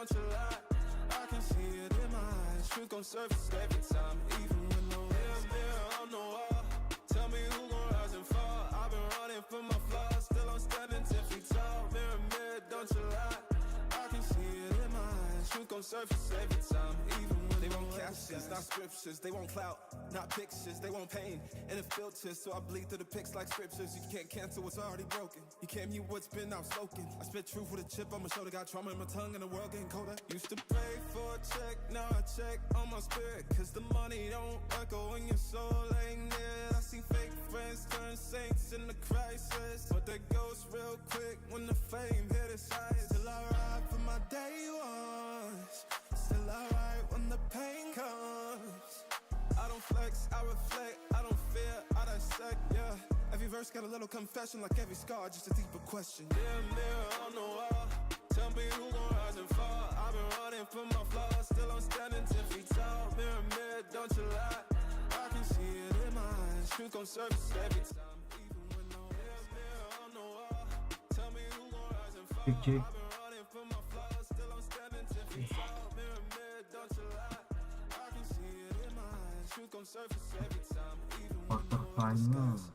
don't you lie. I can see it in my eyes. Truth gon' surface every time, even when no mirror on the wall. Tell me who gon' rise and fall. I've been running from my flaws, still I'm standing 10 feet tall. Mirror, don't you lie. I can see it in my eyes. Truth gon' surface every time, even when they want captions, not scriptures. They want clout, not pictures. They want pain and it filters, so I bleed through the pics like scriptures. You can't cancel what's already broken. You can't mute what's been outspoken. I spit truth with a chip on my shoulder. Got trauma in my tongue and the world getting colder. Used to pray for a check, now I check on my spirit, cause the money don't echo when your soul ain't near. I see fake friends turn saints in the crisis, but that goes real quick when the fame hit its highest. Still I ride for my day ones, still I ride when the pain comes. I don't flex, I reflect, I don't fear, I dissect, yeah. Every verse got a little confession, like every scar, just a deeper question. Mirror on the wall, tell me who gon' rise and fall. I've been running from my flaws, still I'm standing 10 feet tall. Mirror, don't you lie. I can see it in my eyes. Truth gon' surface every time, even when no mirror on the wall. Tell me who gon' rise and fall. I've been running from my flaws, still I'm standing 10 feet tall. Mirror, don't you lie. I can see it in my eyes. Truth gon' surface every time, even when no disguise.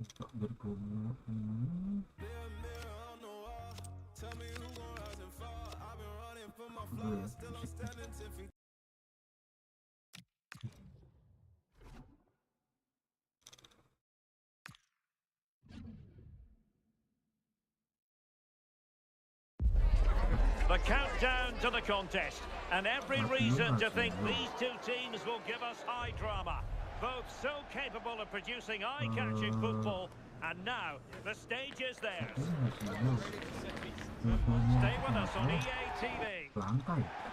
Untuk bergumul ini The countdown to the contest, and every reason to think these two teams will give us high drama. Both so capable of producing eye-catching football, and now the stage is theirs. Stay with us on EA TV.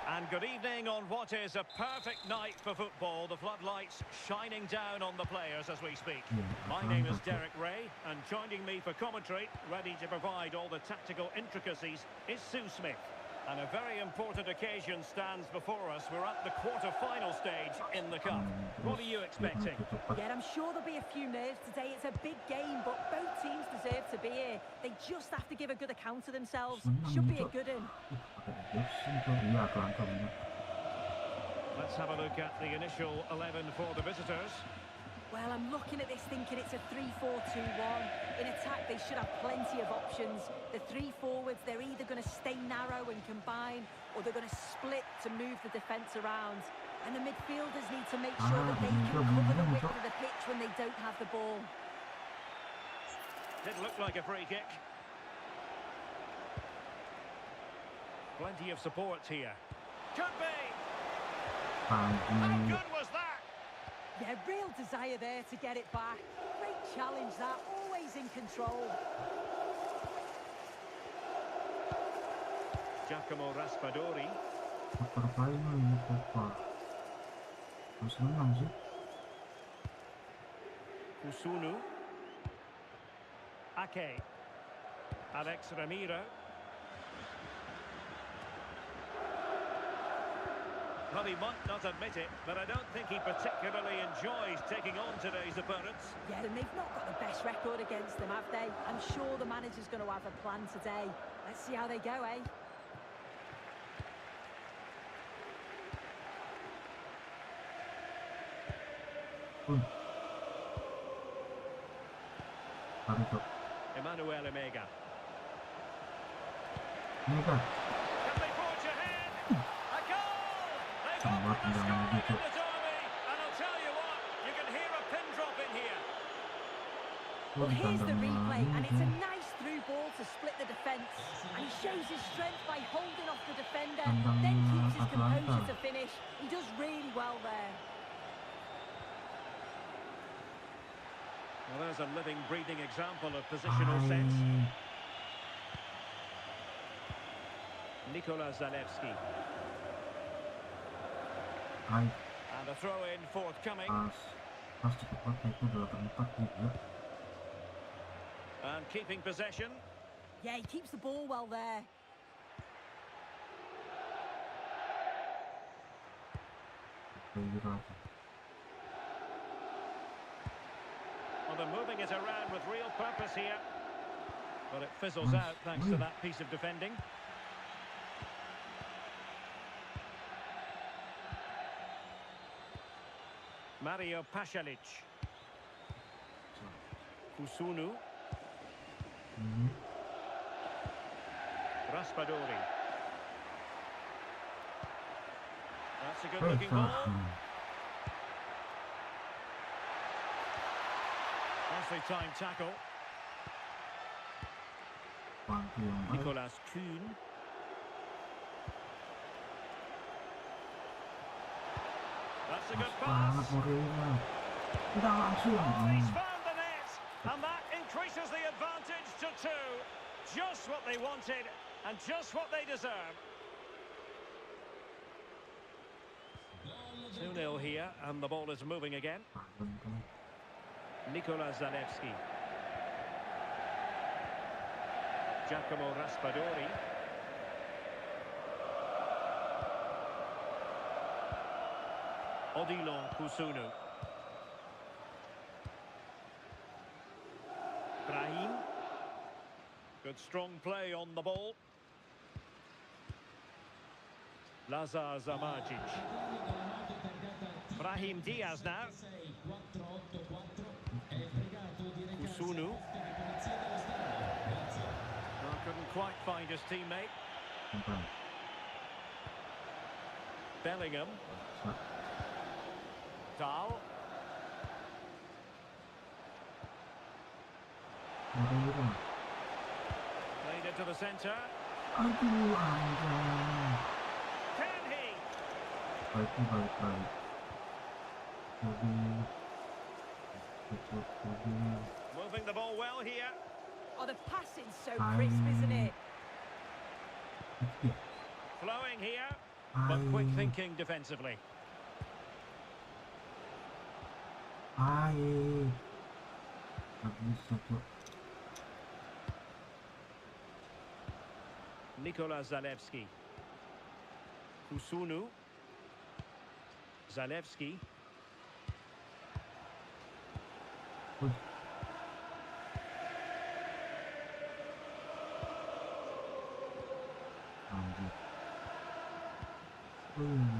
And good evening on what is a perfect night for football. The floodlights shining down on the players as we speak. My name is Derek Ray, and joining me for commentary, ready to provide all the tactical intricacies, is Sue Smith. And a very important occasion stands before us. We're at the quarter-final stage in the Cup. What are you expecting? Yeah, I'm sure there'll be a few nerves today. It's a big game, but both teams deserve to be here. They just have to give a good account of themselves. Should be a good one. Let's have a look at the initial 11 for the visitors. Well, I'm looking at this thinking it's a 3-4-2-1. In attack, they should have plenty of options. The three forwards, they're either going to stay narrow and combine, or they're going to split to move the defence around. And the midfielders need to make sure that they can cover the width of the pitch when they don't have the ball. Didn't look like a free kick. Plenty of support here. Could be! How good was that? Yeah, real desire there to get it back. Great challenge that, always in control. Giacomo Raspadori. Usunu. Ake. Alex Ramiro. Well, he might not admit it, but I don't think he particularly enjoys taking on today's opponents. Yeah, and they've not got the best record against them, have they? I'm sure the manager's going to have a plan today. Let's see how they go, eh? Emmanuel Emega. Can they forge ahead? A goal! They've opened the score in the derby, and I'll tell you what, you can hear a pin drop in here. Well, here's the replay, and it's a nice through ball to split the defence. And he shows his strength by holding off the defender, then keeps his composure to finish. He does really well there. Well, there's a living, breathing example of positional sense. Nikola Zalewski. And a throw-in forthcoming. And keeping possession. Yeah, he keeps the ball well there. Well, they're moving it around with real purpose here. But it fizzles out thanks to that piece of defending. Mario Pasalic. Kusunu. Raspadori. That's a good-looking ball. Nicely timed tackle. Nicolas Kuhn. That's a good pass. Oh, he's found the net. And that increases the advantage to 2. Just what they wanted and just what they deserve. 2-0 here, and the ball is moving again. Nicolas Zalewski. Giacomo Raspadori. Odilon Kusunu. Brahim. Good strong play on the ball. Lazar Zamajic. Brahim Diaz now. Kusunu. Couldn't quite find his teammate. Bellingham. Dahl. Played it to the centre. Can he? Moving the ball well here. Oh, the passing's so crisp, isn't it? Flowing here, but quick thinking defensively. Nicolas Zalewski. Kusunu. Zalewski.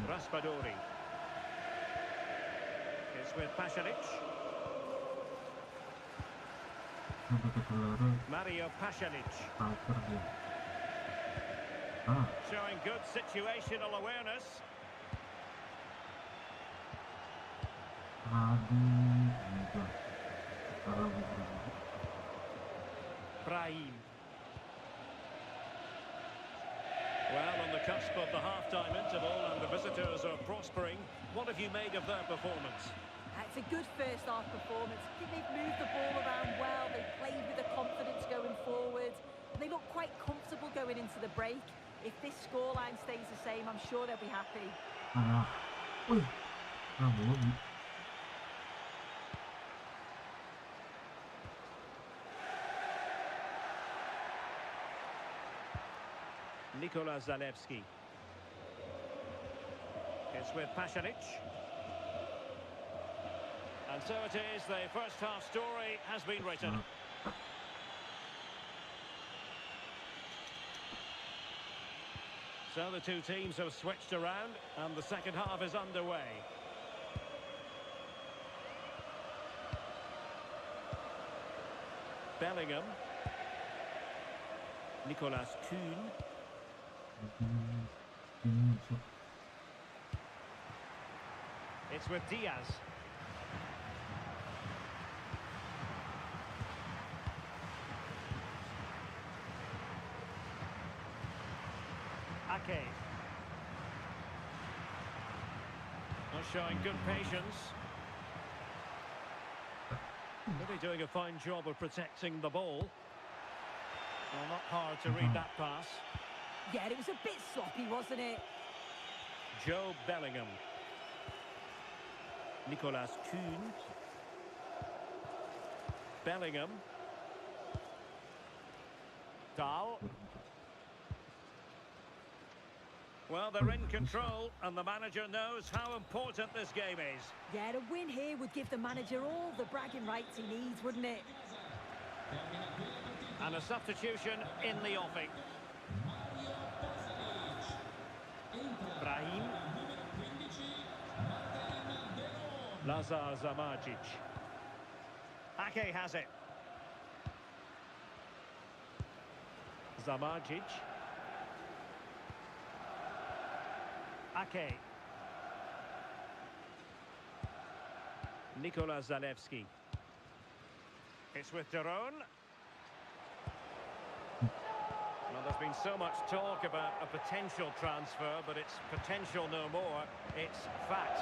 Raspadori. It's with Pasalic. Mario Pasalic. Showing good situational awareness. Brahim. Well, on the cusp of the half-time interval and the visitors are prospering. What have you made of their performance? It's a good first-half performance. I think they've moved the ball around well. They've played with the confidence going forward. They look quite comfortable going into the break. If this scoreline stays the same, I'm sure they'll be happy. Nicolas Zalewski. It's with Pasalic. And so it is, the first half story has been written. So the two teams have switched around and the second half is underway. Bellingham. Nicolas Kuhn. It's with Diaz. Ake. Not showing good patience. Really doing a fine job of protecting the ball. Well, not hard to read that pass. Yeah, it was a bit sloppy, wasn't it? Joe Bellingham. Nicolas Kuhn. Bellingham. Dahl. Well, they're in control, and the manager knows how important this game is. Yeah, a win here would give the manager all the bragging rights he needs, wouldn't it? And a substitution in the offing. Brahim. Lazar Zamardzic. Ake has it. Zamardzic. Ake. Nikola Zalewski. It's with Daron. Well, there's been so much talk about a potential transfer, but it's potential no more. It's fact.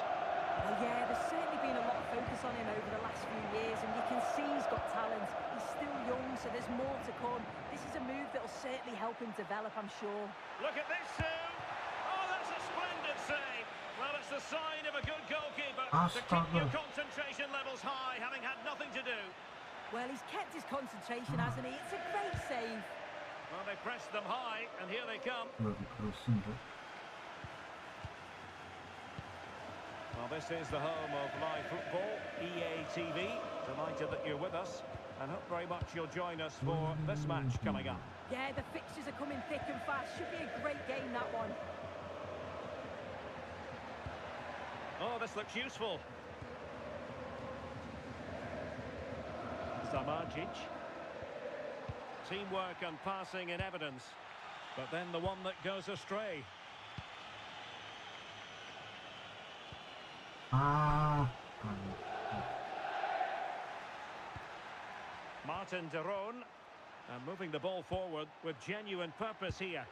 Well, yeah, there's certainly been a lot of focus on him over the last few years, and you can see he's got talent. He's still young, so there's more to come. This is a move that will certainly help him develop, I'm sure. Look at this, Sue! Oh, that's a splendid save! Well, it's the sign of a good goalkeeper to keep your concentration levels high, having had nothing to do. Well, he's kept his concentration, hasn't he? It's a great save. Well, they pressed them high, and here they come. Well, this is the home of live football, EA TV. Delighted that you're with us, and hope very much you'll join us for this match coming up. Yeah, the fixtures are coming thick and fast. Should be a great game, that one. Oh, this looks useful. Zamardzic. Teamwork and passing in evidence. But then the one that goes astray. Martin Daron. And moving the ball forward with genuine purpose here.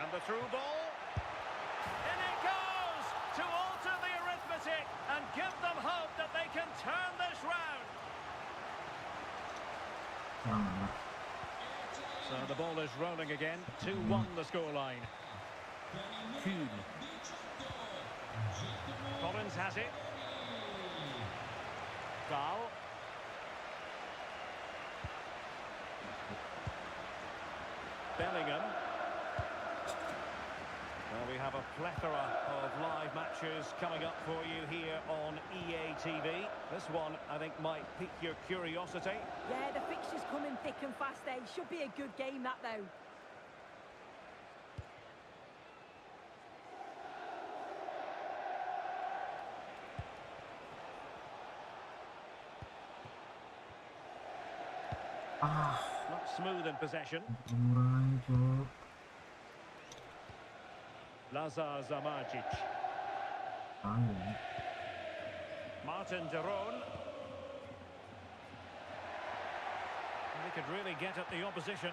And the through ball. In it goes! To alter the arithmetic and give them hope that they can turn this round. So the ball is rolling again. 2-1 the scoreline. Kuhn. Collins has it. Dahl. Bellingham. Well, we have a plethora of live matches coming up for you here on EA TV. This one, I think, might pique your curiosity. Yeah, the fixture's coming thick and fast, eh? Should be a good game, that, though. Not smooth in possession. Lazar Zamardzic. Martin Daron. They could really get at the opposition.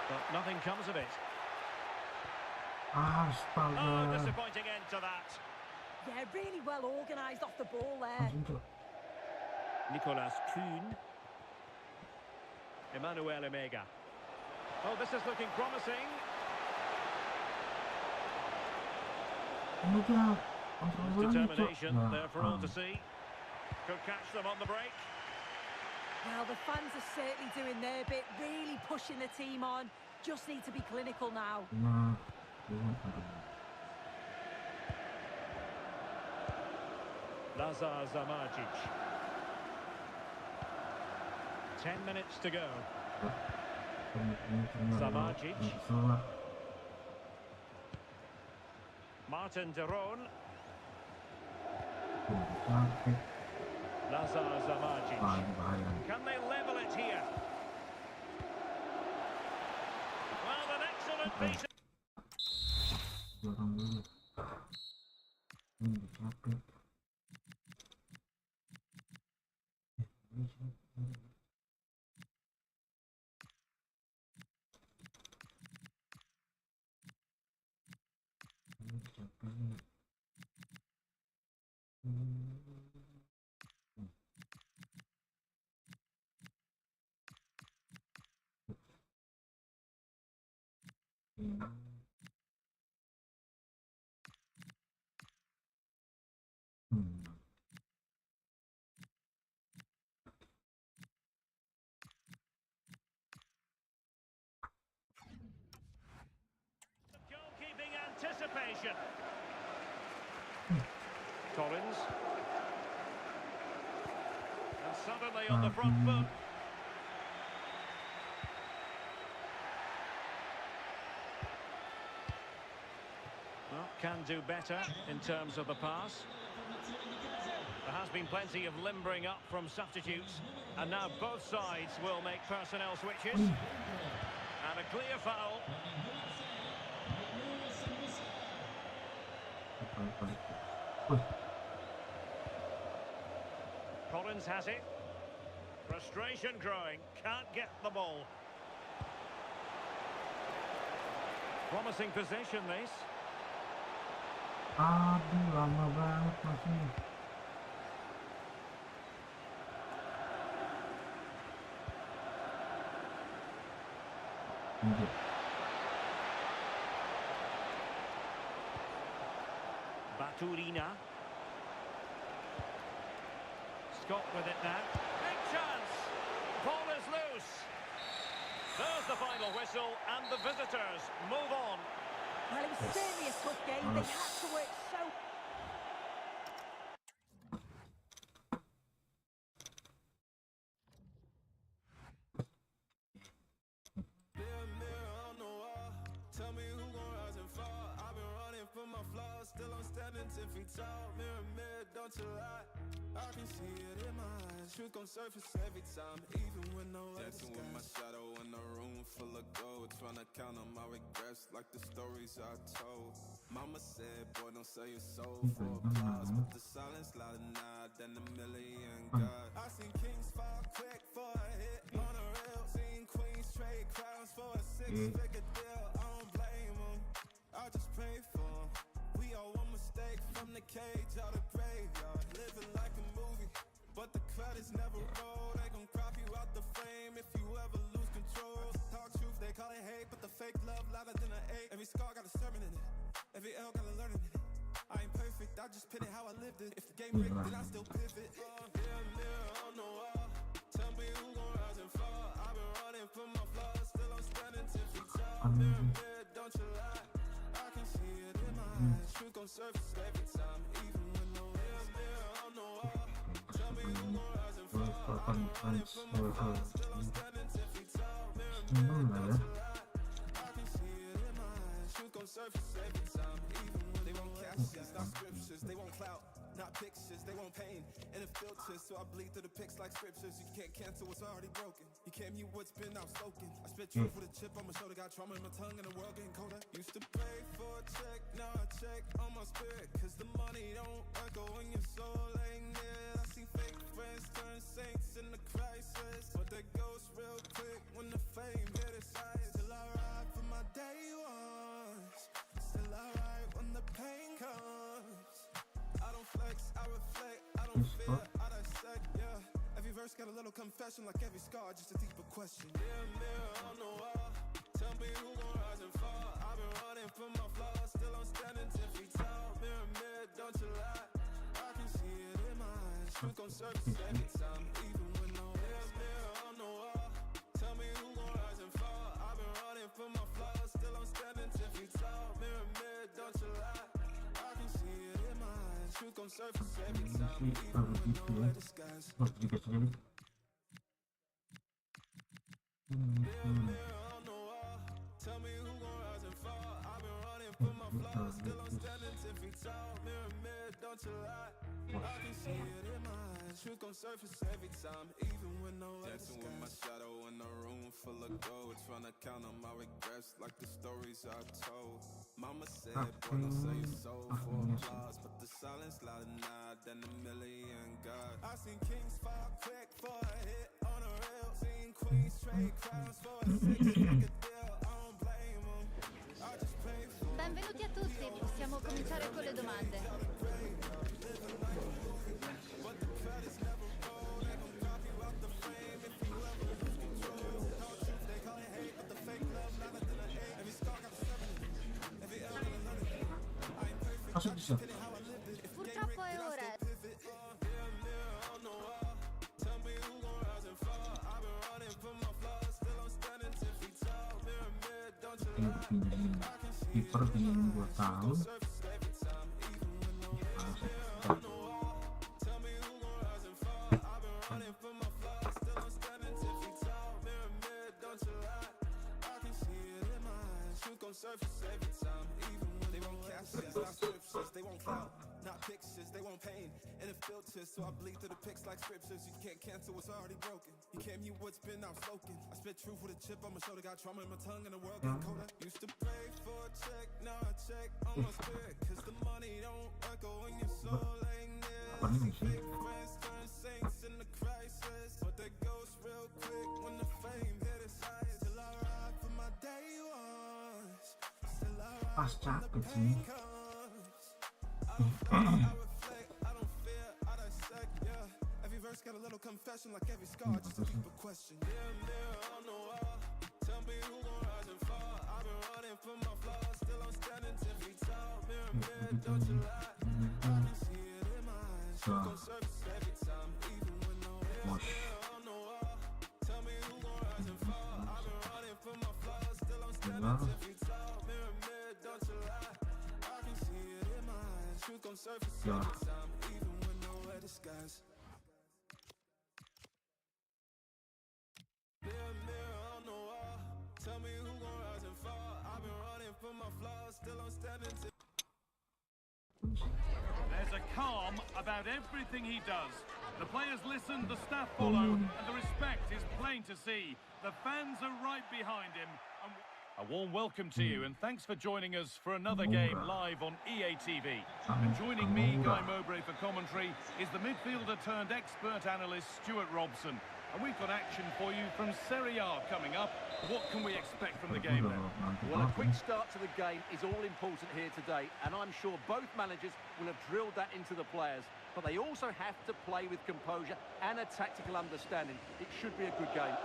But nothing comes of it. Oh, disappointing end to that. Yeah, really well organised off the ball there. Nicolas Kuhn. Emmanuel Emega. Oh, this is looking promising. Determination there for all to see. Could catch them on the break. Well, the fans are certainly doing their bit, really pushing the team on. Just need to be clinical now. Lazar Zamardzic. 10 minutes to go. Zamardzic. Martin Daron. Lazar Zamardzic. Can they level it here? Well, an excellent piece. Goalkeeping anticipation. Collins. And suddenly on the front foot. can do better in terms of the pass. There has been plenty of limbering up from substitutes, and now both sides will make personnel switches. And a clear foul. Collins has it. Frustration growing. Can't get the ball. Promising possession, this. Aduh, lama banget masih. Baturina. Scott with it now. Big chance. Ball is loose. There's the final whistle, and the visitors move on. Well, it was certainly a tough game. They had to work so... Tell me who gon' rise and fall. I've been running from my flaws, still I'm standing 10 feet tall. Mirror, mirror, don't you lie. I can see it in my eyes. Truth gon' surface every time, even with no dancing with my shadow in a room full of gold, trying to count on my regrets like the stories I told. Mama said, boy, don't sell your soul for applause, but the silence louder now than a million God. I seen kings fall quick for a hit on a rail, seen queens trade crowns for a six-figure deal. I don't blame them, I just pray for them. We all one mistake from the cage out of graveyard, living like a movie, but the credits never roll. They gon' crop you out the frame if you ever lose control. Talk truth, they call it hate, but the fake love louder than an 8. Every scar got a sermon in it, every L got a learning in it. I ain't perfect, I just pity how I lived it. If the game rigged, then I still pivot. Mirror on the wall, tell me who gon' rise and fall. I've been running from my flaws, still I'm standing 10 feet tall. Mirror, mirror, don't you lie. I can see it in my eyes. Truth gon' surface every time, even when no mirror on the wall. Tell me who gon' rise and fall. I've been running from my flaws, still I'm standing 10 feet tall. Mirror, mirror, don't you lie. I can see it in my eyes. Truth gon' surface every time, even when they won't captions, not scriptures. They won't clout, not pictures. They won't pain and a filter, so I bleed through the pics like scriptures. You can't cancel what's already broken. You can't mute what's been outspoken. I spit truth with a chip on my shoulder, got trauma in my tongue, and the world getting colder. Used to pray for a check, now I check on my spirit, cause the money don't echo when your soul ain't near. I see fake friends turn saints in the crisis, but they ghost real quick when the fame hit its eyes. Still I ride for my day ones, still I ride when the pain comes. I don't flex, I reflect, I don't fear, I dissect, yeah. Every verse got a little confession, like every scar, just a deeper question. Mirror on the wall, tell me who gon' rise and fall. I've been running from my flaws, still I'm standing 10 feet tall. Mirror, mirror, don't you lie. I can see it in my eyes. Truth gon' surface every time, even when no mirror on the wall. Tell me who gon' rise and fall. I've been running from my flaws, still I'm standing 10 feet tall. Mirror, mirror, don't you lie. I can see it in my eyes. Truth gon' surface every time, even when no disguise. Mirror on the wall, tell me who gon' rise and fall. I've been running from my flaws, still I'm standing 10 feet tall. Mirror, mirror, don't you lie. I can see it in my eyes. Truth gon' surface every time, even when no dancing with my shadow in a room full of gold, trying to count on my regrets like the stories I told. Mama said, boy, don't sell your soul for applause, but the silence louder now than a million God. I seen kings fall quick for a hit on a rail, seen queens trade crowns for a six-figure deal. I don't blame them, I just pray for them. Benvenuti a tutti, possiamo cominciare con le domande. Purtroppo è ora. Kiper yang gue tahu They want cashes, not scriptures. They want clout, not pictures. They want pain and it filters. So I bleed through the pics like scriptures. You can't cancel what's already broken. You can't mute what's been outspoken. I spit truth with a chip on my shoulder. Got trauma in my tongue and the world getting colder. Used to pray for a check, now I check on my spirit. Cause the money don't echo when your soul ain't near. See fake friends turn saints in the crisis, but they ghost real quick when the fame hit its highest. Still I ride for my day ones. Still I ride when the pain comes. I reflect, I don't fear, I dissect, yeah. Every verse got a little confession, like every scar, just a deeper question. Mirror on the wall, tell me who gon' rise and fall. I've been running from my flaws, still I'm standing 10 feet tall. Mirror, don't you lie, I can see it in my eyes. Truth gon' surface every time, even when no mirror on the wall. Tell me who gon' rise and fall. I've been running from my flaws, still I'm standing 10 feet tall. Mirror, don't you lie, I can see it in my eyes. Truth gon' surface every time, even when nowhere disguise. Mirror on the wall, tell me who gon' rise and fall. I've been running from my flaws, still I'm standing to. There's a calm about everything he does. The players listen, the staff follow, and the respect is plain to see. The fans are right behind him. A warm welcome to you, and thanks for joining us for another game live on EA TV. And joining me, Guy Mowbray, for commentary is the midfielder turned expert analyst Stuart Robson. And we've got action for you from Serie A coming up. What can we expect from the game then? Well, a quick start to the game is all important here today, and I'm sure both managers will have drilled that into the players. But they also have to play with composure and a tactical understanding. It should be a good game.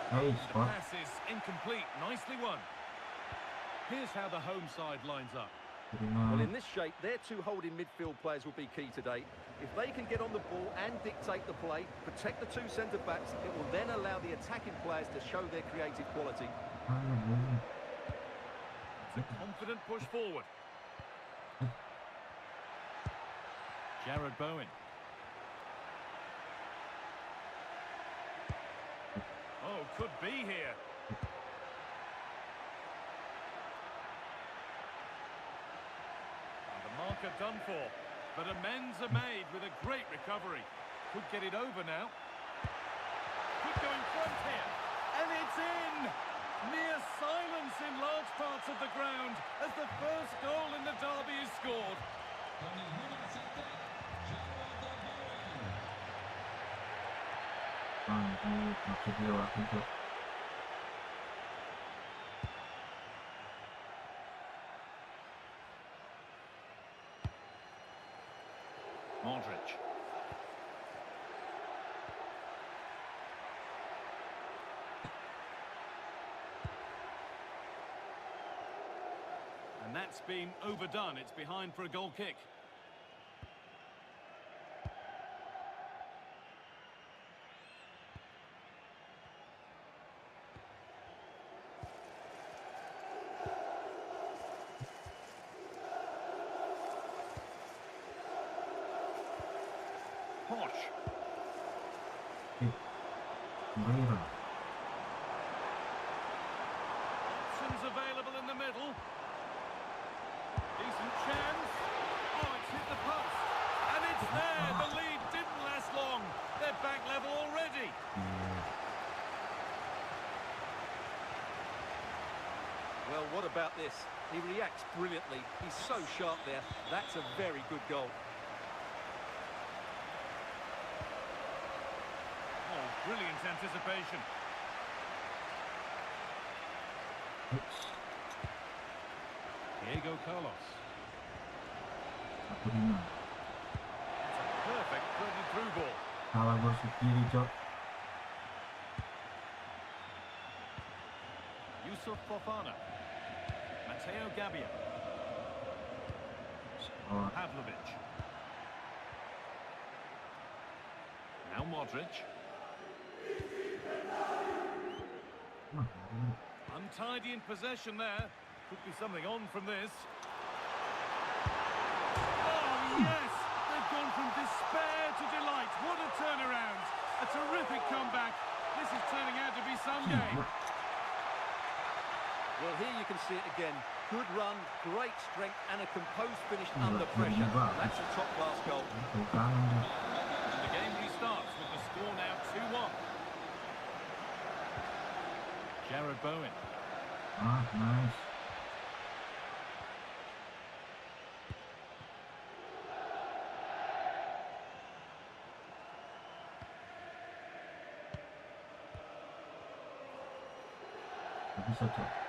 The pass is incomplete. Nicely won. Here's how the home side lines up. Well, in this shape, their two holding midfield players will be key today. If they can get on the ball and dictate the play, protect the two centre-backs, it will then allow the attacking players to show their creative quality. It's a confident push forward. Jared Bowen. Oh, could be here. And the marker done for. But amends are made with a great recovery. Could get it over now. Could go in front here. And it's in! Near silence in large parts of the ground as the first goal in the derby is scored. Modric. And that's been overdone. It's behind for a goal kick. Posh. Options available in the middle. Decent chance. Oh, it's hit the post. And it's there. The lead didn't last long. They're back level already. Well, what about this? He reacts brilliantly. He's so sharp there. That's a very good goal. Oh, brilliant anticipation. Diego Carlos. It's a perfect through ball. Yusuf Fofana. Mateo Gabbia. Pavlovic. Now Modric. Untidy in possession there. Could be something on from this. Oh, yes! They've gone from despair to delight. What a turnaround. A terrific comeback. This is turning out to be some game. Well, here you can see it again. Good run, great strength, and a composed finish under pressure. That's a top-class goal. And the game restarts with the score now 2-1. Jared Bowen. Nice.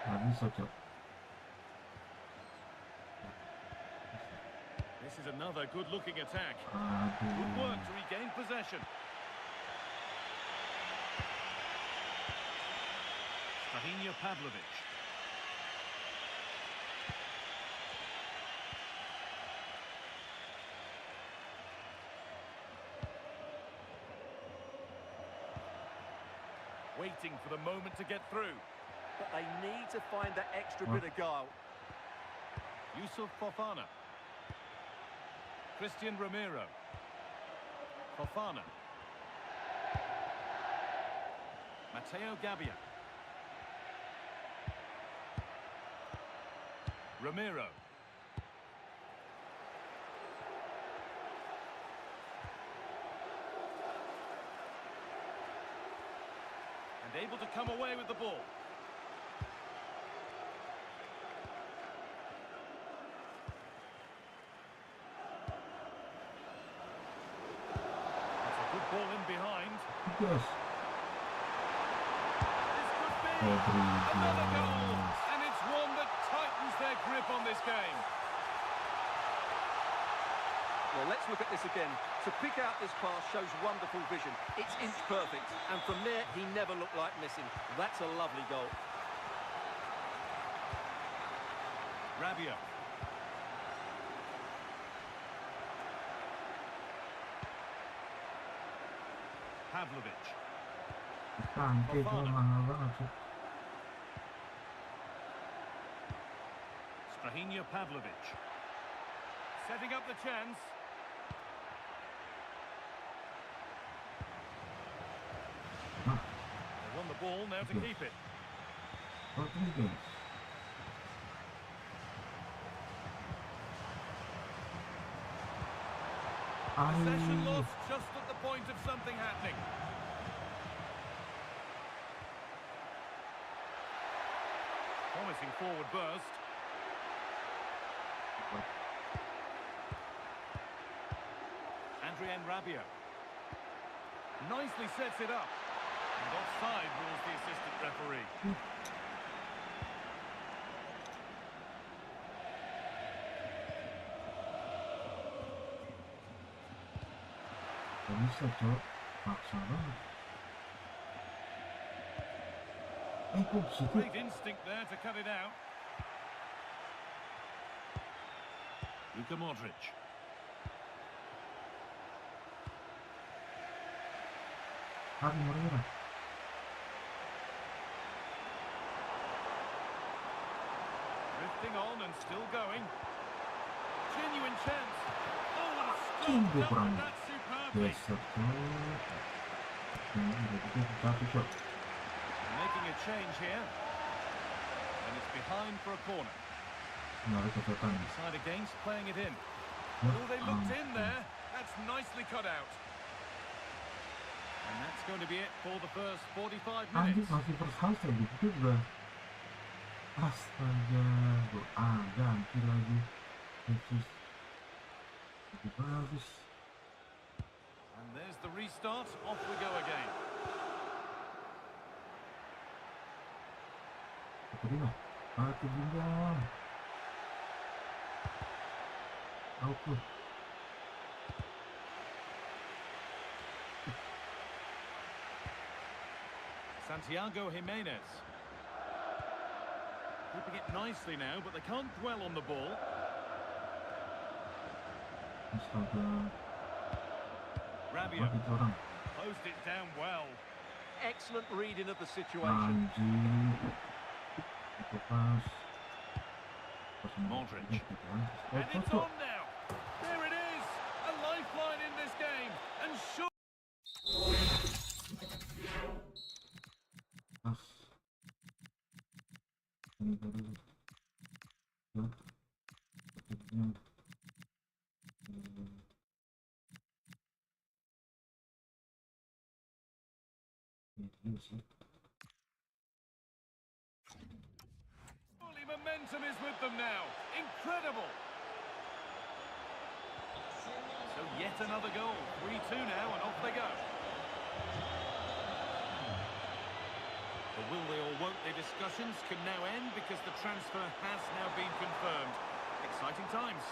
Habis cocok. This is another good-looking attack. Good work to regain possession. Pavlovic. Waiting for the moment to get through. But they need to find that extra bit of guile. Yusuf Fofana. Christian Romero. Fofana. Matteo Gabbia. Romero. And able to come away with the ball. That's a good ball in behind. Yes. This could be another goal. And it's one that tightens their grip on this game. Well, let's look at this again. To pick out this pass shows wonderful vision. It's inch perfect. And from there, he never looked like missing. That's a lovely goal. Rabiot. Pavlovic. Cantik tuh, mahal banget sih. Strahinja Pavlovic. Setting up the chance. They won the ball, now to keep it. Rodriguez. Possession lost just at the point of something happening. Promising forward burst. Adrien Rabiot. Nicely sets it up. And offside rules the assistant referee. Bisa cok, paksa banget. Kok situ? Great instinct there to cut it out. Luka Modric. Javi Moreno. Drifting on and still going. Genuine chance. Oh, what a Sungguh stop. kurang That's superbly. geser tuh. Tapi cok. Making a change here. And it's behind for a corner. Nggak kecocokan. Side against, playing it in. Ya Oh, they looked in ampun. there. That's nicely cut out. And that's going to be it for the first 45 Anjir minutes. masih first half ya gitu juga. Astaga, ganti lagi. Yesus. Bagus. And there's the restart. Off we go again. Terima. Batu bintang. Aku. Santiago Jimenez. Keeping it nicely now, but they can't dwell on the ball. Astaga. Rabiot Mati orang. closed it down well. Excellent reading of the situation. Anjir. Itu pas. Modric. And it's on now. There it is. A lifeline in this game. And sure. Surely momentum is with them now. Incredible. So yet another goal. 3-2 now, and off they go. The will they or won't they discussions can now end because the transfer has now been confirmed. Exciting times.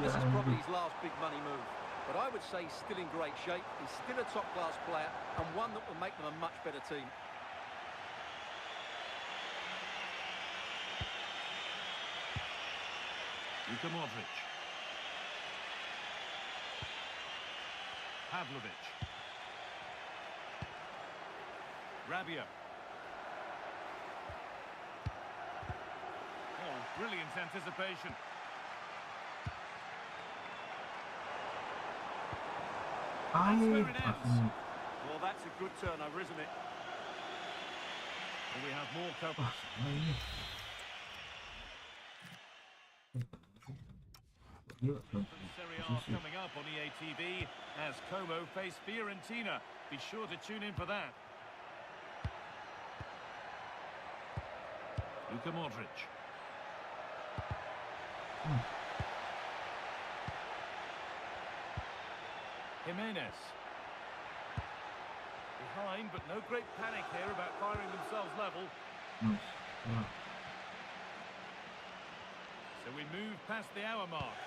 This is probably his last big money move. But I would say he's still in great shape. He's still a top-class player and one that will make them a much better team. Luka Modric. Pavlovic. Rabiot. Oh, brilliant anticipation. That's where it ends. Well, that's a good turnover, isn't it? Well, we have more cover. Serie A coming up on EA TV as Como face Fiorentina. Be sure to tune in for that. Luka Modric. Jimenez. Behind, but no great panic here about firing themselves level. So we move past the hour mark.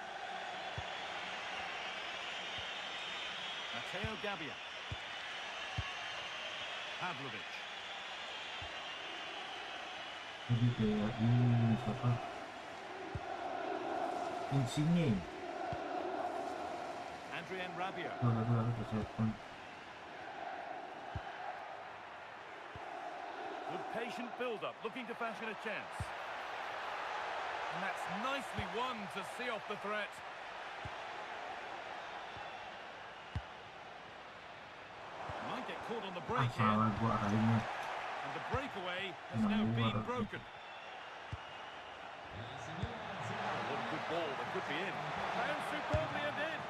Matteo Gabbia. Pavlovic. Jadi kayak ini siapa? Insigne. Adrien Rabiot. Lalu kesehatan. Good patient build-up, looking to fashion a chance. And that's nicely won to see off the threat. Might get caught on the break here. Salah gua kalinya. And the breakaway has now been broken. What a good ball, that could be in. And superbly and in.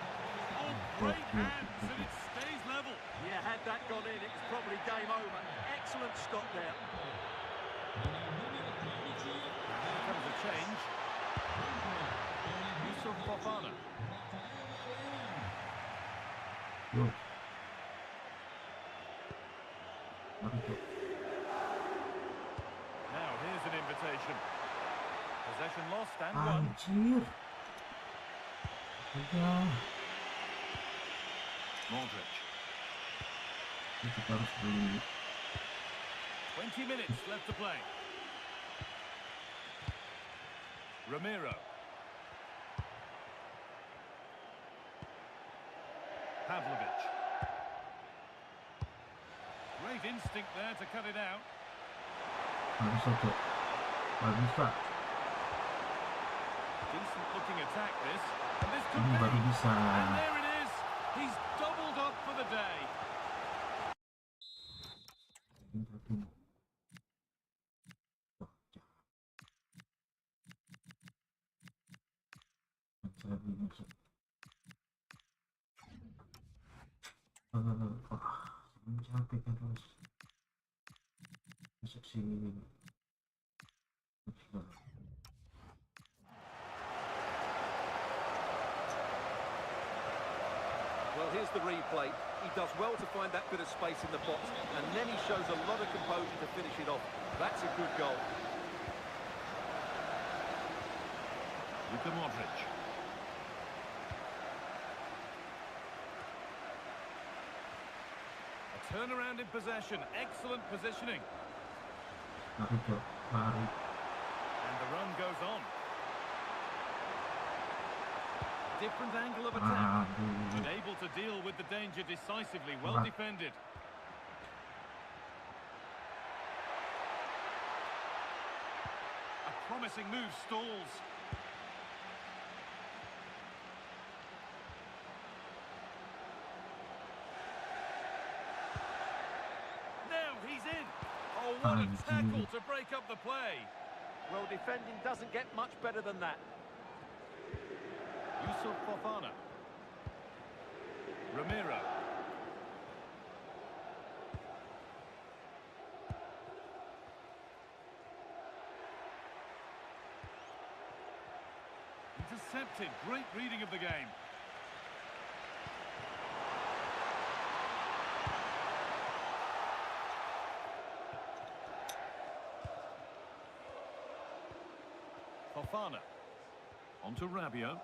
Oh, great hands, and it stays level. Yeah, had that gone in, it's probably game over. Excellent stop there. Here comes a change. Yusuf Fofana. Yo. Now, here's an invitation. Possession lost and won. Anjir. Udah. Modric. Kita harus beli. 20 minutes left to play. Ramiro. Pavlovic. Great instinct there to cut it out. Nggak bisa tuh. Nggak bisa. Decent looking attack this. And this could Ini be. baru bisa. And there it is. He's doubled up for the day. Capek terus masuk sini. Well, here's the replay. He does well to find that bit of space in the box, and then he shows a lot of composure to finish it off. That's a good goal. Luka Modric. A turnaround in possession. Excellent positioning. Lari. And the run goes on. Different angle of attack. But able to deal with the danger decisively. Well defended. A promising move stalls. Now he's in. Oh, what a tackle to break up the play. Well, defending doesn't get much better than that. Yusuf Fofana. Ramiro. Intercepted. Great reading of the game. Fofana. On to Rabiot.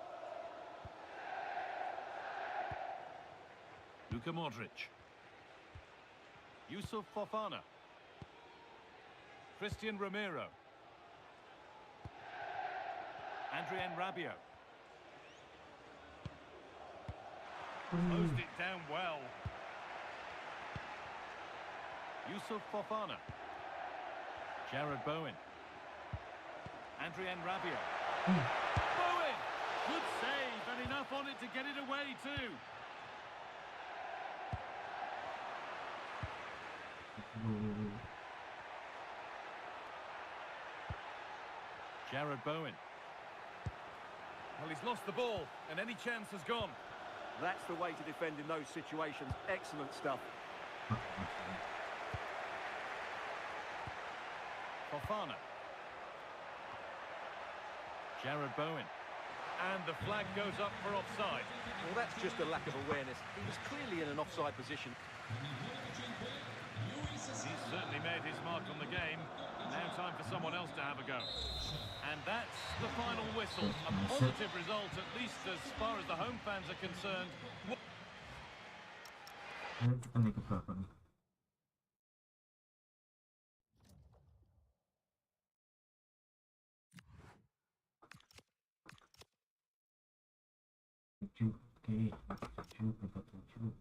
Luka Modric. Yusuf Fofana. Christian Ramiro. Adrien Rabiot. Closed it down well. Yusuf Fofana. Jared Bowen. Adrien Rabiot. Bowen! Good save and enough on it to get it away too. Jared Bowen. Well, he's lost the ball and any chance has gone. That's the way to defend in those situations. Excellent stuff. Fofana. Jared Bowen. And the flag goes up for offside. Well, that's just a lack of awareness. He was clearly in an offside position. He's certainly made his mark on the game. Now time for someone else to have a go. And that's the final whistle. A positive result, at least as far as the home fans are concerned. Kita naik ke berapa nih? Tujuh, oke, 7, 47.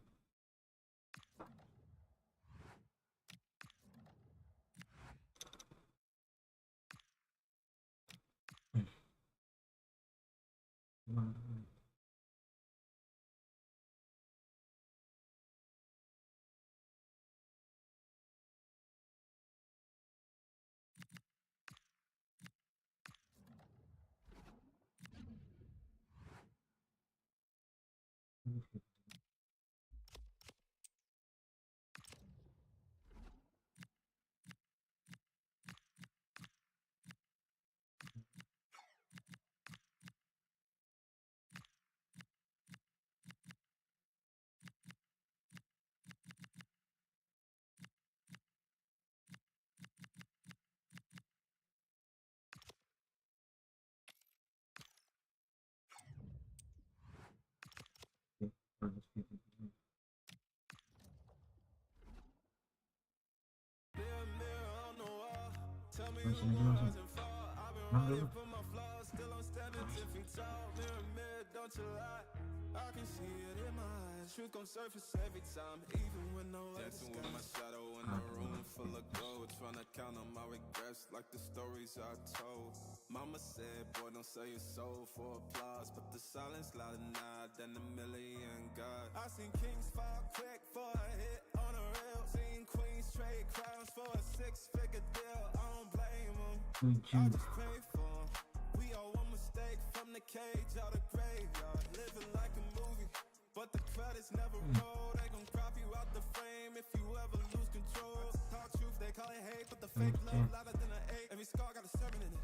I can see it in my eyes. Truth gon' surface every time, even when no dancing with my shadow in a room full of gold, trying to count on my regrets like the stories I told. Mama said, boy, don't sell your soul for applause, but the silence louder now than a million God. I seen kings fall quick for a hit on a rail, seen queens trade crowns for a 6-figure deal. I don't blame them, I just pray for them. We all one mistake from the cage out of graveyard, living like a movie, but the credits never roll. They gon' crop you out the frame if you ever lose control. Talk truth, they call it hate, but the fake love louder than an 8. Every scar got a sermon in it,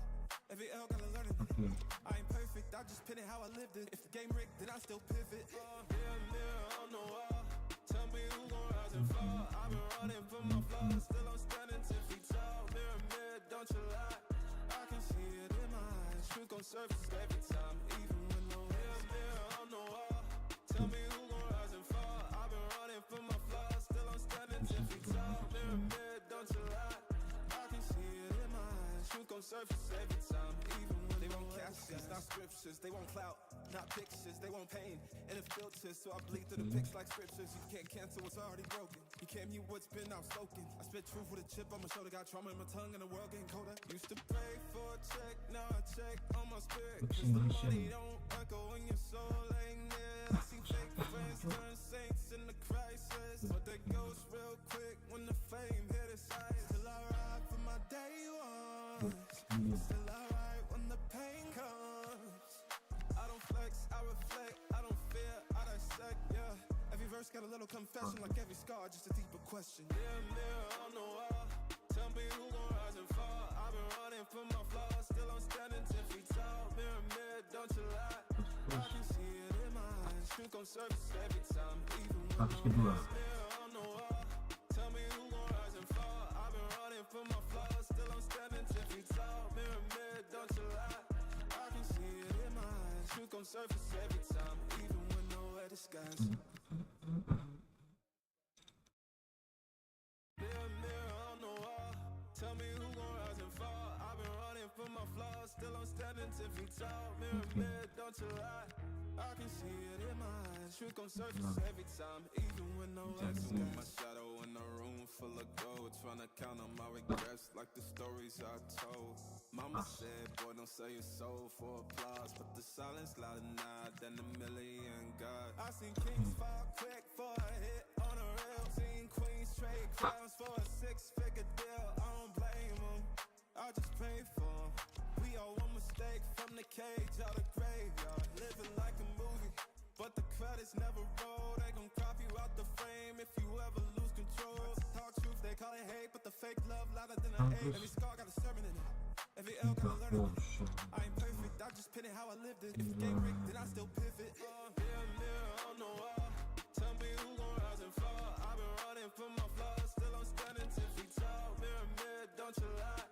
every L got a learning in it. I ain't perfect, I just pin it how I lived it. If the game rigged, then I still pivot. Mirror on the wall, tell me who gon' rise and fall. I've been running from my flaws, still I'm standing 10 feet tall. Mirror, don't you lie, I can see it in my eyes. Truth gon' surface every time, even when no mirror on the wall. Tell me who gon' rise and fall. I've been running from my flaws, still I'm standing 10 feet tall. Mirror, don't you lie, I can see it in my eyes. Truth gon' surface every time, even when they won't captions, not scriptures. They won't clout, not pictures. They want pain and it filters, so I bleed through the pics like scriptures. You can't cancel what's already broken. You can't mute what's been outspoken. I spit truth with a chip on my shoulder, got trauma in my tongue, and the world getting colder. Used to pray for a check, now I check on my spirit. Cause the money don't echo when your soul ain't near. I see fake friends turn saints in the crisis, but they ghost real quick when the fame hit its highest. Till I ride for my day ones, still I little confession like every scar, just a deeper question. Mirror on the wall, tell me who gon' rise and fall. I've been running from my flaws, still I'm standing 10 feet tall. Mirror, don't you lie. I can see it in my eyes. Truth gon' surface every time, even when mirror on the wall. Tell me who gon' rise and fall. I've been running from my flaws, still I'm standing 10 feet tall. Mirror, don't you lie. I can see it in my eyes. Truth gon' surface every time, even when nowhere disguised. Mirror on the wall, tell me who gon' rise and fall. I've been running from my flaws, still I'm standing 10 feet tall. Mirror, don't you lie. I can see it in my eyes. Truth gon' surface every time, even when nowhere disguised. My shadow in a room full of gold, tryna count on my regrets like the stories I told. Mama said, boy, don't sell your soul for applause, but the silence louder now than a million gods. I seen kings fall quick for a hit on a rail. Seen queens trade crowns for a 6-figure deal. I don't blame them, I just pray for them. We all one mistake from the cage out of graveyard. Living like a movie, but the credits never roll. They gon' crop you out the frame if you ever lose control. Talk truth, they call it hate, but the fake love louder than an hate. Every scar got a sermon in it, every L got a learning. I ain't perfect, I just pin it how I lived it. If the game rigged, then I still pivot. Mirror on the wall, tell me who gon' rise and fall. I've been running from my flaws, still I'm standing 10 feet tall. Mirror, don't you lie.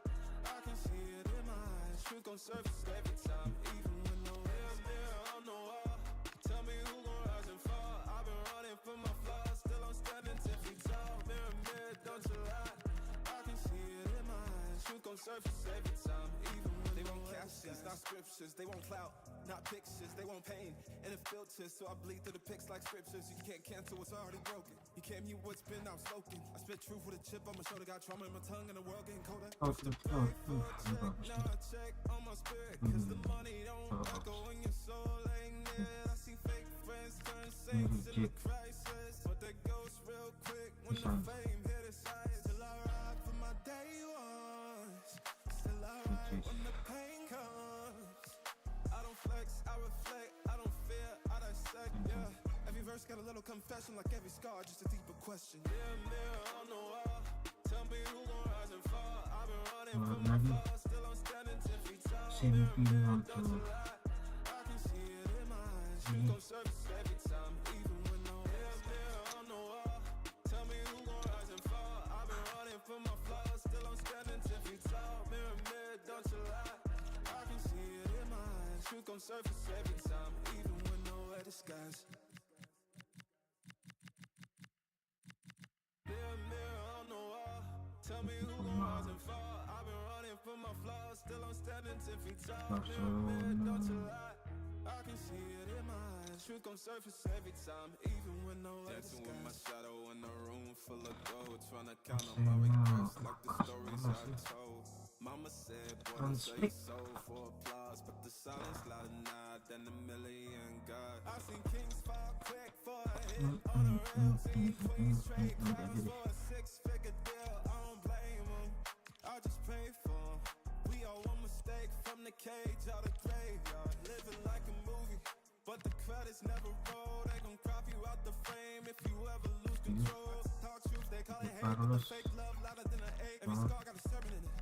I can see it in my eyes. Truth gon' surface every time, even when no mirror on the wall. Tell me who gon' rise and fall. I've been running from my flaws, still I'm standing 10 feet tall. Mirror, don't you lie. I can see it in my eyes. Truth gon' surface every time, even when they won't captions, not scriptures. They won't clout, not pictures. They won't pain, and it filters, so I bleed through the pics like scriptures. You can't cancel what's already broken. You can't mute what's been outspoken. I spit truth with a chip on my shoulder. Got trauma in my tongue, and the world getting colder. Used to pray for a check, now I check on my spirit, cause the money don't echo when your soul ain't near. I see fake friends turn saints in the crisis, but they ghost real quick when the fame hit its highest. Still I ride for my day ones, still I ride when the pain comes. I don't flex, I reflect, I don't fear, I dissect, yeah. Every verse got a little confession like every scar, just a deeper question. Mirror on the wall, tell me who gon' rise and fall. I've been running from my flaws, still I'm standing 10 feet tall. Mirror, don't you lie. I can see it in my eyes. Truth gon' surface every time, even when no mirror on the wall. Tell me who gon' rise and fall. I've been running from my flaws, still I'm standing 10 feet tall. Mirror, don't you lie. I can see it in my eyes. Truth gon' surface every time, even when nowhere disguised. Mirror on the wall, tell me who gon' rise and fall. I've been running from my flaws, still I'm standing 10 feet tall. Mirror, don't you lie. I can see it in my eyes. Truth gon' surface every time, even when nowhere disguised. Dancing with my shadow in a room full of gold, tryna count on my regrets like the stories I told. Mama said, boy, don't sell your soul for applause, but the silence louder now than a million gods. I seen kings fall quick for a hit on a rail. Seen queens trade crowns for a 6-figure deal. I don't blame them, I just pray for them. We all one mistake from the cage out of graveyard. Living like a movie, but the credits never roll. They gon' crop you out the frame if you ever lose control. Talk truth, they call it hate, but the fake love louder than an hate. Every scar got a sermon in it,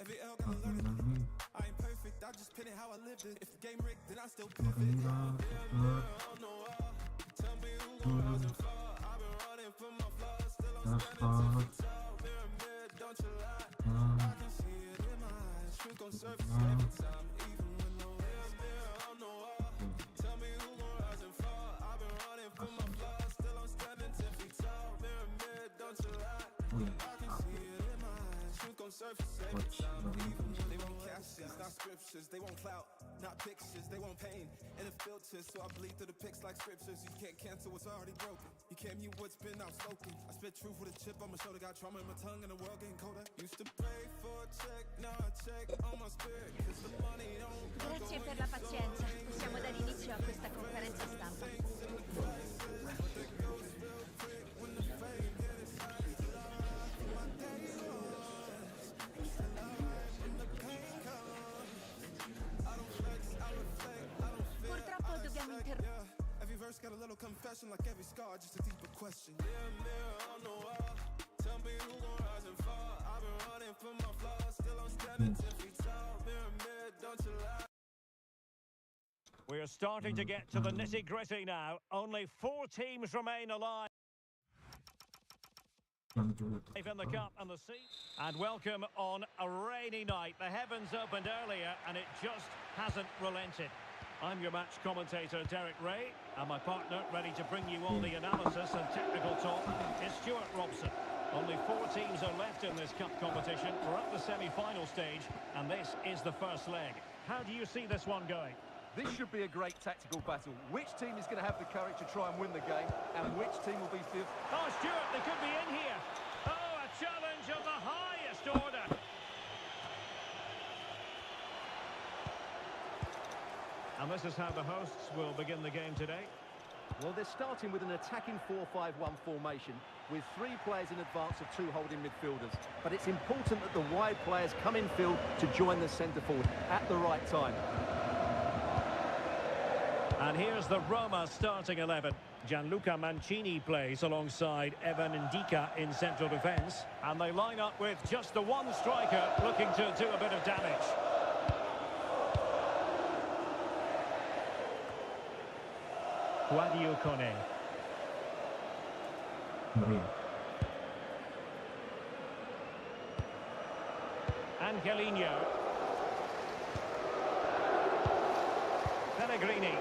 every L got a learning. I ain't perfect, I just pin it how I lived it. If the game rigged, then I still pivot. Mirror on the wall, tell me who gon' rise and fall. I've been running from my flaws, still I'm standing 10 feet tall. Mirror, don't you lie. I can see it in my eyes. Truth gon' surface every time, even when no mirror on the wall. Tell me who gon' rise and fall. I've been running from my flaws, still I'm standing 10 feet tall. Mirror, don't you lie. I can see it in my eyes. Truth gon' surface every time, even when they won't captions, not scriptures. They won't clout, not pictures. They won't pain, and it filters, so I bleed through the pics like scriptures. You can't cancel what's already broken. You can't mute what's been outspoken. I spit truth with a chip on my shoulder. Got trauma in my tongue, and the world getting colder. Used to pray for a check, now I check on my spirit, cause the money don't. Grazie per la pazienza. Possiamo dare inizio a questa conferenza stampa. Purtroppo dobbiamo interrompere. Every verse got a little confession like every scar, just a deeper question. question. Mirror, mirror on the wall, tell me who gon' rise and fall. I've been running from my flaws, still I'm standing 10 feet tall. Mirror, mirror, don't you lie. We're starting to get to the nitty-gritty now. Only 4 teams remain alive in the cup and the sea. And welcome on a rainy night. The heavens opened earlier and it just hasn't relented. I'm your match commentator, Derek Ray, and my partner, ready to bring you all the analysis and technical talk, is Stuart Robson. Only 4 teams are left in this cup competition. We're at the semi-final stage, and this is the first leg. How do you see this one going? This should be a great tactical battle. Which team is going to have the courage to try and win the game, and which team will be fifth? Oh, Stuart, they could be in here. Oh, a challenge of the highest order. And this is how the hosts will begin the game today. Well, they're starting with an attacking 4-5-1 formation with 3 players in advance of 2 holding midfielders. But it's important that the wide players come in field to join the centre forward at the right time. And here's the Roma starting 11. Gianluca Mancini plays alongside Evan Ndika in central defence. And they line up with just the one striker looking to do a bit of damage. Guadio Kone. Angelino. Pellegrini.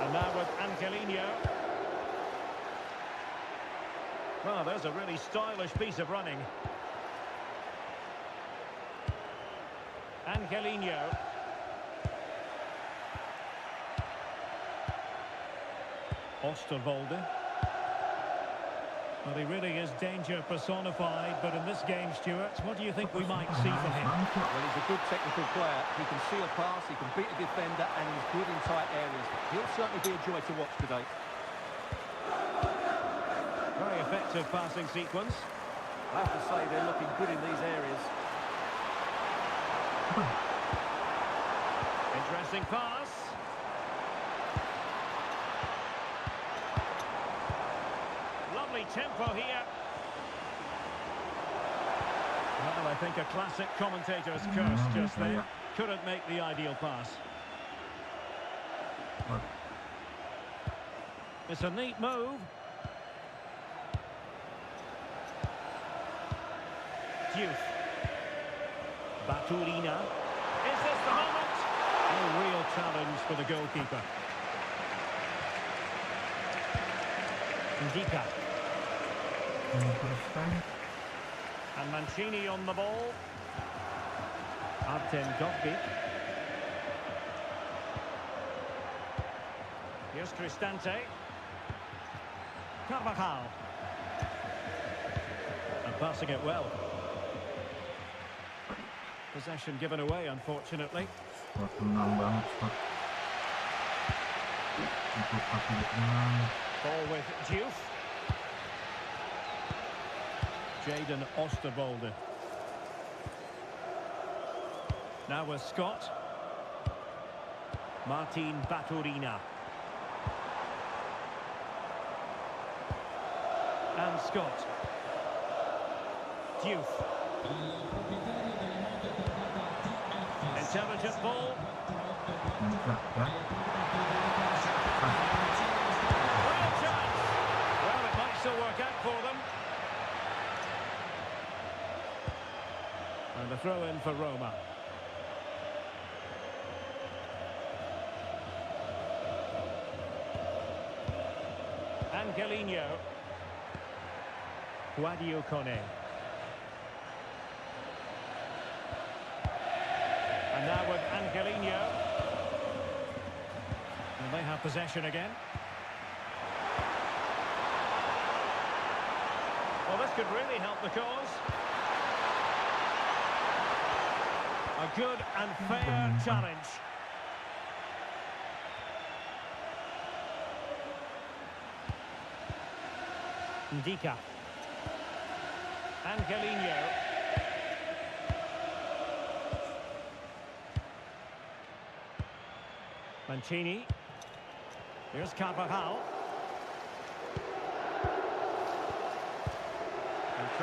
And now with Angelino. Well, there's a really stylish piece of running. Angelino. Osterwolde. Well, he really is danger personified, but in this game, Stuart, what do you think we might see from him? Well, he's a good technical player. He can see a pass, he can beat a defender, and he's good in tight areas. He'll certainly be a joy to watch today. Very effective passing sequence. I have to say they're looking good in these areas. Interesting pass. Lovely tempo here. Well, I think a classic commentator's curse just there. Couldn't make the ideal pass. It's a neat move. Diouf. Baturina. Is this the moment? A real challenge for the goalkeeper. Ndika. And Mancini on the ball. Artem Dovbyk. Here's Cristante. Carvajal. And passing it well. Possession given away, unfortunately. Ball with Diouf. Jadon Osterwolde. Now with Scott. Martin Baturina. And Scott. Diouf. Intelligent ball. Real chance. Well, it might still work out for them. And the throw in for Roma. Angelino. Guadio Kone. And now with Angelino. And they have possession again. Well, this could really help the cause. A good and fair challenge. Ndika. Angelino. Mancini. Here's Carvajal.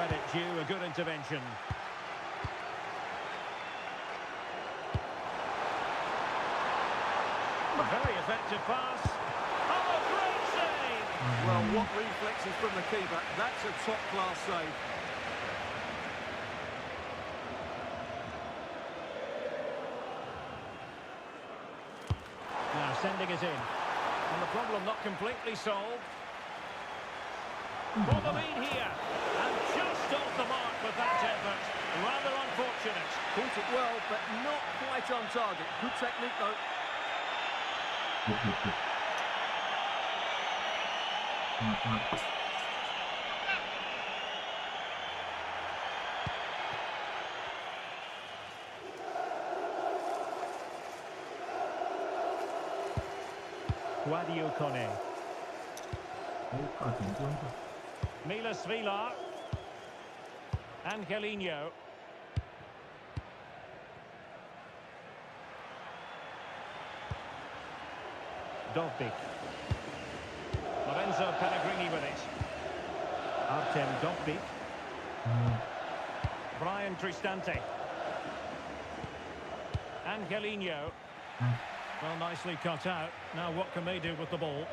Credit due, a good intervention. A very effective pass. Oh, great save! Well, what reflexes from the keeper. That's a top-class save. Now sending it in. And the problem not completely solved. For the lead here. And just off the mark with that effort. Rather unfortunate. Caught it well, but not quite on target. Good technique, though. Good. Guadio Kone. Milas Vilar. Angelino. Dovbik. Lorenzo Pellegrini with it. Artem Dovbik. Brian Cristante. Angelino. Well, nicely cut out. Now what can they do with the ball?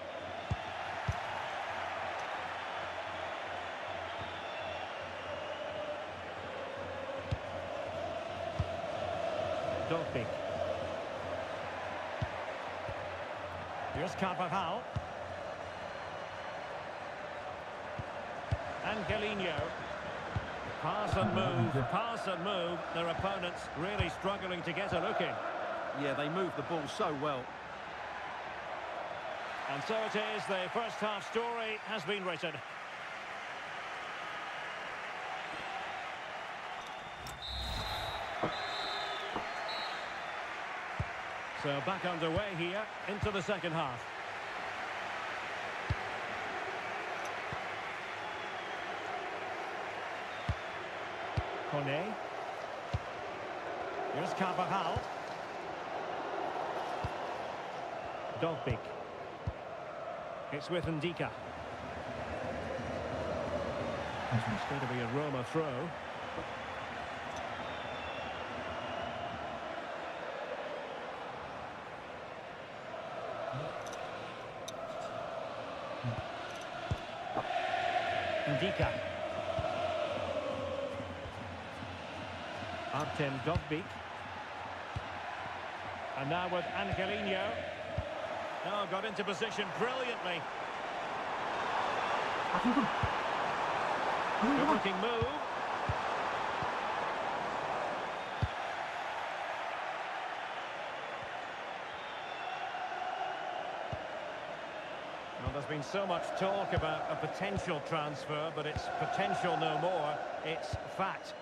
Dovbik. Here's Carvajal. Angelino. Pass and move. Their opponents really struggling to get a look in. Yeah, they move the ball so well. And so it is, the first half story has been written. So back underway here into the second half. Kone. Here's Carvajal. Dovbik. It's with Ndika. It's going to be a Roma throw. Ndika. Artem Dovbik. And now with Angelino. Oh, got into position brilliantly. Good-looking move. Well, there's been so much talk about a potential transfer, but it's potential no more. It's fact.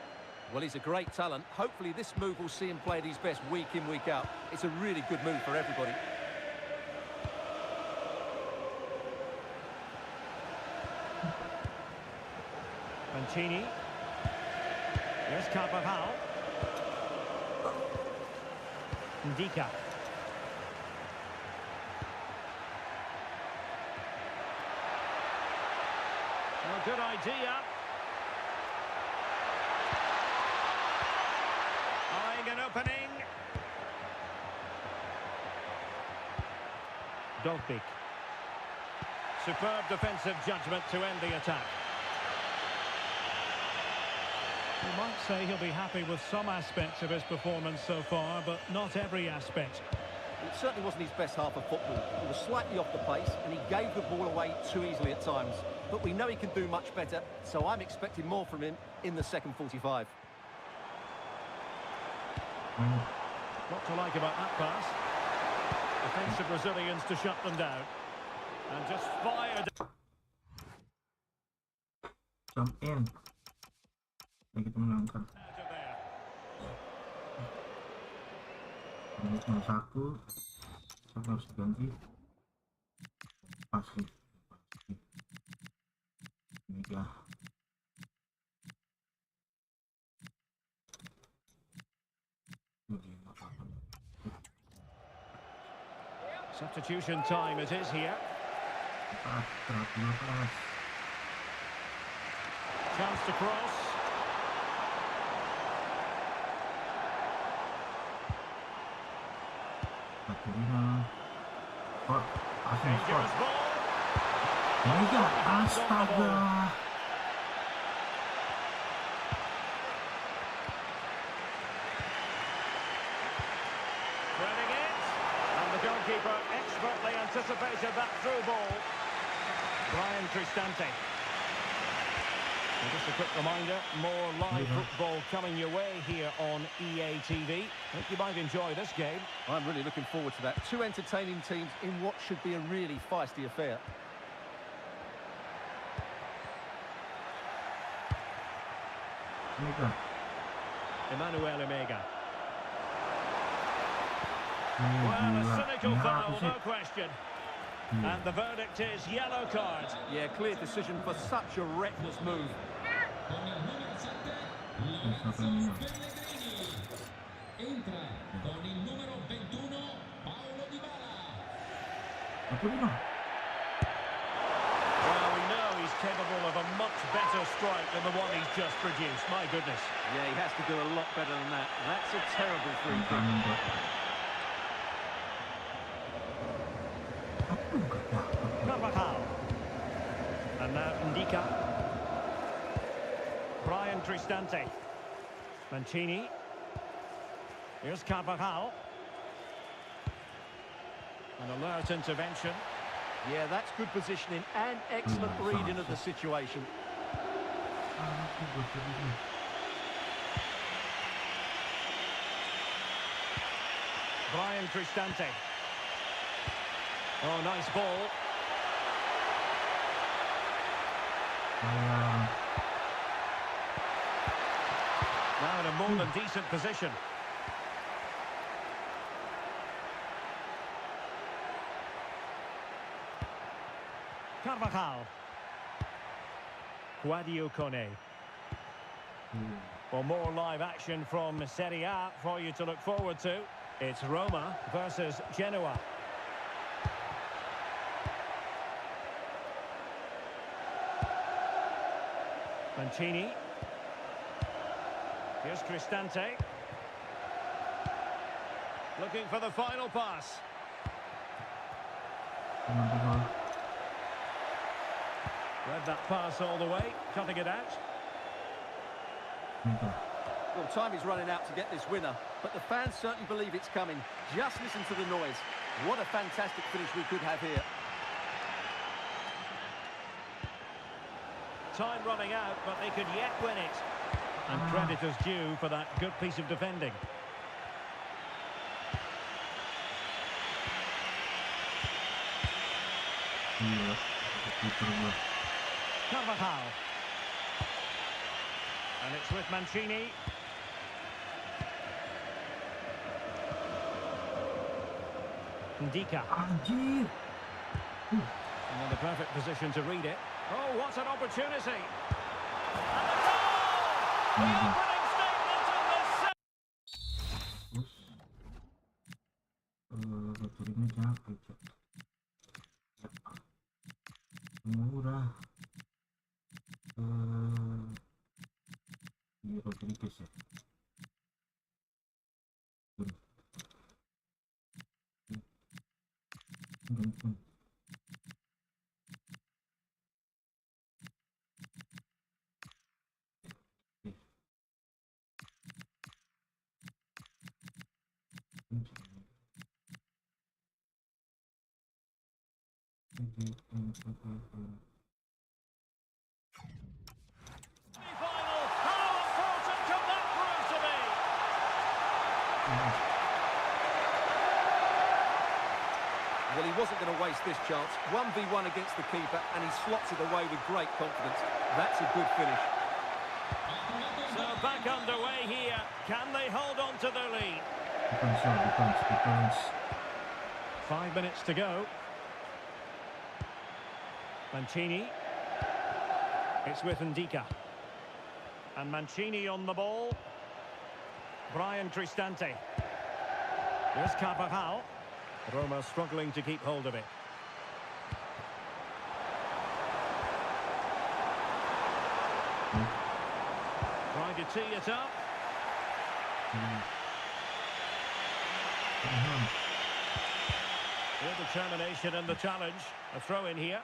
Well, he's a great talent. Hopefully this move will see him play at his best week in, week out. It's a really good move for everybody. Mancini. Here's Carvajal. Ndika. Well, good idea. Eyeing an opening. Dovbik. Superb defensive judgment to end the attack. You might say he'll be happy with some aspects of his performance so far, but not every aspect. It certainly wasn't his best half of football. He was slightly off the pace, and he gave the ball away too easily at times. But we know he can do much better, so I'm expecting more from him in the second 45. What to like about that pass? Defensive Brazilians to shut them down. And just fired. Jump in. Kita menangkan. Menit 1. Saya harus ganti. Pasti. Ini dia. Substitution time it is here. Chance to cross. Akhirnya Sport Arsenal Sport Dangerous ball. Mega astaga. Threading it. And the goalkeeper expertly anticipated that through ball. Brian Cristante. And just a quick reminder, more live football coming your way here on EA TV. I think you might enjoy this game. I'm really looking forward to that. Two entertaining teams in what should be a really feisty affair. Mega. Emmanuel Omega. Oh, Well, a gila. cynical Merah foul, aku sih. no question. And the verdict is yellow card. Yeah, clear decision for such a reckless move. Siapa yang menang? Apa ni bang? Well, we know he's capable of a much better strike than the one he's just produced. My goodness. Yeah, he has to do a lot better than that. That's a terrible free kick. Apa enggak dapat? Carvajal. And now Ndika. Brian Cristante. Mancini. Here's Carvajal. An alert intervention. Yeah, that's good positioning and excellent reading of the situation. Aku bersedia. Brian Cristante. Oh, nice ball. Now in a more than decent position. Carvajal. Guadio Kone. For more live action from Serie A for you to look forward to. It's Roma versus Genoa. Mancini. Here's Cristante. Looking for the final pass. Read that pass all the way, cutting it out. Well, time is running out to get this winner, but the fans certainly believe it's coming. Just listen to the noise. What a fantastic finish we could have here. Time running out, but they could yet win it. And credit is due for that good piece of defending. Carvajal. And it's with Mancini. Ndika. Anjir. And in the perfect position to read it. Oh, what an opportunity! And the goal! The opening statement in this set. Baterainya capek, Cok. Murah. Ini Rodriguez ya. Final. How important can that prove to be? Well, he wasn't going to waste this chance. 1v1 against the keeper, and he slots it away with great confidence. That's a good finish. So back underway here. Can they hold on to their lead? Defense. 5 minutes to go. Mancini. It's with Ndika. And Mancini on the ball. Brian Cristante. Here's Carvajal. Roma struggling to keep hold of it. Trying to tee it up. Good determination in the challenge. A throw in here.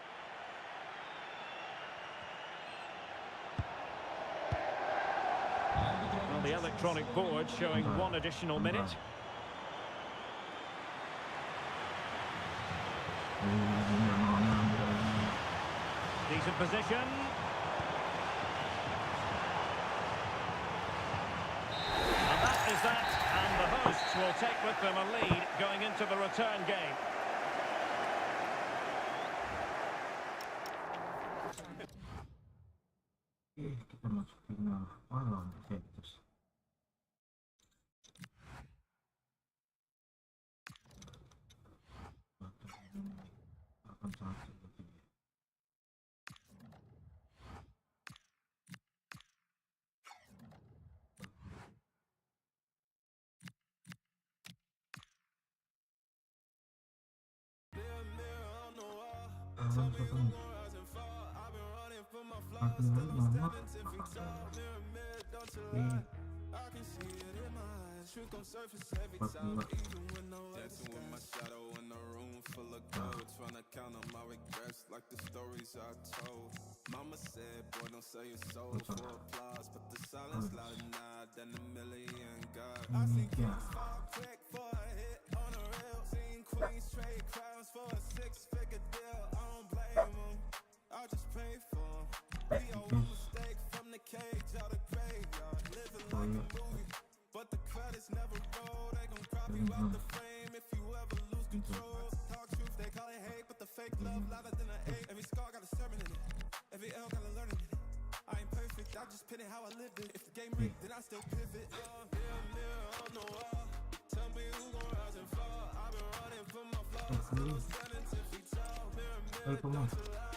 Well, the electronic board showing 1 additional minute. Decent position. And that is that. And the hosts will take with them a lead going into the return game. Kita masukin lawan terus. Akan sangat seperti ini. Dancing with my shadow in a room full of gold, trying to count on my regrets like the stories I told. Mama said, boy, don't sell your soul for applause, but the silence louder now than a million God. I seen kings fall quick for a hit on a reel, seen queens trade crowns for a 6-figure deal. I don't blame them, I just pray for them. We all one mistake from the cage out of graveyard, living like a movie, but the credits never roll. They gon' crop you out the frame if you ever lose control. Talk truth, they call it hate, but the fake love louder than an 8. Every scar got a sermon in it, every L got a learning in it. I ain't perfect, I just pin it how I lived it. If the game rigged, then I still pivot. Mirror on the wall, tell me who gon' rise and fall. I've been running from my flaws, still I'm standing 10 feet tall. Mirror, don't you lie,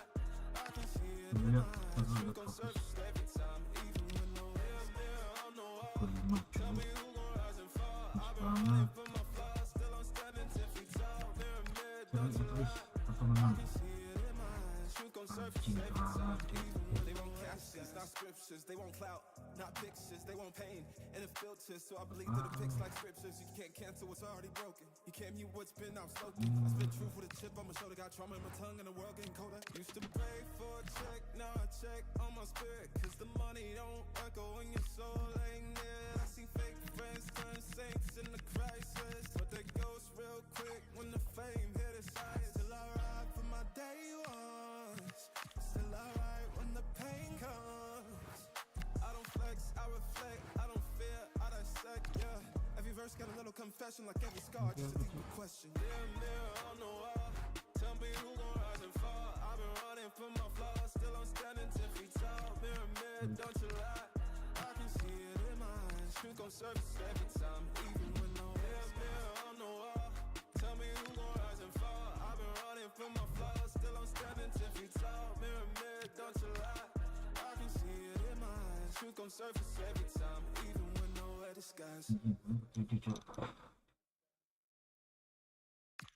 I can see it in my eyes. You gon' surface every time, even when no mirror on the wall. Tell me who gon' rise and fall. I've been running from my flaws, still I'm standing 10 feet tall. Mirror, don't you lie, I can see it in my eyes. You gon' surface every time, even when they won't captions, not scriptures. They won't clout, not pictures. They want pain and a filter, so I believe that the pics like scriptures. You can't cancel what's already broken. You can't mute what's been outspoken. I spit truth with a chip on my shoulder. Got trauma in my tongue and the world getting colder. Used to pray for a check, now I check on my spirit, cause the money don't echo when your soul ain't near. I see fake friends turn saints in the crisis, but they ghost real quick when the fame hit its highest. Still I ride for my day ones, still I ride when the pain comes. I don't flex, I reflect, I don't fear, I dissect, yeah. Every verse got a little confession, like every scar, just a deeper question. Mirror on the wall, tell me who gon' rise and fall. I've been running from my flaws, still I'm standing 10 feet tall. Mirror, don't you lie, I can see it in my eyes. Truth gon' surface every time, even when no mirror on the wall. Tell me who gon' rise and fall. I've been running from my flaws, still I'm standing 10 feet tall. Mirror, don't you lie, I can see it in my eyes. Truth gon' surface every time, even when nowhere disguised.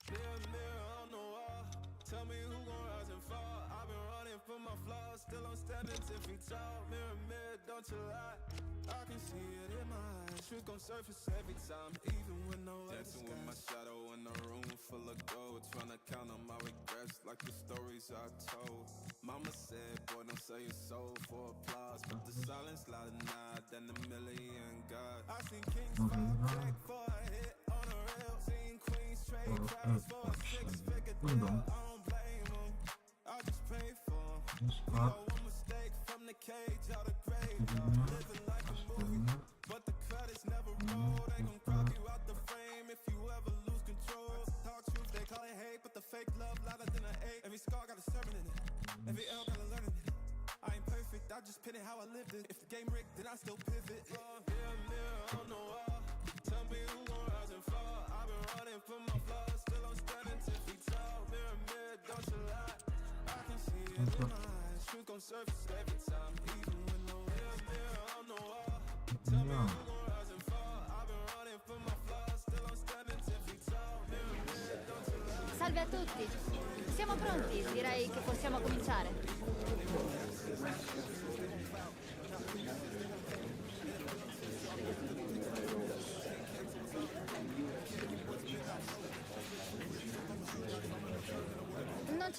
Mirror on the wall, tell me who gon' rise and fall. I've been running from my flaws, still I'm standing 10 feet tall. Mirror, don't you lie, I can see it in my eyes. Truth gon' surface every time, even when nowhere disguised. Dancing with my shadow in a room full of gold, trying to count on my regrets like the stories I told. Mama said, boy, don't sell your soul for applause, but the silence louder now than a million God. I seen kings fall quick for a hit on a reel, seen queens trade crowns for a 6-figure deal. I don't blame them, I just pray for them. We all one mistake from the cage out of graveyard, living like a movie, but the credits never roll. They gon' crop you out the frame if you ever lose control. Talk truth, they call it hate, but the fake love louder than an 8. Every scar got a sermon in it, every L got a learning in it. I ain't perfect, I just pin it how I lived it. If the game rigged, then I still pivot. Mirror on the wall, tell me who gon' rise and fall. I've been running from my flaws, still I'm standing 10 feet tall. Mirror, don't you lie, I can see it in my eyes. Truth gon' surface every time, even when no mirror on the wall. Tell me who gon' rise and fall. I've been running from my flaws, still I'm standing 10 feet tall. Mirror, don't you lie. Salve a tutti. Siamo pronti, direi che possiamo cominciare.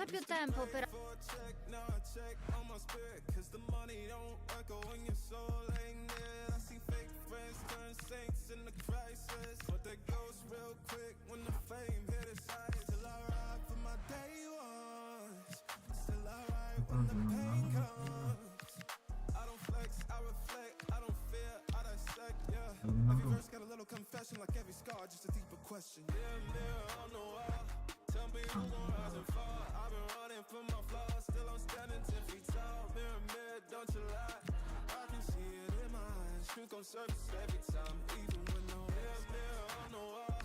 c'è più tempo per... Got a little confession like every scar, just a deeper question. Mirror on the wall, tell me who gon' rise and fall. I've been running from my flaws, still I'm standing 10 feet tall. Mirror, don't you lie, I can see it in my eyes. Truth gon' surface every time, even when no mirror on the wall,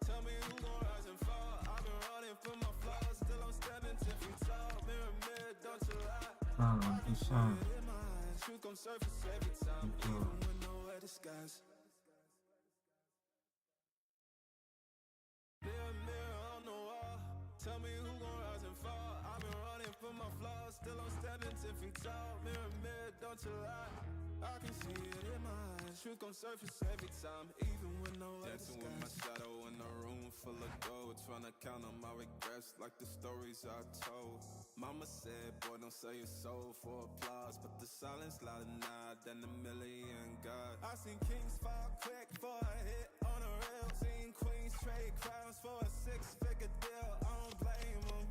tell me who gon' rise and fall. I've been running from my flaws, still I'm standing 10 feet tall. Mirror, don't you lie, I can see it in my eyes. Truth gon' surface every time, even when nowhere disguise. Mirror on the wall, tell me who gon' rise and fall. I've been running from my flaws, still I'm standing 10 feet tall. Mirror, don't you lie, I can see it in my eyes. Truth gon' surface every time, even when nowhere disguise. Dancing with my shadow in a room full of gold, trying to count on my regrets like the stories I told. Mama said, boy, don't sell your soul for applause, but the silence louder now than a million God. I seen kings fall quick for a hit on a rail, seen queens trade crowns for a six-figure deal. I don't blame them,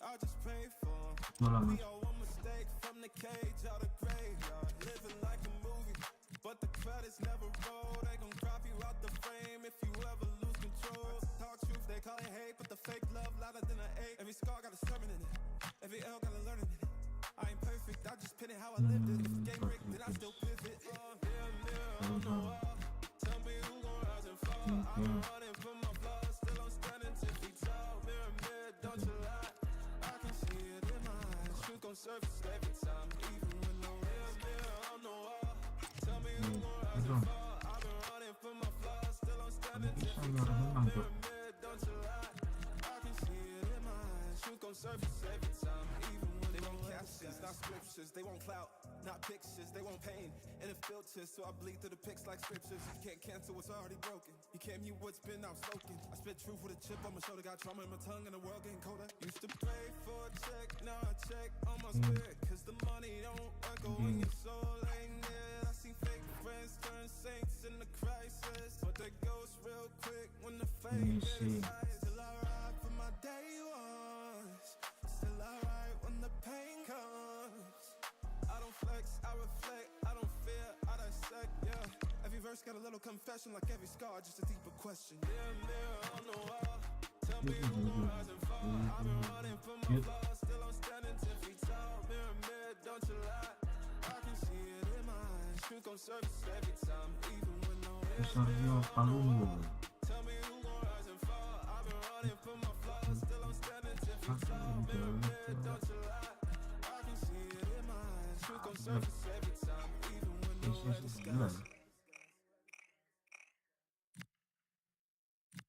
I just pray for them. We all one mistake from the cage out of graveyard, living like a movie, but the credits never roll. They gon' crop you out the frame if you ever lose control. Talk truth, they call it hate, but the fake love louder than an 8. Every scar got a sermon in it, every L got a learning in it. I ain't perfect, I just pin it how I lived it. If the game rigged, then I still pivot. Mirror on the wall, tell me who gon' rise and fall. I've been running from my flaws, still I'm standing 10 feet tall. Mirror, don't you lie, I can see it in my eyes. Truth gon' surface every time, even when no mirror on the wall, tell me who gon' rise and fall. I've been running from my flaws, still I'm standing 10 feet tall. Mirror, don't you lie, I can see it in my eyes. Truth gon' surface every time, even when they won't captions, not scriptures. They won't clout, not pictures. They won't pain, and it filters, so I bleed through the pics like scriptures. You can't cancel what's already broken. You can't mute what's been outspoken. I spit truth with a chip on my shoulder, got trauma in my tongue, and the world getting colder. Used to pray for a check, now I check on my spirit, cause the money don't echo when your soul ain't near. I see fake friends turn saints in the crisis, but they ghost real quick when the fame hit its highest. Still I ride for my day ones, still I ride when the pain comes. I don't flex, I reflect, I don't fear, I dissect, yeah. Every verse got a little confession like every scar, just a deeper question. Mirror on the wall, tell me who gon' rise and fall. I've been running from my flaws, still I'm standing 10 feet tall. Mirror, don't you lie, I can see it in my eyes. Truth gon' surface every time, even when no mirror. Tell me who gon' rise and fall. I've been running from my flaws, still I'm standing 10 feet tall. Mirror, don't you lie, I can see it in my eyes. Truth gon' surface every time, even when nowhere disguise.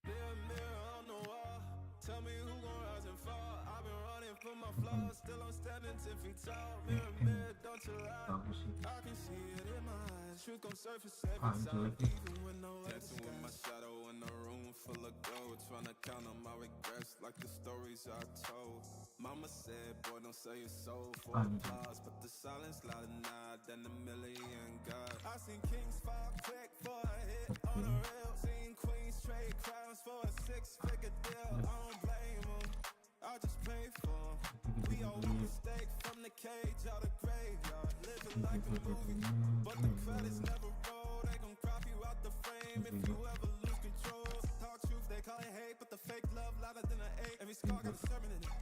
Mirror on the wall, tell me who gon' rise and fall. I've been running from my flaws, still I'm standing 10 feet tall. Mirror, don't you lie, I can see it in my eyes. Truth gon' surface every time, even when nowhere disguise. Dancing with my shadow in a room full of gold, trying to count on my regrets like the stories I told. Mama said, boy, don't sell your soul for applause, but the silence louder now than a million God. I seen kings fall quick for a hit on a rail, seen queens trade crowns for a six-figure deal. I don't blame them, I just pray for them. We all one mistake from the cage out of graveyard, living like a movie, but the credits never roll. They gon' crop you out the frame if you ever lose control. Talk truth, they call it hate, but the fake love louder than an 8. Every scar got a sermon in it,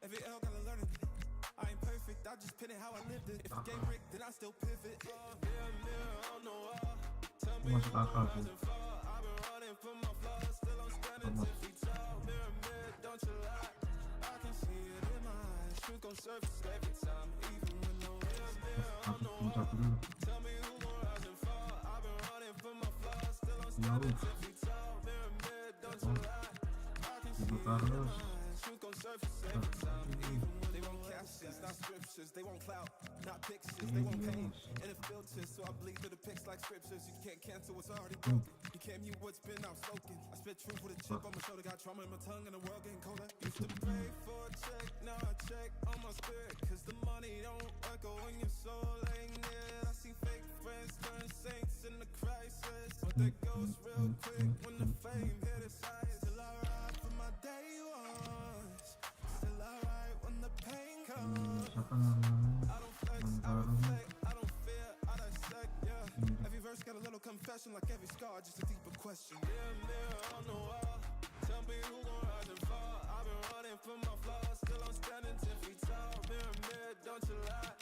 every L got a learning in it. I ain't perfect, I just pin it how I lived it. If the game rigged, then I still pivot. Mirror on the wall, tell me who gon' rise and fall. I've been running from my flaws, still I'm standing 10 feet tall. Mirror, don't you lie, I can see it in my eyes. Truth gon' surface every time, even when no mirror on the wall. Tell me who gon' rise and fall. I've been running from my flaws, still I'm standing 10 feet tall. Mirror, don't you lie, I can see it in my eyes. Truth gon' surface every time, even when they won't captions, not scriptures. They won't clout, not pictures. They won't pain, and it filters, so I bleed through the pics like scriptures. You can't cancel what's already broken. You can't mute what's been outspoken. I spit truth with a chip on my shoulder. Got trauma in my tongue and the world getting colder. Used to pray for a check, now I check on my spirit. Cause the money don't echo when your soul ain't near. I see fake friends turn saints in the crisis. But that goes real quick when the fame hit its highest. Still I ride for my day ones. Still I ride when the pain comes. I don't flex, I reflect, I don't fear, I dissect, yeah. Every verse got a little confession, like every scar, just a deeper question. Mirror on the wall, tell me who gon' rise and fall. I've been running from my flaws, still I'm standing 10 feet tall. Mirror, don't you lie,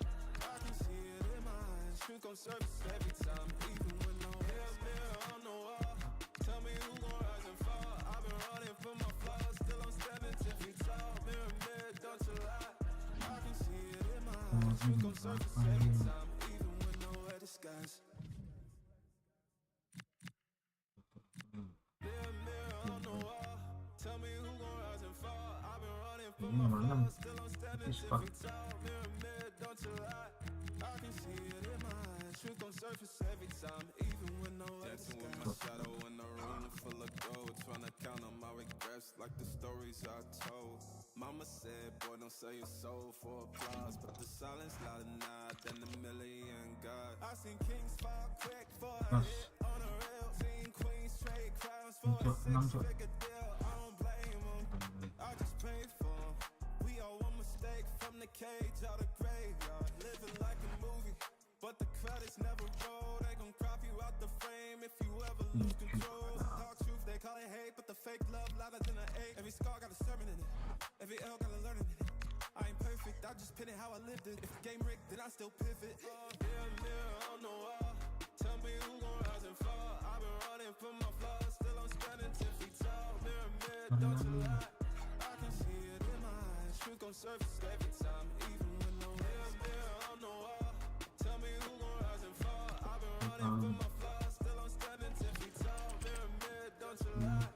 I can see it in my eyes. Truth gon' surface every time, even when no mirror on the wall, tell me who gon' rise and fall. I've been running from my flaws, still I'm standing 10 feet tall. Mirror, don't you lie, I can see it in my eyes. Truth gon' surface every time, even when nowhere disguise. Mirror on the wall, tell me who gon' rise and fall. I've been running from my flaws, still I'm standing 10 feet tall. Mirror, don't you lie, I can see it in my eyes. Truth gon' surface every time, even when nowhere disguise. Dancing with my shadow in a room full of gold, trying to count on my regrets like the stories I told. Mama said, boy, don't sell your soul for applause, but the silence louder now than a million God. I seen kings fall quick for a hit on a rail, seen queens trade crowns for a six-figure deal. I don't blame them, I just pray for them. We all one mistake from the cage out of graveyard, living like a movie, but the credits never roll. They gon' crop you out the frame if you ever lose control. Talk truth, they call it hate, but the fake love louder than an 8. Every scar got a sermon in it, every L got a learning in it. I ain't perfect, I just pin it how I lived it. If the game rigged, then I still pivot. Mirror on the wall, tell me who gon' rise and fall. I've been running from my flaws, still I'm standing 10 feet tall. Mirror, don't you lie, I can see it in my eyes. Truth gon' surface every time, even when no mirror on the wall, tell me who gon' rise and fall. I've been running from my flaws, still I'm standing 10 feet tall. Mirror, don't you lie,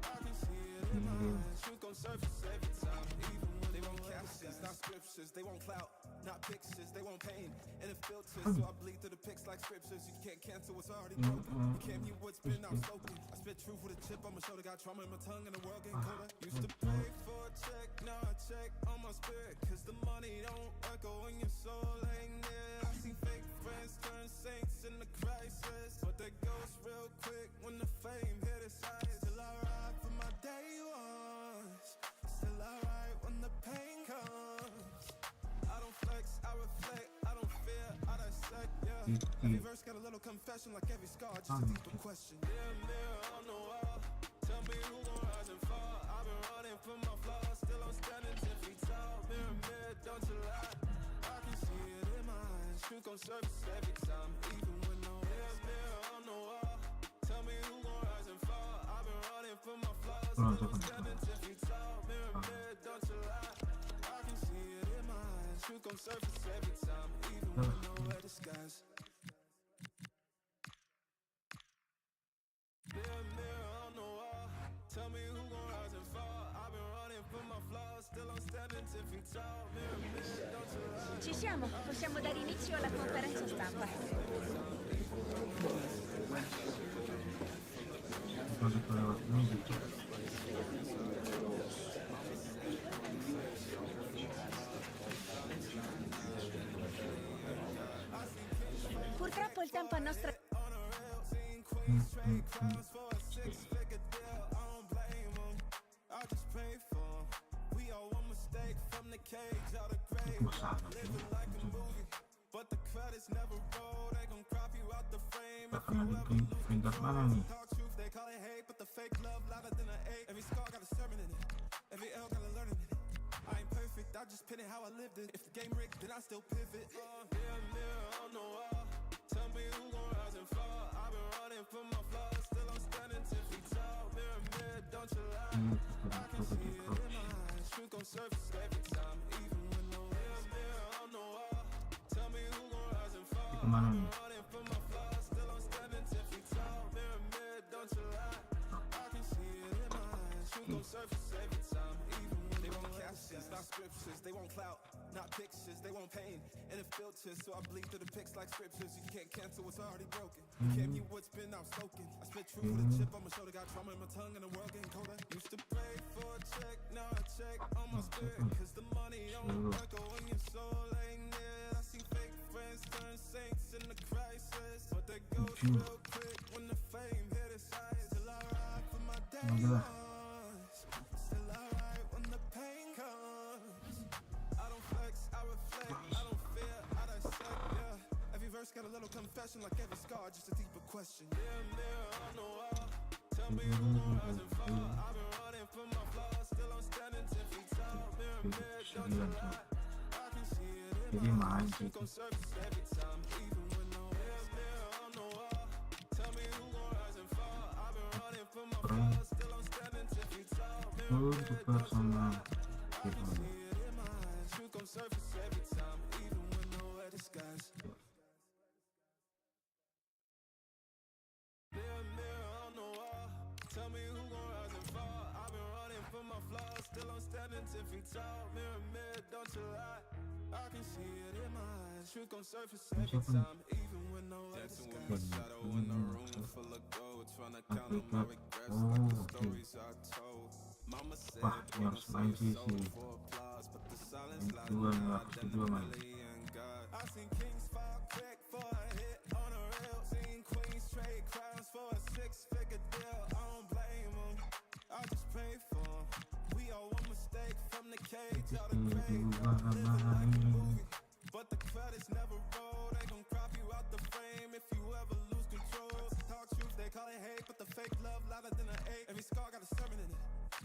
I can see it in my eyes. Truth gon' surface every time, even when they won't captions, not scriptures. They won't clout, not pictures. They won't pain and it filters, so I bleed through the pics like scriptures. You can't cancel what's already broken. You can't mute what's been outspoken. I spit truth with a chip on my shoulder. Got trauma in my tongue and the world getting colder. Used to pray for a check, now I check on my spirit. Cause the money don't echo when your soul ain't near. I see fake friends turn saints in the crisis, but that goes real quick when the fame hit its highest. Still I ride for my day ones, still I ride when the pain comes. I don't flex, I reflect, I don't fear, I dissect, yeah. Every verse got a little confession, like every scar, just a deeper question. Mirror on the wall, tell me who gon' rise and fall. I've been running from my flaws, still I'm standing 10 feet tall. Mirror, don't you lie, I can see it in my eyes. Truth gon' surface every time, even when no mirror on the wall, tell me who gon' rise and fall. I've been running from my flaws, still I'm standing 10 feet tall. Mirror, don't you lie, I can see it in my eyes. Truth gon' surface every time, even when nowhere disguise. Mirror on the wall, tell me who gon' rise and fall. I've been running from my flaws, still I'm standing 10 feet tall. Mirror, don't you lie. Ci siamo, possiamo dare inizio alla conferenza stampa. Purtroppo il tempo a nostra... Peringkat mana nih? I just pin it how I lived it. If the game rigged, then I still pivot. Mirror on the wall, tell me who gon' rise and fall. I've been running from my flaws, still I'm standing 10 feet tall. Mirror, don't you lie, I can see it in my eyes. Truth gon' surface every time, even when no mirror on the wall, tell me who gon' rise and fall. I've been running from my flaws, still I'm standing 10 feet tall. Mirror, don't you lie, I can see it in my eyes. Truth gon' surface every time, even when they won't captions, not scriptures. They won't clout, not pictures, they want pain. And it filters, so I bleed through the pics like scriptures. You can't cancel what's already broken. You can't mute what's been outspoken. I spit truth with a chip on my shoulder, got trauma in my tongue, and the world getting colder. Used to pray for a check, now I check on my spirit. Cause the money don't work, when your soul ain't near. I see fake friends turn saints in the crisis. But they go real quick when the fame hit its highest. Still I ride for my day ones. Still I ride when the pain comes. I don't flex, I reflect, I don't fear, I dissect, yeah. Every verse got a little confession, like every scar, just a deeper question. Yeah, mirror on the wall, tell me who gon' rise and fall. I've been running from my flaws, still I'm standing 10 feet tall. Mirror, mirror, don't you lie, I can see it in my eyes. Truth gon' surface every time, even when no mirror on the wall, tell me who gon' rise and fall. I've been running from my flaws, still I'm standing 10 feet tall. Mirror, mirror, don't you lie, I can see it in my eyes. Truth gon' surface every time, even when nowhere disguise. Mirror, mirror on the wall, tell me who gon' rise and fall. I've been running from my flaws, still I'm standing 10 feet tall. Mirror, mirror, don't you lie, I can see it in my eyes. Truth gon' surface every time, even when nowhere disguise. Dancing with my shadow in a room full of gold, trying to count on my regrets like the stories I told. Mama said, put on some soul for applause, but the silence louder than identity and God. I seen kings fall quick for a hit on a rail, seen queens trade crowns for a six-figure deal. I don't blame them, I just pray for them. We all one mistake from the cage out of grave, living like a movie, but the credits never roll. They gon' crop you out the frame if you ever lose control. Talk truth, they call it hate, but the fake love louder than an 8. Every scar got a sermon in it,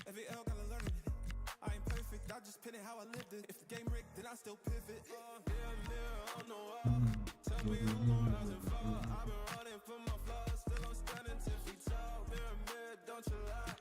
every L got a learning in it. I ain't perfect, I just pin it how I lived it. If the game rigged, then I still pivot. Mirror, mirror on the wall, tell me who gon' rise and fall. I've been running from my flaws, still I'm standing 10 feet tall. Mirror, mirror, don't you lie,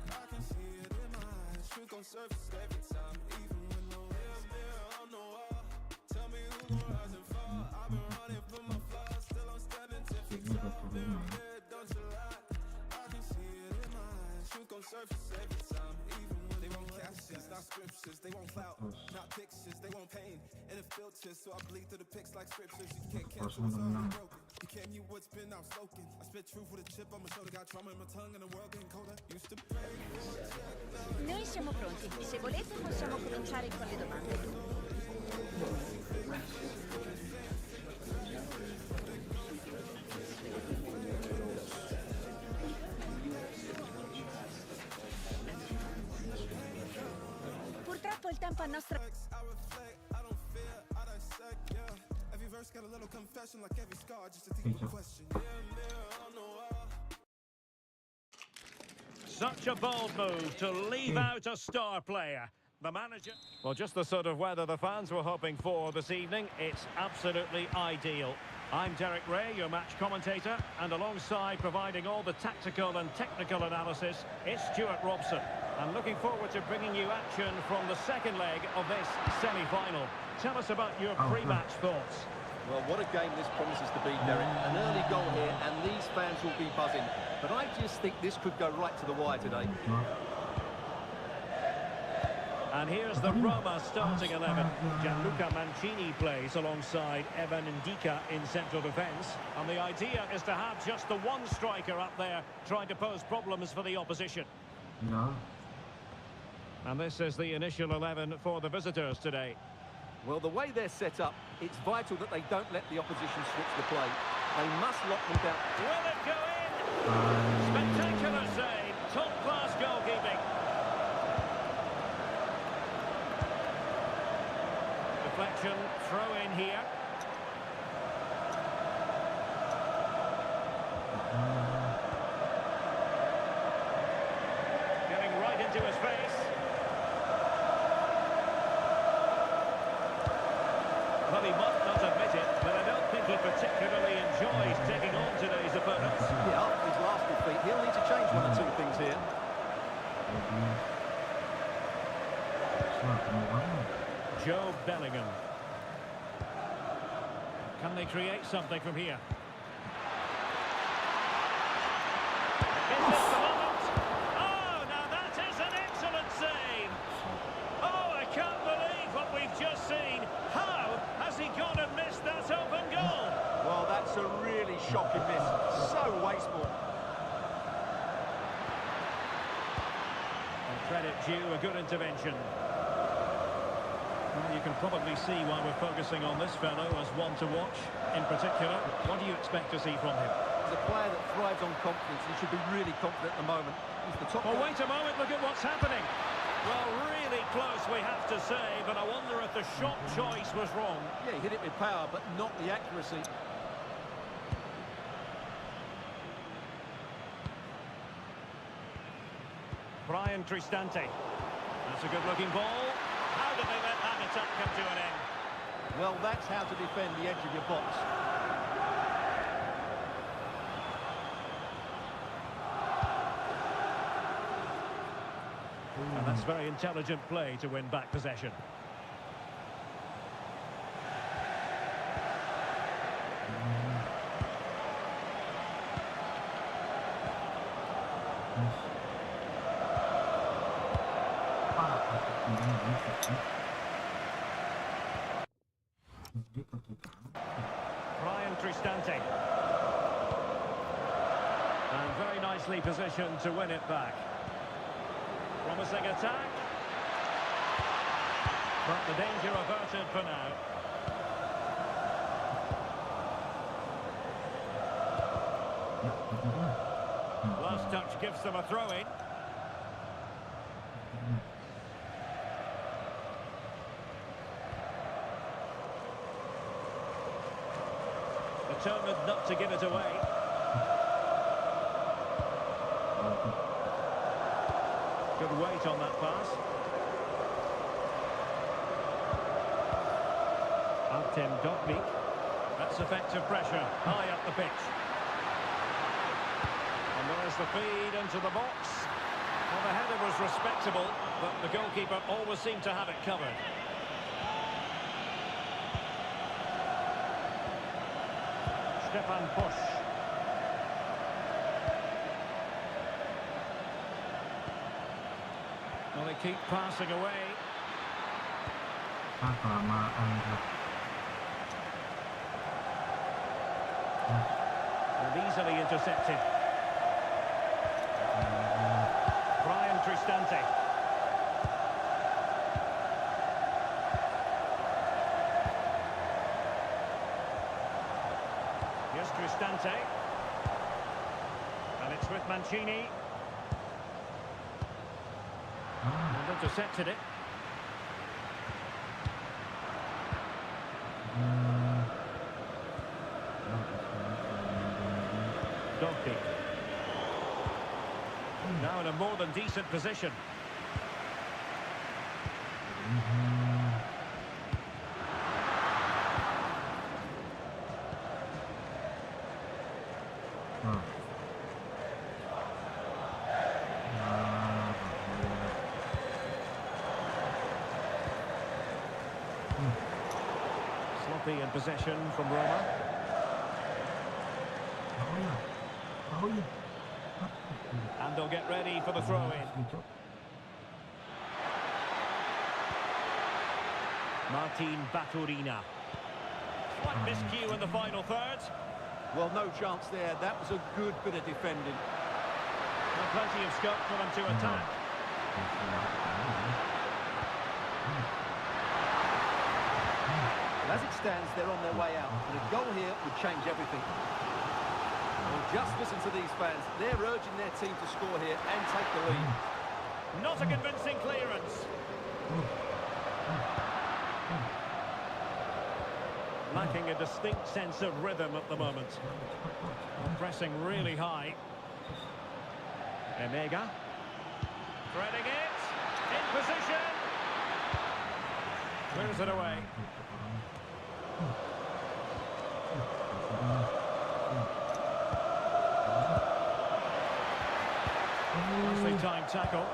I can see it in my eyes. Truth gon' surface every time, even when no mirror, mirror on the wall, tell me who gon' rise and fall. I've been running from my flaws, still I'm standing 10 feet tall. Mirror, mirror, don't you lie, I can see it in my eyes. Truth gon' surface every time, even when they won't captions, not scriptures. They won't clout, not pictures. They want pain, and it filters, so I bleed through the pics like scriptures. You can't cancel what's already broken. You can't mute what's been outspoken. I spit truth with a chip on my shoulder, got trauma in my tongue, and the world getting colder. Used to pray for a check, now Noi siamo pronti. Se volete possiamo cominciare con le domande. Purtroppo il tempo a nostra... I reflect, I don't fear, I dissect, yeah. Every verse got a little confession, like every scar, just a deeper question. Mirror, mirror on the wall. Such a bold move to leave out a star player. The manager... Well, just the sort of weather the fans were hoping for this evening. It's absolutely ideal. I'm Derek Ray, your match commentator, and alongside providing all the tactical and technical analysis, it's Stuart Robson. I'm looking forward to bringing you action from the second leg of this semi-final. Tell us about your pre-match thoughts. Well, what a game this promises to be, Derek. An early goal here, and these fans will be buzzing. But I just think this could go right to the wire today. And here's the Roma starting 11. Gianluca Mancini plays alongside Evan Ndika in central defence. And the idea is to have just the one striker up there trying to pose problems for the opposition. No. And this is the initial 11 for the visitors today. Well, the way they're set up, it's vital that they don't let the opposition switch the play. They must lock them down. Will it go in? Spectacular save. Top-class goalkeeping. Deflection, throw in here. Getting right into his face. Well, he must not admit it, but I don't think he particularly enjoys taking on today's opponents. Yeah, after his last defeat, he'll need to change one or two things here. Joe Bellingham. Can they create something from here? Is this the moment? Oh, now that is an excellent save. Oh, I can't believe what we've just seen. Credit due, a good intervention. Well, you can probably see why we're focusing on this fellow as one to watch. In particular, what do you expect to see from him? He's a player that thrives on confidence. He should be really confident at the moment. He's the top. Oh, wait a moment, look at what's happening. Well, really close, we have to say, but I wonder if the shot choice was wrong. Yeah, he hit it with power, but not the accuracy. Brian Cristante. That's a good-looking ball. How did they let that attack come to an end? Well, that's how to defend the edge of your box. And that's very intelligent play to win back possession. Brian Cristante. And very nicely positioned to win it back. Promising attack. But the danger averted for now. Last touch gives them a throw-in. Determined not to give it away. Good weight on that pass. Artem Dovnik. That's effective pressure, high up the pitch. And there's the feed into the box. Well, the header was respectable, but the goalkeeper always seemed to have it covered. Stefan Pusch. Well, they keep passing away. And easily intercepted. Brian Cristante. Here's Cristante. And it's with Mancini. And intercepted it. Dovnik. Now in a more than decent position. Sloppy in possession from Roma. And they'll get ready for the throw-in. Martin Baturina. Slight miscue in the final third. Well, no chance there. That was a good bit of defending. And plenty of scope for them to attack. As it stands, they're on their way out. And a goal here would change everything. Well, just listen to these fans. They're urging their team to score here and take the lead. Not a convincing clearance. Lacking a distinct sense of rhythm at the moment. Pressing really high. Emega. Threading it. In position. Clears it away. Nicely timed tackle.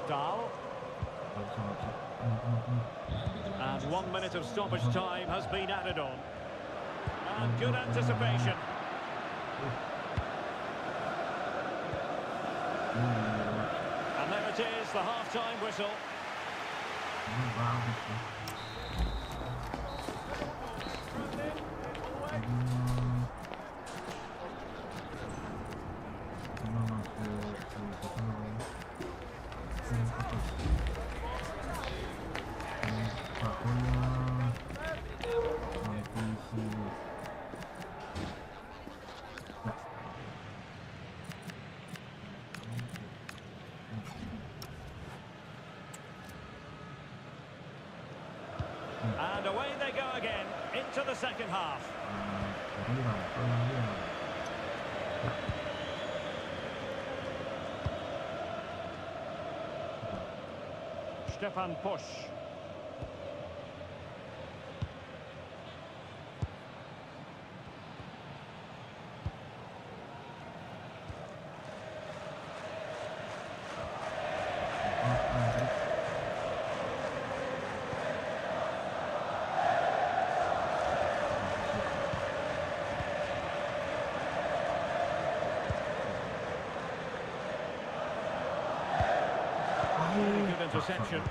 Dahl. And 1 minute of stoppage time has been added on. And good anticipation. And there it is, the half-time whistle. And away they go again into the second half. Stefan Pusch. Good interception.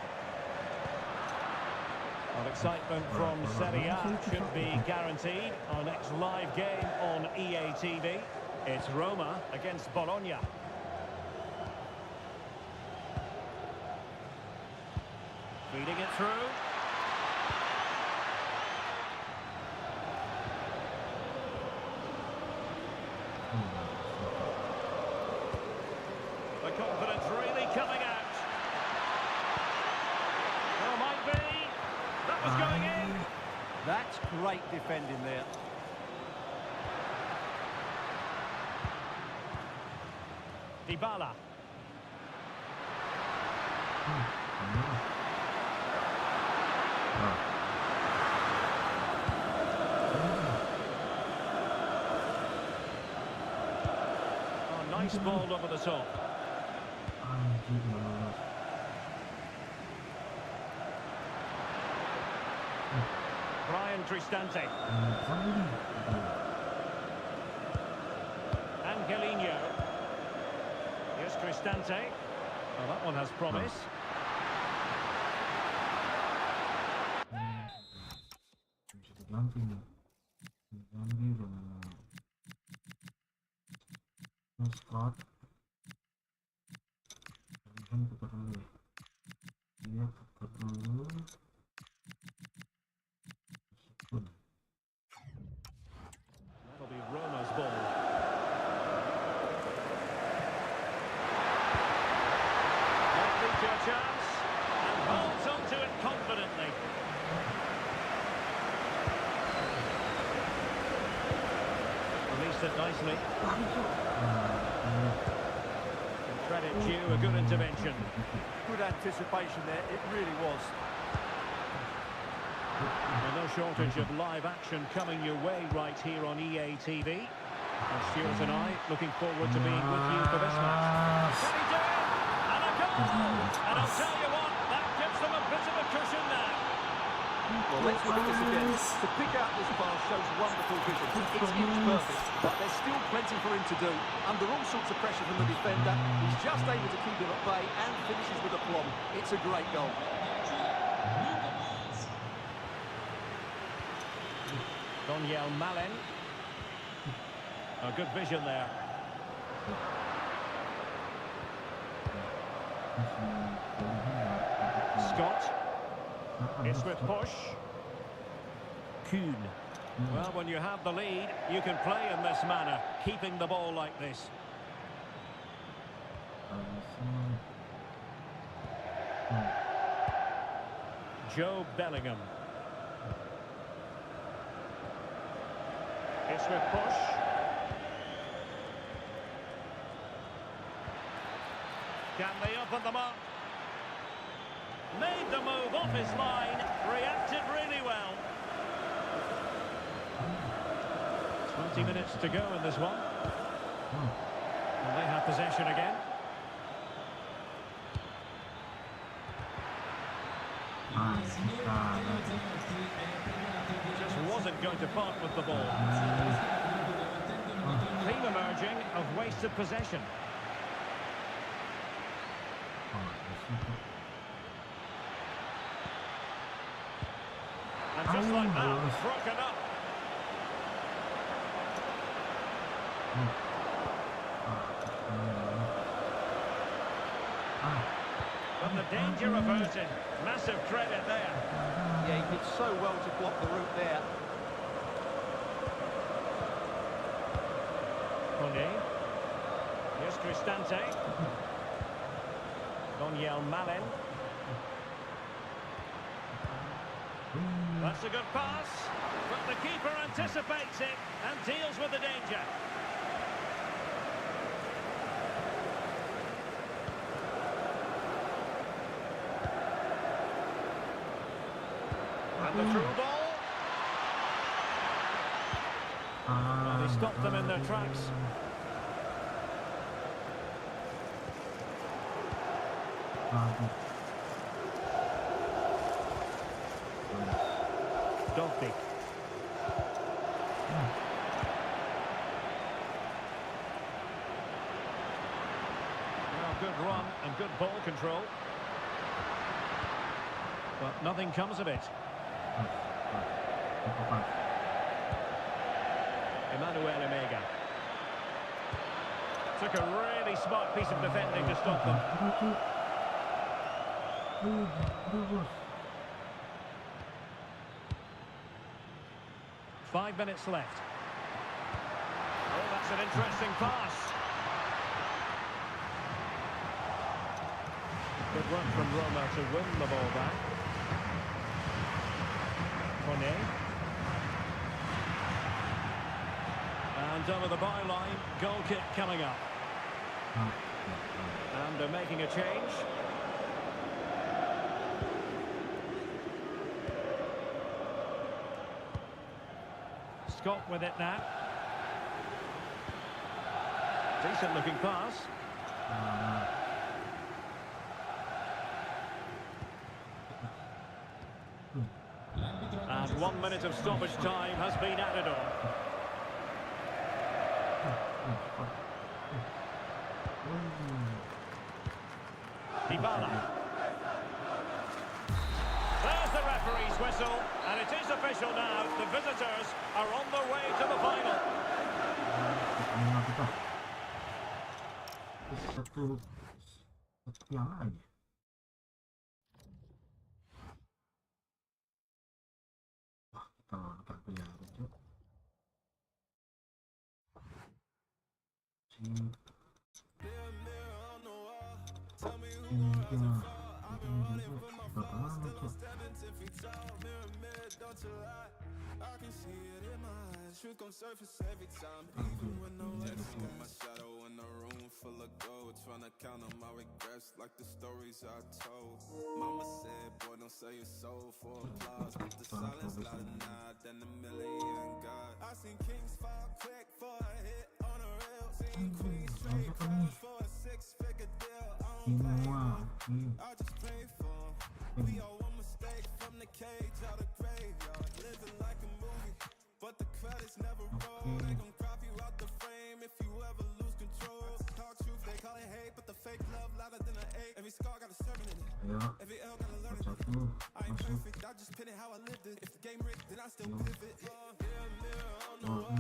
Well, excitement from Serie A should be guaranteed. Our next live game on EA TV. It's Roma against Bologna. Feeding it through. The confidence really coming out. Well, might be. That was going in. That's great defending there. Dybala. Oh, nice ball over the top. Brian Cristante. Angelino. Here's Cristante. Oh, that one has promise. That'll be Roma's ball. Might lead to a chance and holds onto it confidently. Released it nicely. Credit due, a good intervention. Good anticipation there, it really was. Well, no shortage of live action coming your way right here on EA TV. And Stuart and I looking forward to being with you for this match. Can he do it? And a goal! And I'll tell you what, that gives them a bit of a cushion now. Well, let's look at this again. To pick out this pass shows wonderful vision. It's inch perfect, but there's still plenty for him to do. Under all sorts of pressure from the defender, he's just able to keep him at bay and finishes with aplomb. It's a great goal. Daniel Malen. A good vision there. Scott. It's with Push. Kuhn. Well, when you have the lead, you can play in this manner, keeping the ball like this. Joe Bellingham. It's with Push. Can they open them up? Made the move off his line, reacted really well. 20 minutes to go in this one. And they have possession again. Just wasn't going to part with the ball. Theme emerging of wasted possession. And just like that, broken up. But the danger averted. Massive credit there. Yeah, he did so well to block the route there. Kone. Here's Cristante. Daniel Malen. That's a good pass, but the keeper anticipates it and deals with the danger. And the through ball. Well, he stopped them in their tracks. Dogby. Well, good run and good ball control. But nothing comes of it. Emmanuel Omega. Took a really smart piece of defending to stop them. 5 minutes left. Oh, that's an interesting pass. Good run from Roma to win the ball back. Kone. And over the byline, goal kick coming up. And they're making a change. Scott with it now. Decent looking pass. And 1 minute of stoppage time has been added on. Dybala. There's the referee's whistle, and it is official now. The visitors are on their way to the final. Satu yang lain. Wah, kita dapat penjara je. I can see it in my eyes. Truth gon' surface every time, even when no letting go. My shadow in a room full of gold, trying to count on my regrets like the stories I told. Mama said, boy, don't sell your soul for applause, but the silence louder now than a million God. I seen kings fall quick for a hit on a rail, seen queens straight calls for a six-figure deal. I don't blame, I just pray for 'em. We all one mistake from the cage out of graveyard, living like a movie, but the credits never roll. They gon' crop you out the frame if you ever lose control. Talk truth, they call it hate, but the fake love louder than an 8. Every scar got a sermon in it. Every L got a learning. I ain't perfect, I just pin it how I lived it. If the game rigged, then I still pivot. Mirror on the wall,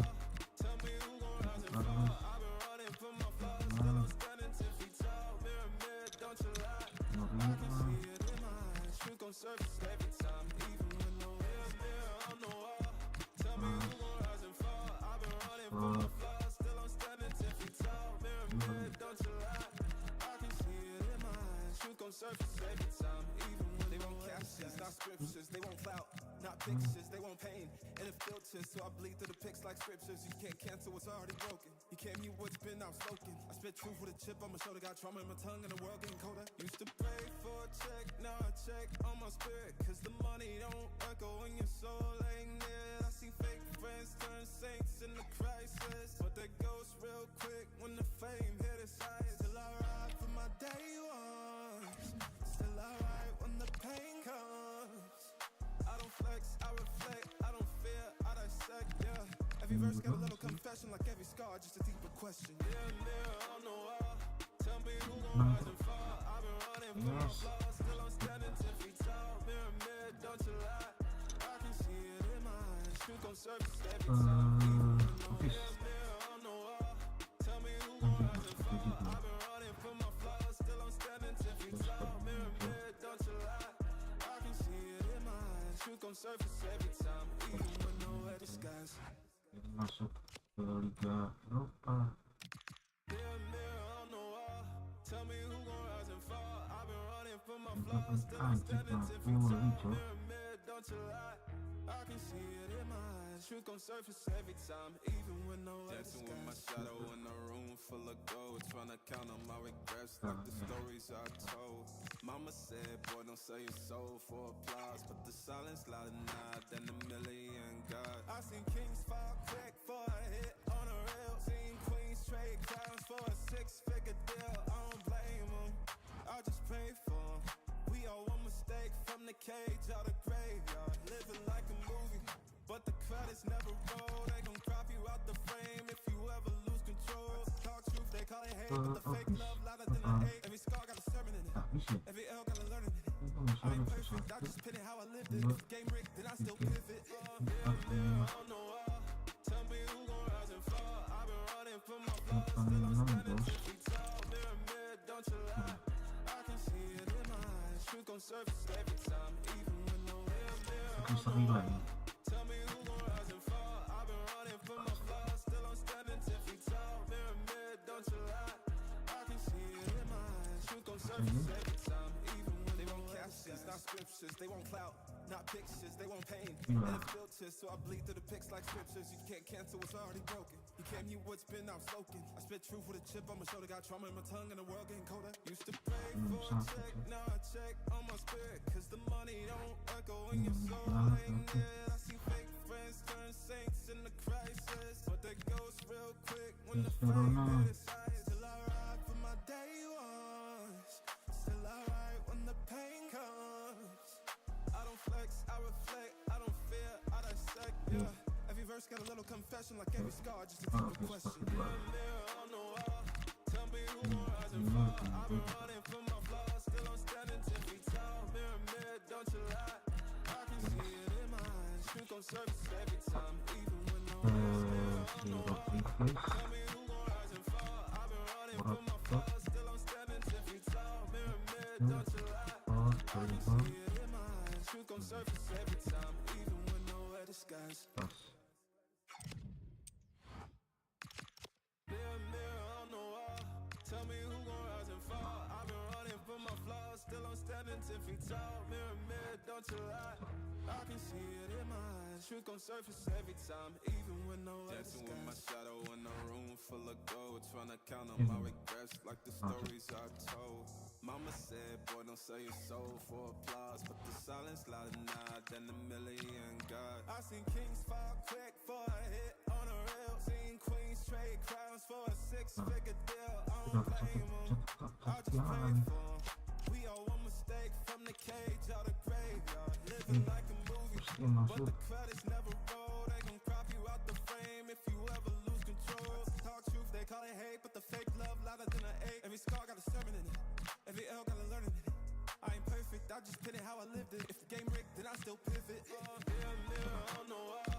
tell me who gon' rise and fall. I've been running from my flaws, still I'm standing 10 feet tall. Mirror, don't you lie. I can see it in my eyes. Truth gon' surface every time, even when no mirror on the wall. Tell me who gon' rise and fall. I've been running from my flaws, still I'm standing 10 feet tall. Mirror, don't you lie. I can see it in my eyes. Truth gon' surface every time, even when they won't captions, not scriptures. They won't clout, not pictures. They won't pain and it filters, so I bleed through the pics like scriptures. You can't cancel what's already broken. You can't mute what's been outspoken. I spit truth with a chip on my shoulder, got trauma in my tongue, and the world getting colder. Used to pray for a check, now I check on my spirit, cause the money don't echo when your soul ain't near. I see fake friends turn saints in the crisis, but they ghost real quick when the fame hit its highest. Still I ride for my day ones, still I ride when the pain comes. I don't flex, I reflect, I don't fear, I dissect, yeah. Every verse got a little confession, like every scar, just a deeper question. Mirror on the wall, tell me who gon' rise and fall. I've been running from my flaws, still I'm standing 10 feet tall. Mirror, don't you lie. I can see it in my eyes. Truth gon' surface every time, even when no mirror on the wall. Tell me who gon' rise and fall. I've been running from my flaws, still I'm standing 10 feet tall. Mirror, don't you lie. I can see it in my eyes. Truth gon' surface every time, even when no disguise. Masuk ke Liga Eropa. Mirror on the wall, tell me who gon' rise and fall. I've been running from my flaws, still I'm standing 10 feet tall. Mirror, don't you lie. I can see it in my eyes. Truth gon' surface every time, even when no dancing with my shadow in a room full of gold, trying to count on my regrets like the stories I told. Mama said, boy, don't sell your soul for applause, but the silence louder now than a million gods. I seen kings fall quick for a hit on a rail, seen queens trade crowns for a six-figure deal. I don't blame them, I just pray for them. We all one mistake from the cage out of graveyard, living like a movie, but the credits never roll. They gon' crop you out the frame if you ever lose control. Talk truth, they call it hate, but the fake love louder than an hate. Every scar got a sermon in it, every L got a learning in it. I ain't perfect, I just pin it how I lived it. If the game rigged, then I still pivot. Mirror on the wall, tell me who gon' rise and fall. I've been running from my flaws, still I'm standing 10 feet tall. Mirror, mirror, don't you lie, I can see it in my eyes. Truth gon' surface every time, even when no mirror on the wall. Tell me who gon' rise and fall. I've been running from my flaws, still I'm standing 10 feet tall. Mirror, mirror, don't you lie, I can see it in my eyes. Truth gon' surface every time, even when they won't captions, not scriptures, they won't clout, not pictures, they won't pain. And it filters, so I bleed through the pics like scriptures. You can't cancel what's already broken. You can't mute what's been outspoken. I spit truth with a chip on my shoulder, got trauma in my tongue and the world getting colder. Used to pray for a check, now I check on my spirit, cause the money don't echo in your soul ain't there. I see fake friends turn saints in the crisis, but they ghost real quick when the fame hit its highest. Still I ride for my day ones, still I ride when the pain comes. I don't flex, I reflect, I don't fear, I dissect, yeah. Every verse got a little confession, like every scar, just a deeper question. Mirror on the wall, tell me who gon' rise and fall. I've been running from my flaws, still I'm standing 10 feet tall. Mirror, mirror, don't you lie, I can see it in my eyes. Truth gon' surface every time, even when no one's mirror on the wall. Tell me who gon' rise and fall. I've been running from my flaws, still I'm standing 10 feet tall. Mirror, mirror, don't you lie, I can see it in my eyes. Truth gon' surface every time, even when nowhere disguised. Mirror, mirror on the wall, tell me who gon' rise and fall. I've been running from my flaws, still I'm standing 10 feet tall. Mirror, mirror, don't you lie, I can see it in my eyes. Truth gon' surface every time, even when no other dancing with my shadow in a room full of gold, trying to count on my regrets like the stories I told. Mama said, boy, don't sell your soul for applause, but the silence louder now than a million gods. I seen kings fall quick for a hit on a rail, seen queens trade crowns for a six-figure deal. I don't blame them, I just pray for them. We all one mistake from the cage out of graveyard, living like a movie, but the credits never roll. They gon' crop you out the frame if you ever lose control. Talk truth, they call it hate, but the fake love louder than an hate. Every scar got a sermon in it, every L got a learning in it. I ain't perfect, I just pin it how I lived it. If the game rigged, then I still pivot. Mirror, mirror on the wall,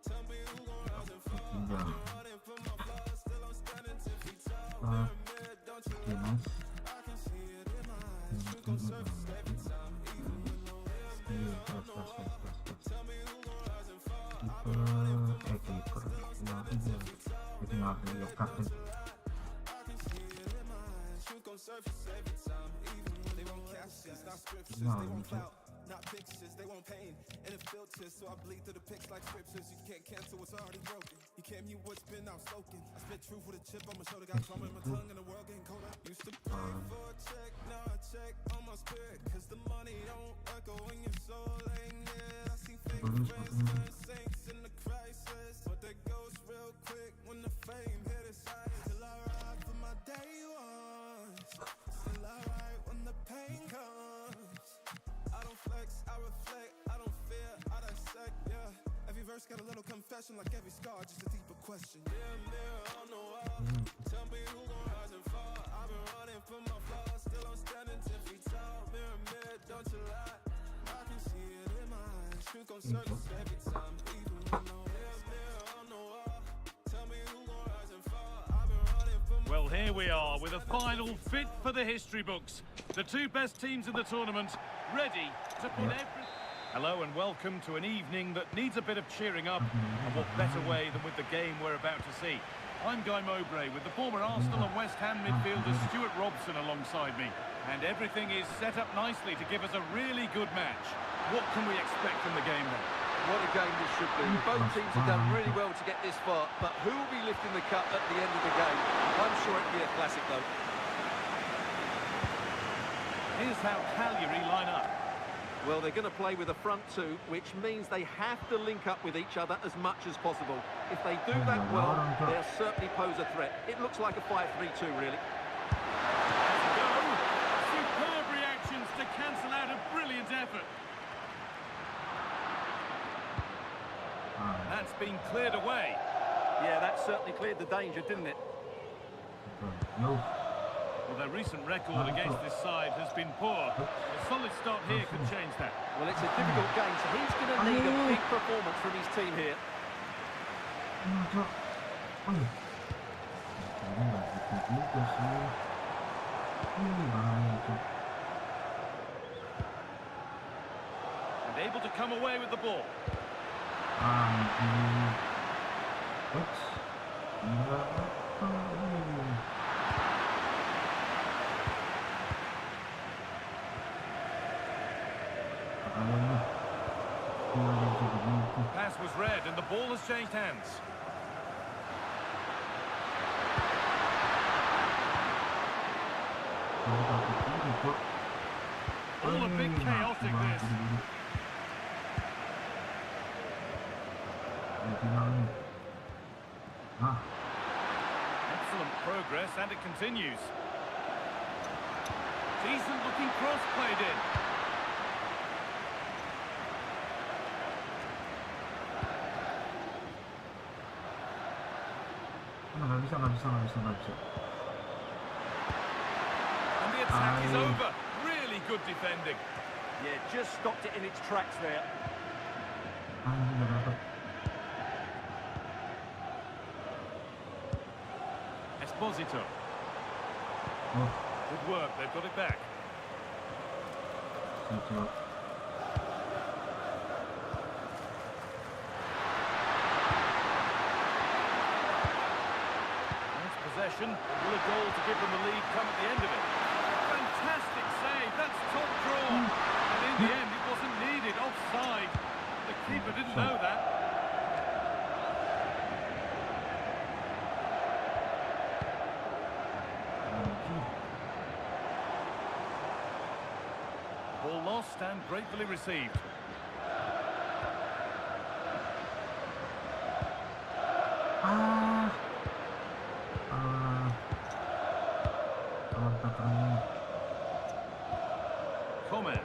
tell me who gon' rise and fall. I've been running from my flaws, still I'm standing 10 feet tall. Mirror, mirror, don't you lie, I can see it in my eyes. Truth gon' surface every time, even when no mirror, mirror on the wall, tell me who gon' rise and fall. I've been running from my flaws, still I'm standing 10 feet tall. Mirror, mirror, don't you lie, I can see it in my eyes. Truth gon' surface every time, even when they won't captions, not scriptures, they won't clout, not pictures, they won't pain. And it filters, so I bleed through the pics like scriptures. You can't cancel what's already broken. You can't mute what's been outspoken. I spit truth with a chip on my shoulder, got trauma in my tongue and the world getting colder. Used to pray for a check, now I check on my spirit, cause the money don't echo in your soul ain't there. I see fake friends turn saints in the crisis, but they ghost real quick when the fame hit its highest. Still I ride for my day ones, still I ride when the pain comes. I don't flex, I reflect, I don't fear, I dissect, yeah. Every verse got a little confession, like every scar, just a deeper question. Mirror, mirror on the wall, tell me who gon' rise and fall. I've been running from my flaws, still I'm standing 10 feet tall. Mirror, mirror, don't you lie, I can see it in my eyes. Truth gon' surface every time, even when no mirror, mirror on the wall, tell me who gon' rise and fall. I've been running from my Well, here we are with a final fit for the history books. The two best teams in the tournament, ready to put everything... Hello and welcome to an evening that needs a bit of cheering up, and what better way than with the game we're about to see. I'm Guy Mowbray with the former Arsenal and West Ham midfielder Stuart Robson alongside me, and everything is set up nicely to give us a really good match. What can we expect from the game then? What a game this should be. Both teams have done really well to get this far, but who will be lifting the cup at the end of the game? I'm sure it'll be a classic, though. Here's how Cagliari line up. Well, they're going to play with a front two, which means they have to link up with each other as much as possible. If they do that well, they'll certainly pose a threat. It looks like a 5-3-2, really. Go. Superb reactions to cancel out a brilliant effort. That's been cleared away. Yeah, that certainly cleared the danger, didn't it? No. Well, their recent record against this side has been poor. A solid start here could change that. Well, it's a difficult game, so he's going to need a big performance from his team here. And able to come away with the ball. Pass was read and the ball has changed hands. All a bit chaotic, this. Excellent progress, and it continues. Decent looking cross played in. And the attack is over. Really good defending. Yeah, just stopped it in its tracks there. Esposito. Good work, they've got it back. Nice possession. Will a goal to give them the lead come at the end of it? Fantastic save, that's top draw. And in the end, it wasn't needed, offside. The keeper didn't know that. Ball lost and gratefully received. Coman.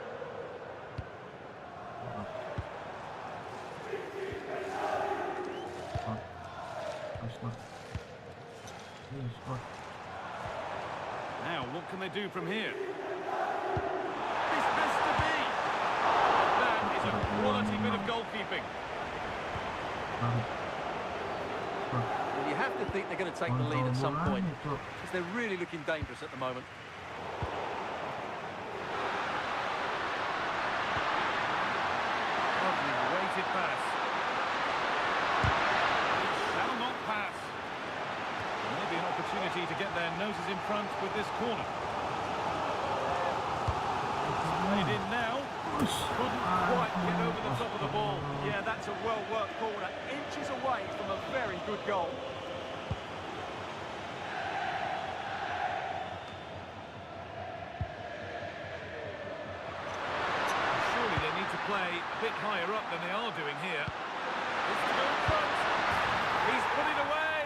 Now, what can they do from here? Quality bit of goalkeeping. Well, you have to think they're going to take the lead at some point, because they're really looking dangerous at the moment. Lovely weighted pass. It shall not pass. Maybe an opportunity to get their noses in front with this corner. It's played in now. Couldn't quite get over the top of the ball. Yeah, that's a well-worked corner. Inches away from a very good goal. Surely they need to play a bit higher up than they are doing here. It's to go in front. He's put it away,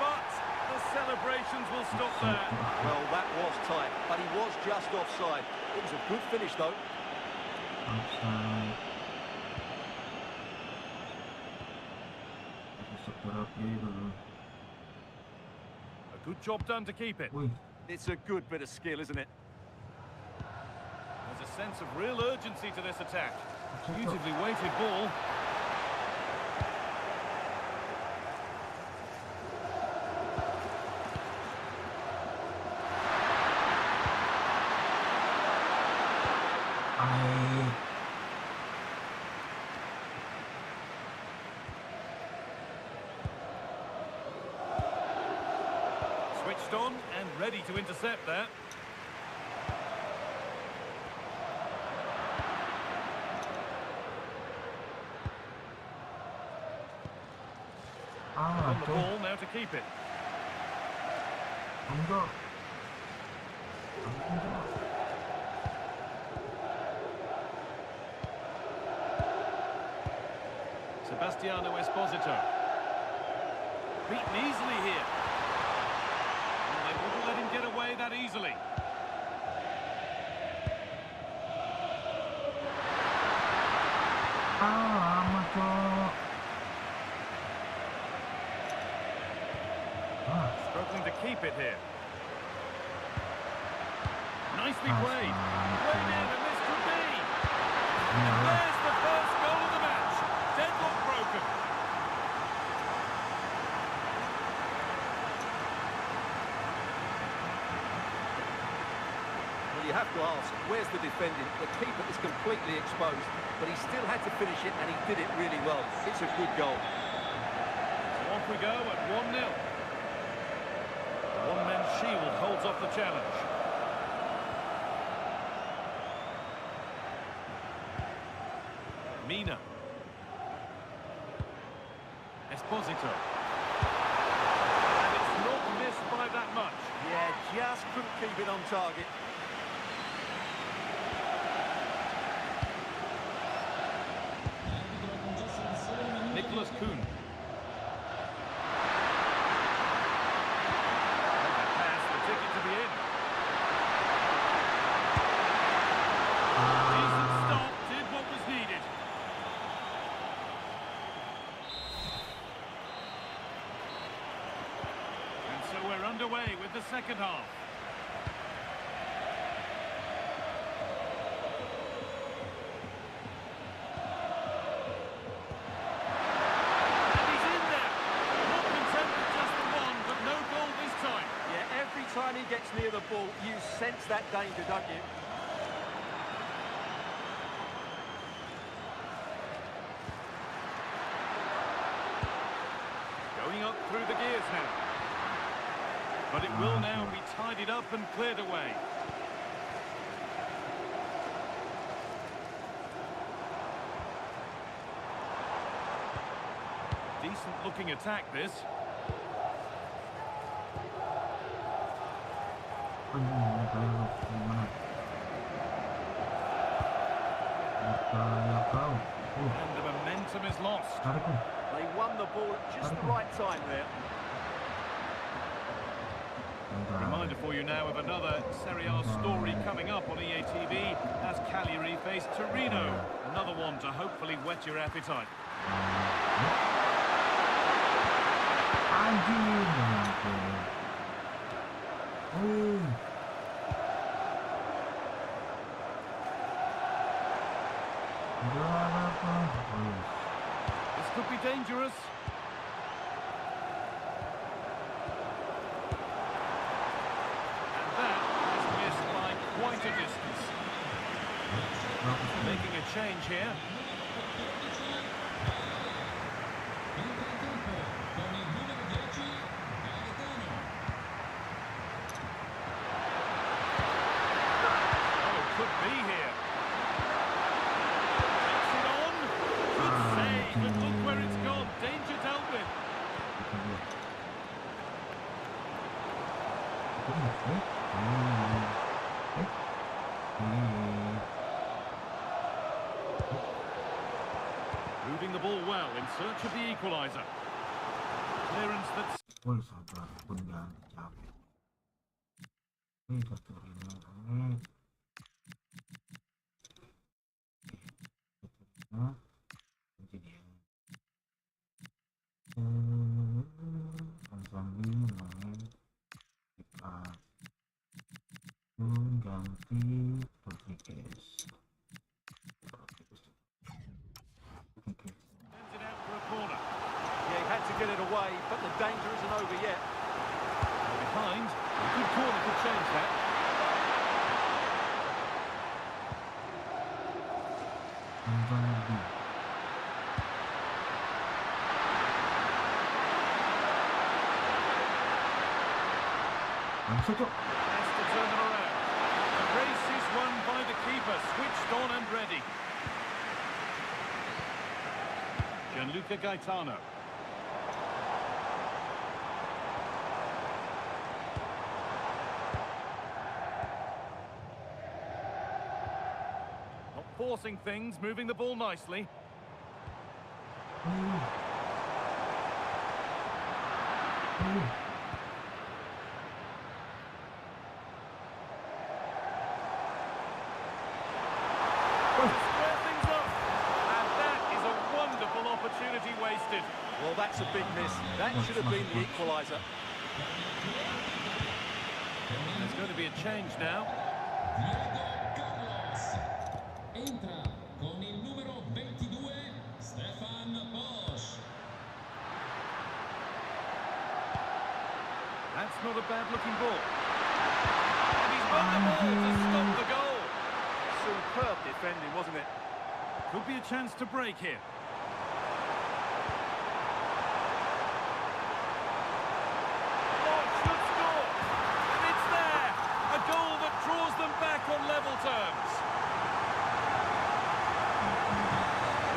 but the celebrations will stop there. Well, that was tight, but he was just offside. It was a good finish, though. A good job done to keep it. It's a good bit of skill, isn't it? There's a sense of real urgency to this attack. Beautifully weighted ball. Switched on and ready to intercept there. On the ball now to keep it. Sebastiano Esposito. Beaten easily here. Well, they wouldn't let him get away that easily. Struggling to keep it here. Nicely played. Played in, and this could be. And there's the first goal of the match. Deadlock broken. Well, you have to ask, where's the defending? The keeper is completely exposed, but he still had to finish it, and he did it really well. It's a good goal. So off we go at 1-0. The one-man shield holds off the challenge. Mina. Esposito. And it's not missed by that much. Yeah, just couldn't keep it on target. Nicholas Kuhn. Pass the ticket to be in. Decent stop, did what was needed. And so we're underway with the second half. Time he gets near the ball, you sense that danger, don't you? Going up through the gears now. But it will now be tidied up and cleared away. Decent looking attack, this. And the momentum is lost. They won the ball at just the right time there. Reminder for you now of another Serie A story coming up on EA TV as Cagliari face Torino. Another one to hopefully whet your appetite. This could be dangerous. And that is missed by quite a distance. Making a change here. Moving the ball well in search of the equaliser. Clearance that's... Get it away, but the danger isn't over yet. Behind, a good corner could change that. Has to turn them around. The race is won by the keeper, switched on and ready. Gianluca Gaetano. forcing things, moving the ball nicely. Square things up. And that is a wonderful opportunity wasted. Well, that's a big miss. That should have been the equaliser. There's going to be a change now. Entra con il numero 22, Stefan Bosch. That's not a bad-looking ball. And he's won the ball to stop the goal. Superb defending, wasn't it? Could be a chance to break here. Oh, should score. And it's there. A goal that draws them back on level terms.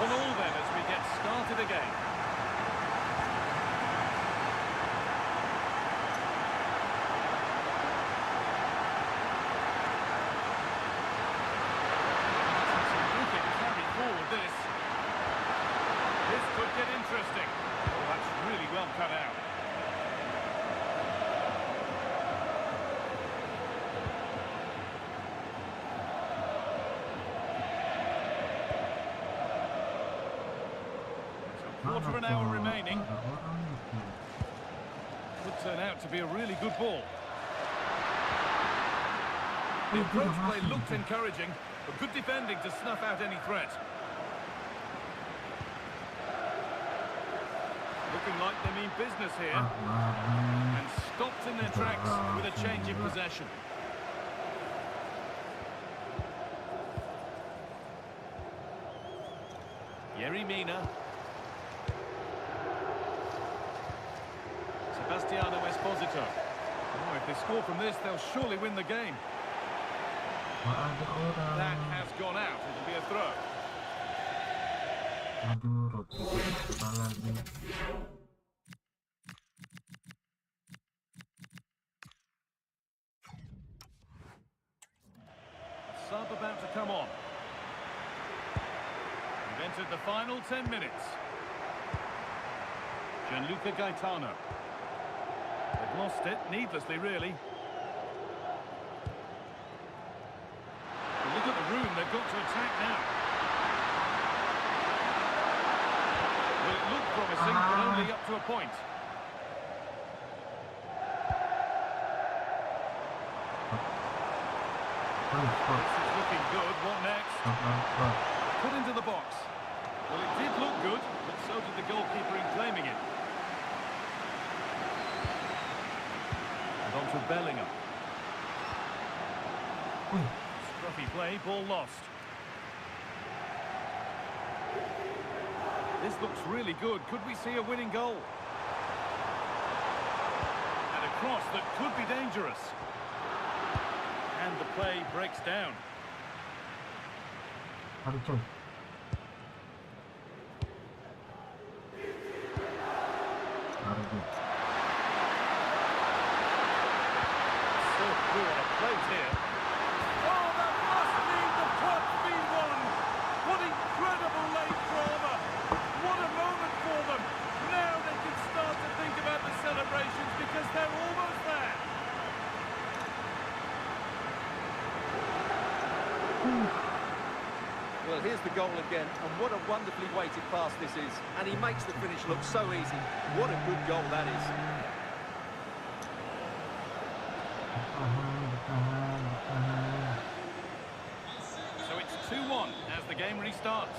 1-1 then as we get started again. This could get interesting. Oh, that's really well cut out. So a quarter of an hour remaining. Could turn out to be a really good ball. The approach play looked encouraging, but good defending to snuff out any threat. Looking like they mean business here. And stopped in their tracks with a change in possession. Yerry Mina. Sebastiano Esposito. Oh, if they score from this, they'll surely win the game. That has gone out. It'll be a throw. Aduh, roti kepala lagi. Sub about to come on. We've entered the final 10 minutes. Gianluca Gaetano. They've lost it, needlessly really. Look at the room they've got to attack now. Well, it looked promising, but only up to a point. This is looking good. What next? Put into the box. Well, it did look good, but so did the goalkeeper in claiming it. And on to Bellingham. Scruffy play, ball lost. This looks really good. Could we see a winning goal? And a cross that could be dangerous. And the play breaks down. So through on a plate here. Oh, that must mean the club's been won. What incredible late drama. What a moment for them. Now they can start to think about the celebrations because they're almost there. Well, here's the goal again, and what a wonderfully weighted pass this is. And he makes the finish look so easy. What a good goal that is. So it's 2-1 as the game restarts.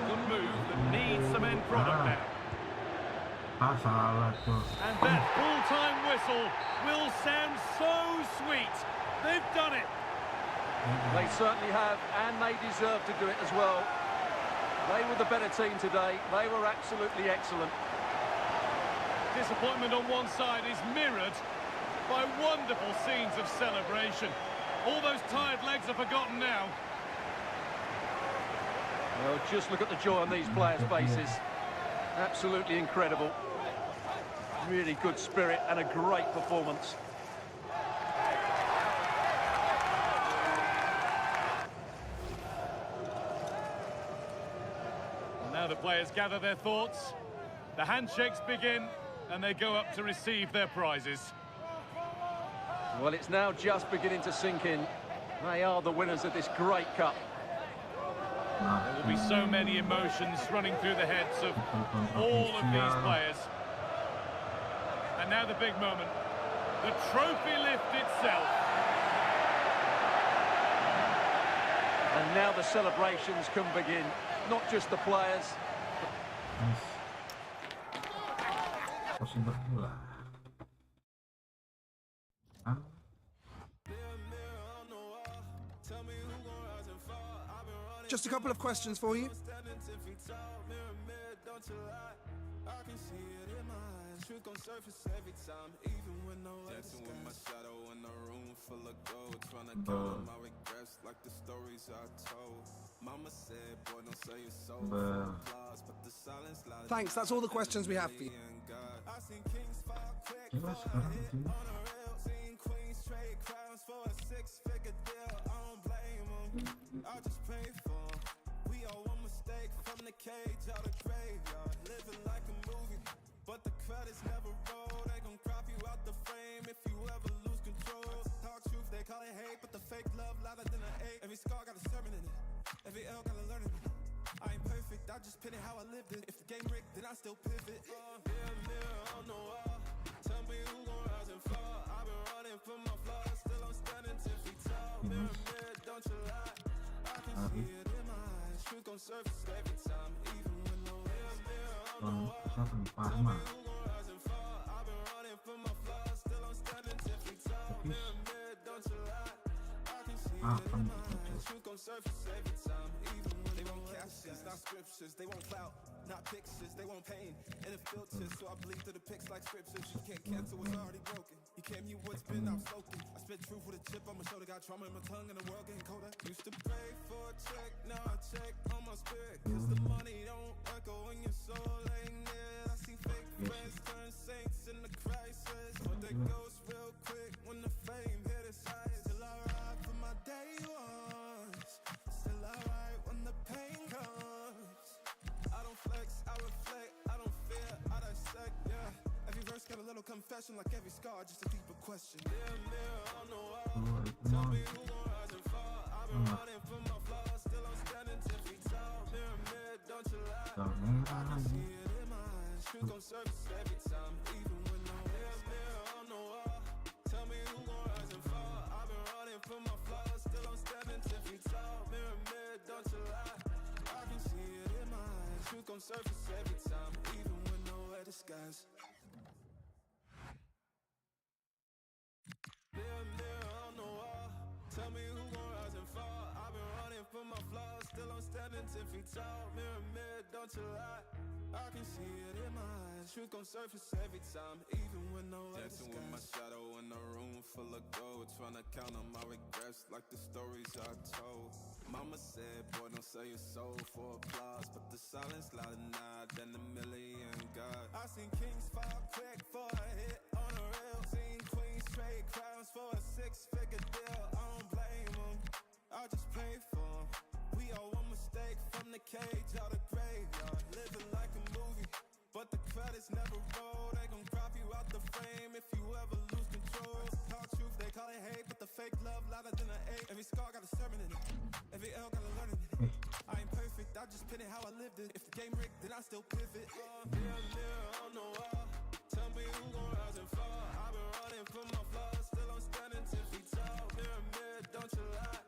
Good move that needs some end product now. And that full-time whistle will sound so sweet. They've done it. They certainly have, and they deserve to do it as well. They were the better team today. They were absolutely excellent. Disappointment on one side is mirrored by wonderful scenes of celebration. All those tired legs are forgotten now. Well, just look at the joy on these players' faces. Absolutely incredible. Really good spirit and a great performance. Now the players gather their thoughts, the handshakes begin, and they go up to receive their prizes. Well, it's now just beginning to sink in. They are the winners of this great cup. There will be so many emotions running through the heads of all of these players. And now the big moment, the trophy lift itself. And now the celebrations can begin. Not just the players. Just a couple of questions for you. Thanks, that's all the questions we have for you. I just pray for him. We all one mistake from the cage out of graveyard. Living like a movie, but the credits never roll. They gon' crop you out the frame if you ever lose control. Talk truth, they call it hate, but the fake love louder than an 8. Every scar got a sermon in it, every L got a learning in it. I ain't perfect, I just pin it how I lived it. If the game rigged, then I still pivot. Mirror on the wall, tell me who gon' rise and fall. I've been running from my flaws, still I'm standing 10 feet tall. Mirror, don't you lie. I can see it in my eyes. Truth gon' surface every time, even when no mirror on the wall. Tell me who gon' rise and fall. I've been running from my flaws, still I'm standing 10 feet tall. Mirror, don't you lie. I can see it in my eyes. Truth gon' surface every time, even when they won't captions, not scriptures. They won't clout, not pictures. They won't pain and a filter. So I bleed through the pics like scriptures. You can't cancel what's already broken. You can't mute what's been outspoken. I spit truth with a chip on my shoulder. Got trauma in my tongue and the world getting colder. Used to pray for a check, now I check on my spirit. Cause the money don't echo when your soul ain't near. I see fake friends turn saints in the crisis. But they ghost real quick when the fame hit its highest. Still I ride for my day ones. Still I ride when the pain comes. I don't flex, I reflect, I don't fear, I dissect, yeah. Every verse got a little confession, like every scar, just a deeper question. Mirror on the wall, tell me who gon' rise and fall. I've been running from my flaws, still I'm standing 10 feet tall. Mirror, don't you lie. I can see it in my eyes. Truth gon' surface every time, even when no mirror on the wall. Tell me who gon' rise and fall. I've been running from my flaws, still I'm standing 10 feet tall. Mirror, don't you lie. I can see it in my eyes. Truth gon' surface every time, even when nowhere disguise. Mirror on the wall, tell me who gon' rise and fall. I've been running from my flaws, still I'm standing 10 feet tall. Mirror, don't you lie. I can see it in my eyes. Truth gon' surface every time, even when nowhere disguise. Dancing with my shadow in a room full of gold, trying to count on my regrets like the stories I told. Mama said, boy, don't sell your soul for applause, but the silence louder now than a million God. I seen kings fall quick for a hit on a rail. Seen queens trade crowns for a six-figure deal. I don't blame them, I just pray for them. We all one mistake from the cage out of graveyard. Living like a movie, but the credits never roll. They gon' crop you out the frame if you ever lose control. Talk truth, they call it hate, but the fake love louder than an 8. Every scar got a sermon in it, every L got a learning in it. I ain't perfect, I just pin it how I lived it. If the game rigged, then I still pivot. Mirror on the wall, tell me who gon' rise and fall. I've been running from my flaws, still I'm standing 10 feet tall. Mirror, don't you lie.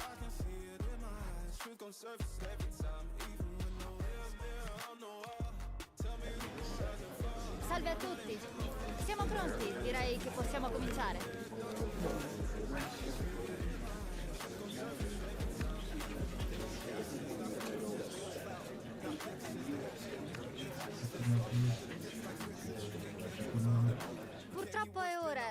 I can see it in my eyes. Truth gon' surface every time, even when no mirror on the wall. Tell me who gon' rise and fall. Salve a tutti. Siamo pronti, direi che possiamo cominciare. Purtroppo è ora.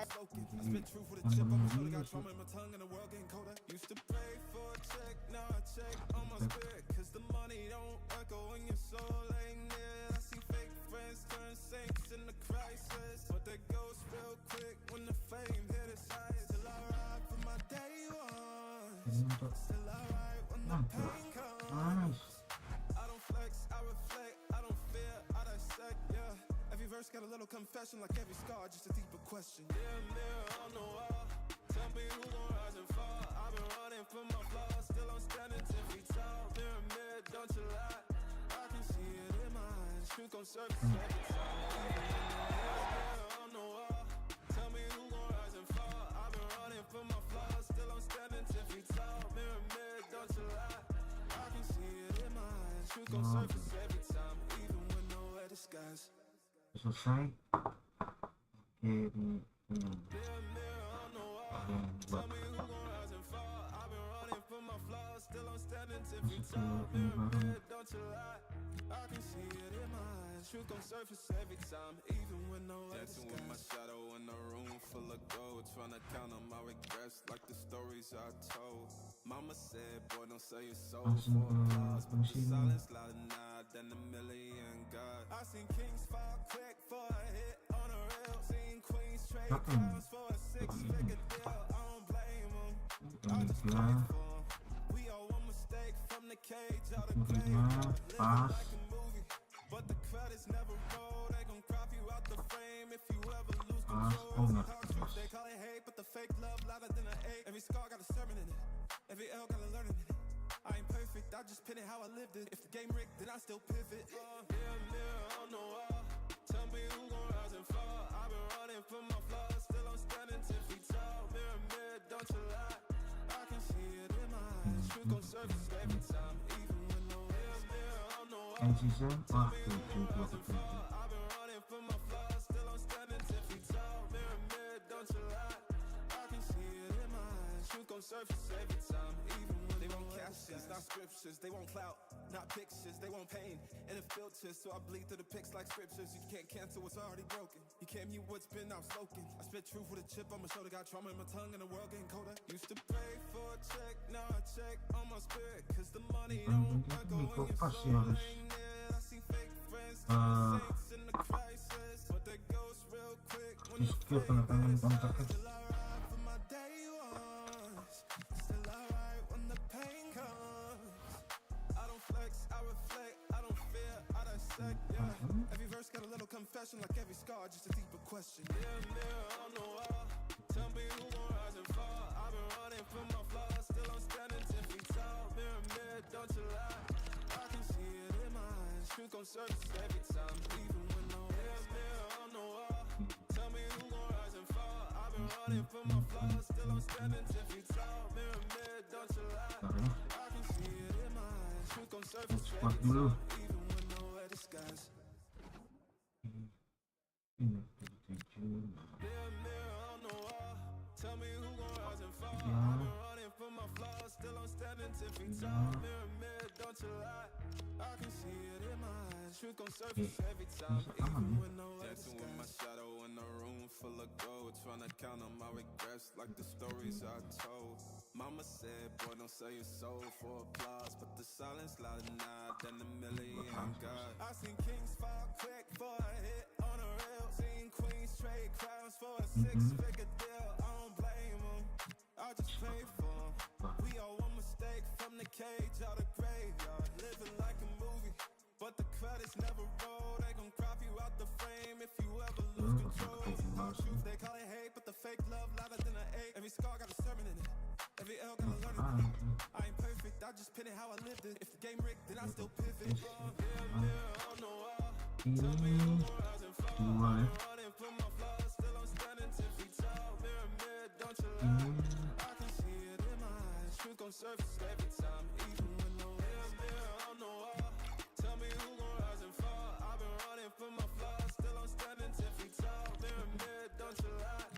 reflect, I don't fear, I dissect, yeah. Every verse got a little confession, like every scar, just a deeper question. Yeah, mirror on the wall, tell me who gon' rise and fall. I've been running from my flaws, still I'm standing 10 feet tall. Mirror, mirror, don't you lie, I can see it in my eyes. Truth gon' surface every time. Mirror on the wall, tell me who gon' rise and fall. I've been running from my flaws, still I'm standing 10 feet tall. Mirror, mirror, don't you lie, I can see it in my eyes. Truth gon' surface every time, even with nowhere to disguise. Selesai. I can see it in my eyes. Truth gon' surface every time, even when no dancing with my shadow in a room full of gold, trying to count on my regrets like the stories I told. Mama said, boy, don't sell your soul for applause, but the silence louder now than a million God. I seen kings fall quick for a hit on a rail, seen queens trade crowns for a six-figure deal. I don't blame them, I just pray for them. We all one mistake from the cage out of grave, living like a movie, but the credits never roll. They gon' crop you out the frame if you ever lose control. They call it hate, but the fake love louder than an 8. Every scar got a sermon in it, every L got a learning in it. I ain't perfect, I just pin it how I lived it. If the game rigged, then I still pivot. Mirror, mirror on the wall, tell me who gon' rise and fall. I've been running from my flaws, still I'm standing 10 feet tall. Mirror, mirror, don't you lie, I can see it in my eyes. Truth gon' surface every time, even when no mirror, mirror on the wall. Tell me who gon' rise and fall. I've been running from my flaws, still I'm standing 10 feet tall. Mirror, mirror, don't you lie, I can see it in my eyes. Truth gon' surface every time, even when they won't captions, not scriptures. They won't clout, not pictures. They won't pain, and it filters, so I bleed through the pics like scriptures. You can't cancel what's already broken. You can't mute what's been outspoken. I spit truth with a chip on my shoulder, got trauma in my tongue, and the world getting colder. Used to pray for a check, now I check on my spirit, cause the money don't echo when your soul ain't near. I see fake friends turn saints in the crisis, but they ghost real quick when the fake is high. Still alright for my day ones, still alright when the pain comes. I don't flex, I reflect, I don't fear, I dissect, yeah. Every verse got a little confession, like every scar, just a deeper question. Yeah, mirror on the wall, tell me who gon' rise and fall. I've been running from my flaws, still I'm standing 10 feet tall. Mirror, mirror, don't you lie, I can see it in my eyes. Truth gon' surface every time, even when no mirror, mirror on the wall, tell me who gon' rise and fall. I've been running from my flaws, still I'm standing 10 feet tall. Mirror, mirror, don't you lie, I can see it in my eyes. Truth gon' surface every time, even when nowhere disguise. Mirror, mirror on the wall, tell me who gon' rise and fall. I've been running from my flaws, still I'm standing 10 feet tall. Mirror, mirror, don't you lie, I can see it in my eyes. Truth gon' surface every time, even when nowhere dancing with my shadow in a room full of gold, trying to count on my regrets like the stories I told. Mama said, boy, don't sell your soul for applause, but the silence louder now than a million God. I seen kings fall quick for a hit on a rail, seen queens trade crowns for a six-figure deal. I don't blame them, I just pray for them. We all one mistake from the cage out of graveyard, living like a movie, but the credits never roll. They gon' crop you out the frame if you ever lose control. Hard truth, they call it hate, but the fake love louder than an 8. Every scar got a sermon in it, every L got a learning in it. I ain't perfect, I just pin it how I lived it. If the game rigged, then I still pivot. Mirror, mirror on the wall, tell me who gon' rise and fall. I've been running from my flaws, still I'm standing 10 feet tall. Mirror, mirror, don't you lie, I can see it in my eyes. Truth gon' surface every time, even when no mirror, mirror on the wall, tell me who gon' rise and fall. I've been running from my flaws, still I'm standing 10 feet tall. Mirror, mirror, don't you lie,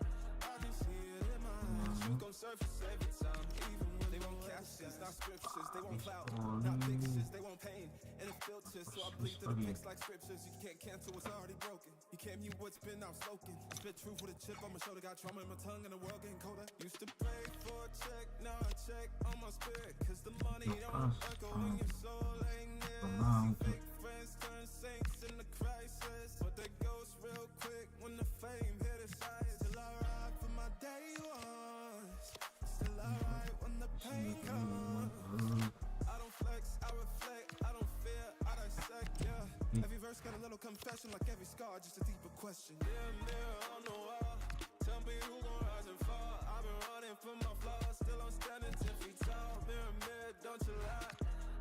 I can see it in my eyes. Truth gon' surface every time, even when they won't captions, not scriptures. They won't clout, not pictures. They won't pain, and it filters, so I bleed through the pics like scriptures. You can't cancel what's already broken. You can't mute what's been outspoken. Spit truth with a chip on my shoulder, got trauma in my tongue, and the world getting colder. Used to pray for a check, now I check on my spirit, cause the money don't echo when your soul ain't near. See fake friends turn saints in the crisis, but they ghost real quick when the fame hit its highest. Still alright for my day ones, still alright when the pain comes. I don't flex, I reflect, I don't fear, I dissect, yeah. confession like every scar, just a deeper question. Mirror on the wall, tell me who gon' rise and fall. I've been running from my flaws, still I'm standing 10 feet tall. Mirror, don't you lie,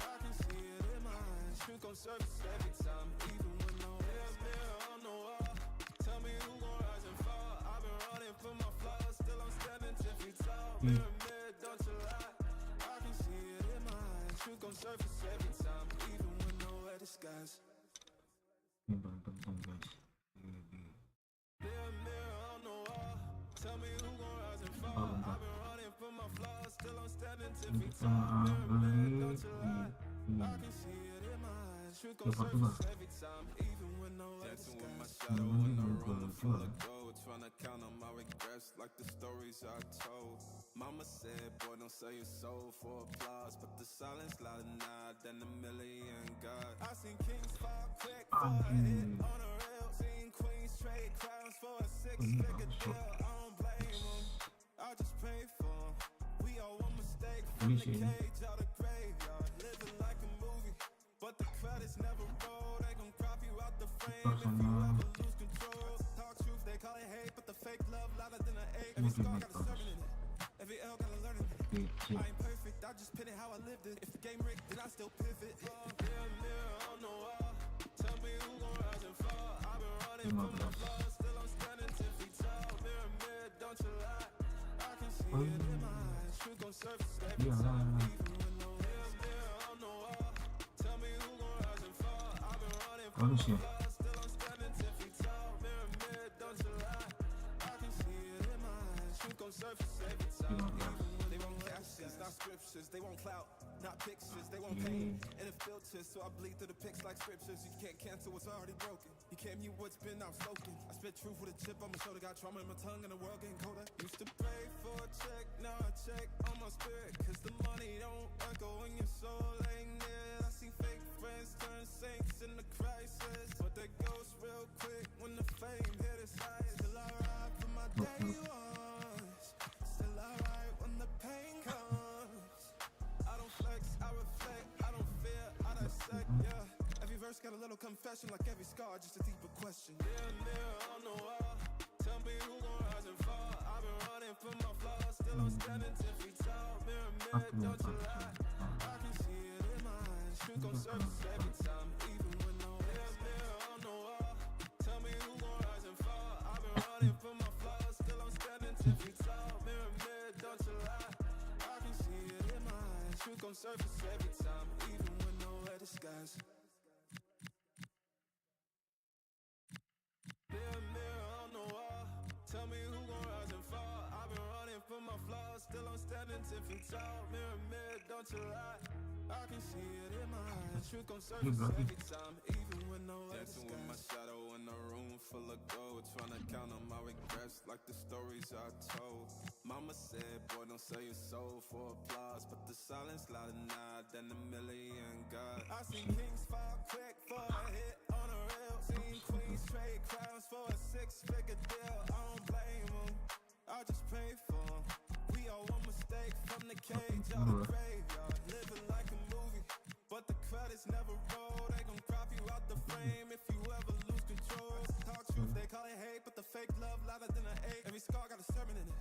I can see it in my eyes. Truth gon' surface every time, even when no mirror on the wall. Tell me who gon' rise and fall. I've been running from my flaws, still I'm standing 10 feet tall. Mirror, don't you lie, I can see it in my eyes. Truth gon' surface every time, even when nowhere disguise. Ini paling penting guys. Mirror on the wall, tell me who gon' rise and fall. I've been running from my flaws, still I'm standing 10 feet tall. Mirror, don't you lie, I can see it in my eyes. Truth gon' surface every time, even when nowhere disguise. Dancing with my shadow in a room full of gold, tryna count on my regrets like the stories I told. Mama said, boy, don't sell your soul for applause, but the silence louder now than a million God. I seen kings fall quick for a hit on a rail, seen queens trade crowns for a six-figure deal. I don't blame them, I just pray for them. We all one mistake from the cage out of graveyard, living like a movie, but the credits never roll. They gon' crop you out the frame if you ever lose control. Talk truth, they call it hate, but the fake love louder than an eight. Every scar got a sermon in it, every L got a learning in it. I ain't perfect, I just pin it how I lived it. If the game rigged, then I still pivot. Mirror on the wall, tell me who gon' rise and fall. I've been running from my flaws, still I'm standing 10 feet tall. Mirror, don't you lie, I can see it in my eyes. Truth gon' surface every time, even when no mirror on the wall. Tell me who gon' rise and fall. I've been running from my flaws, still I'm standing 10 feet tall. Mirror, don't you lie, I can see it in my eyes. Truth gon' surface every time, even when they won't captions, not scriptures. They won't clout, not pictures. They won't paint, and it filters, so I bleed through the pics like scriptures. You can't cancel what's already broken. You can't mute what's been outspoken. I spit truth with a chip on my shoulder, got trauma in my tongue, and the world getting colder. Used to pray for a check, now I check on my spirit, cause the money don't echo when your soul ain't near. I see fake friends turn saints in the crisis, but they ghost real quick when the fame hit its highest. Still I ride for my day ones, still I ride when the pain comes. I don't flex, I reflect, I don't fear, I dissect, yeah. Every verse got a little confession like every scar, just a deeper question. Mirror on the wall, tell me who gon' rise and fall. I've been running from my flaws, still I'm standing 10 feet tall. Mirror, don't you lie, I can see it in my eyes. Truth gon' surface every time, even when no mirror on the wall. Tell me who gon' rise and fall. I've been running from my flaws, still I'm standing 10 feet tall. Mirror, don't you lie, I can see it in my eyes. Truth gon' surface every time, even when nowhere disguise. Mirror on the wall, tell me who gon' rise and fall. I've been running from my flaws, still I'm standing 10 feet tall. Mirror, don't you lie, I can see it in my eyes. Truth gon' surface every time, even when nowhere disguise. Dancing with my shadow in a room full of gold, tryna count on my regrets like the stories I told. Mama said, boy, don't sell your soul for applause, but the silence louder now than a million God. I seen kings fall quick for a hit on a rail, seen queens trade crowns for a six-figure deal. I don't blame them, I just pray for them. We all one mistake from the cage out of graveyard, living like a movie, but the credits never roll. They gon' crop you out the frame if you ever lose control. Talk truth, they call it hate, but the fake love louder than an eight. Every scar got a sermon in it,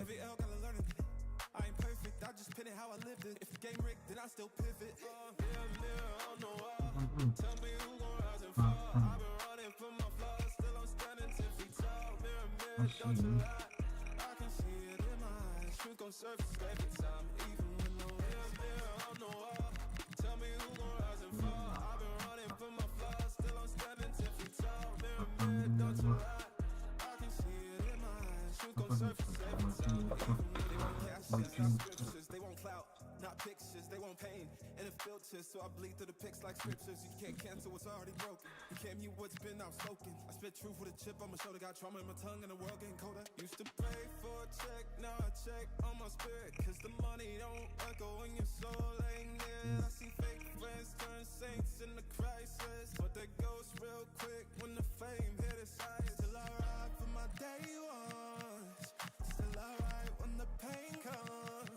every L got a learning in it. I ain't perfect, I just pin it how I lived it. If the game rigged, then I still pivot. Mirror on the wall, tell me who gon' rise and fall. I've been running from my flaws, still I'm standing 10 feet tall. Mirror, don't you lie, I can see it in my eyes. Truth gon' surface every time, even when no mirror on the wall. Tell me who gon' rise and fall. I've been running from my flaws, still I'm standing 10 feet tall. Mirror, don't you lie, I can see it in my eyes. Truth gon' surface every time, even when they won't captions, not scriptures. They won't clout, not pictures. They won't paint, and it filters, so I bleed through the pics like scriptures. You can't cancel what's already broken. You can't mute what's been outspoken. I spit truth with a chip on my shoulder, got trauma in my tongue, and the world getting colder. Used to pray for a check, now I check on my spirit, cause the money don't echo when your soul ain't near. I see fake friends turn saints in the crisis, but they ghost real quick when the fame hit its highest. Still I ride for my day ones, still I ride when the pain comes.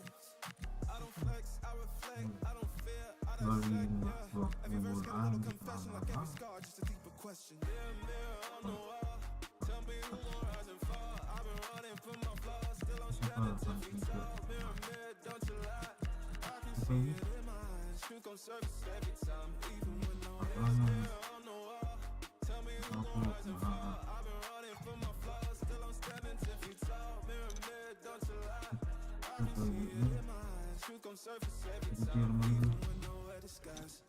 I don't flex, I reflect, I don't fear, I dissect, yeah. Every verse got a little confession like every scar, just a deeper question. question. Mirror, mirror on the wall, tell me who gon' rise and fall. I've been running from my flaws, still I'm standing 10 feet tall. Mirror, mirror, don't you lie. I can see it in my eyes. Truth gon' surface every time, even when no hands. Mirror on the wall, tell me who gon' rise and fall. I've been running from my flaws, still I'm standing 10 feet tall. Mirror, mirror, don't you lie. I can see it in my eyes. Truth gon' surface every time, even when nowhere disguised.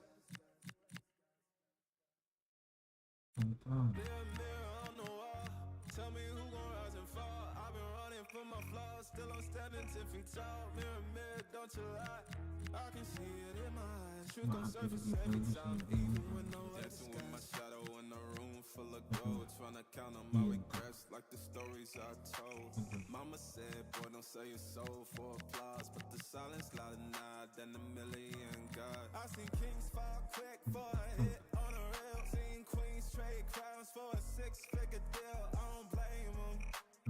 Mirror, mirror on the wall, tell me who gon' rise and fall. I've been running from my flaws, still I'm standing 10 feet tall. Mirror, mirror, don't you lie. I can see it in my eyes. Truth gon' surface every time, even when nowhere dancing with my shadow in a room full of gold, tryna count on my regrets like the stories I told. Mama said, boy, don't sell your soul for applause, but the silence louder now than a million God. I seen kings fall quick for a hit on a rail, seen queens trade crowns for a six-figure deal. I don't blame them,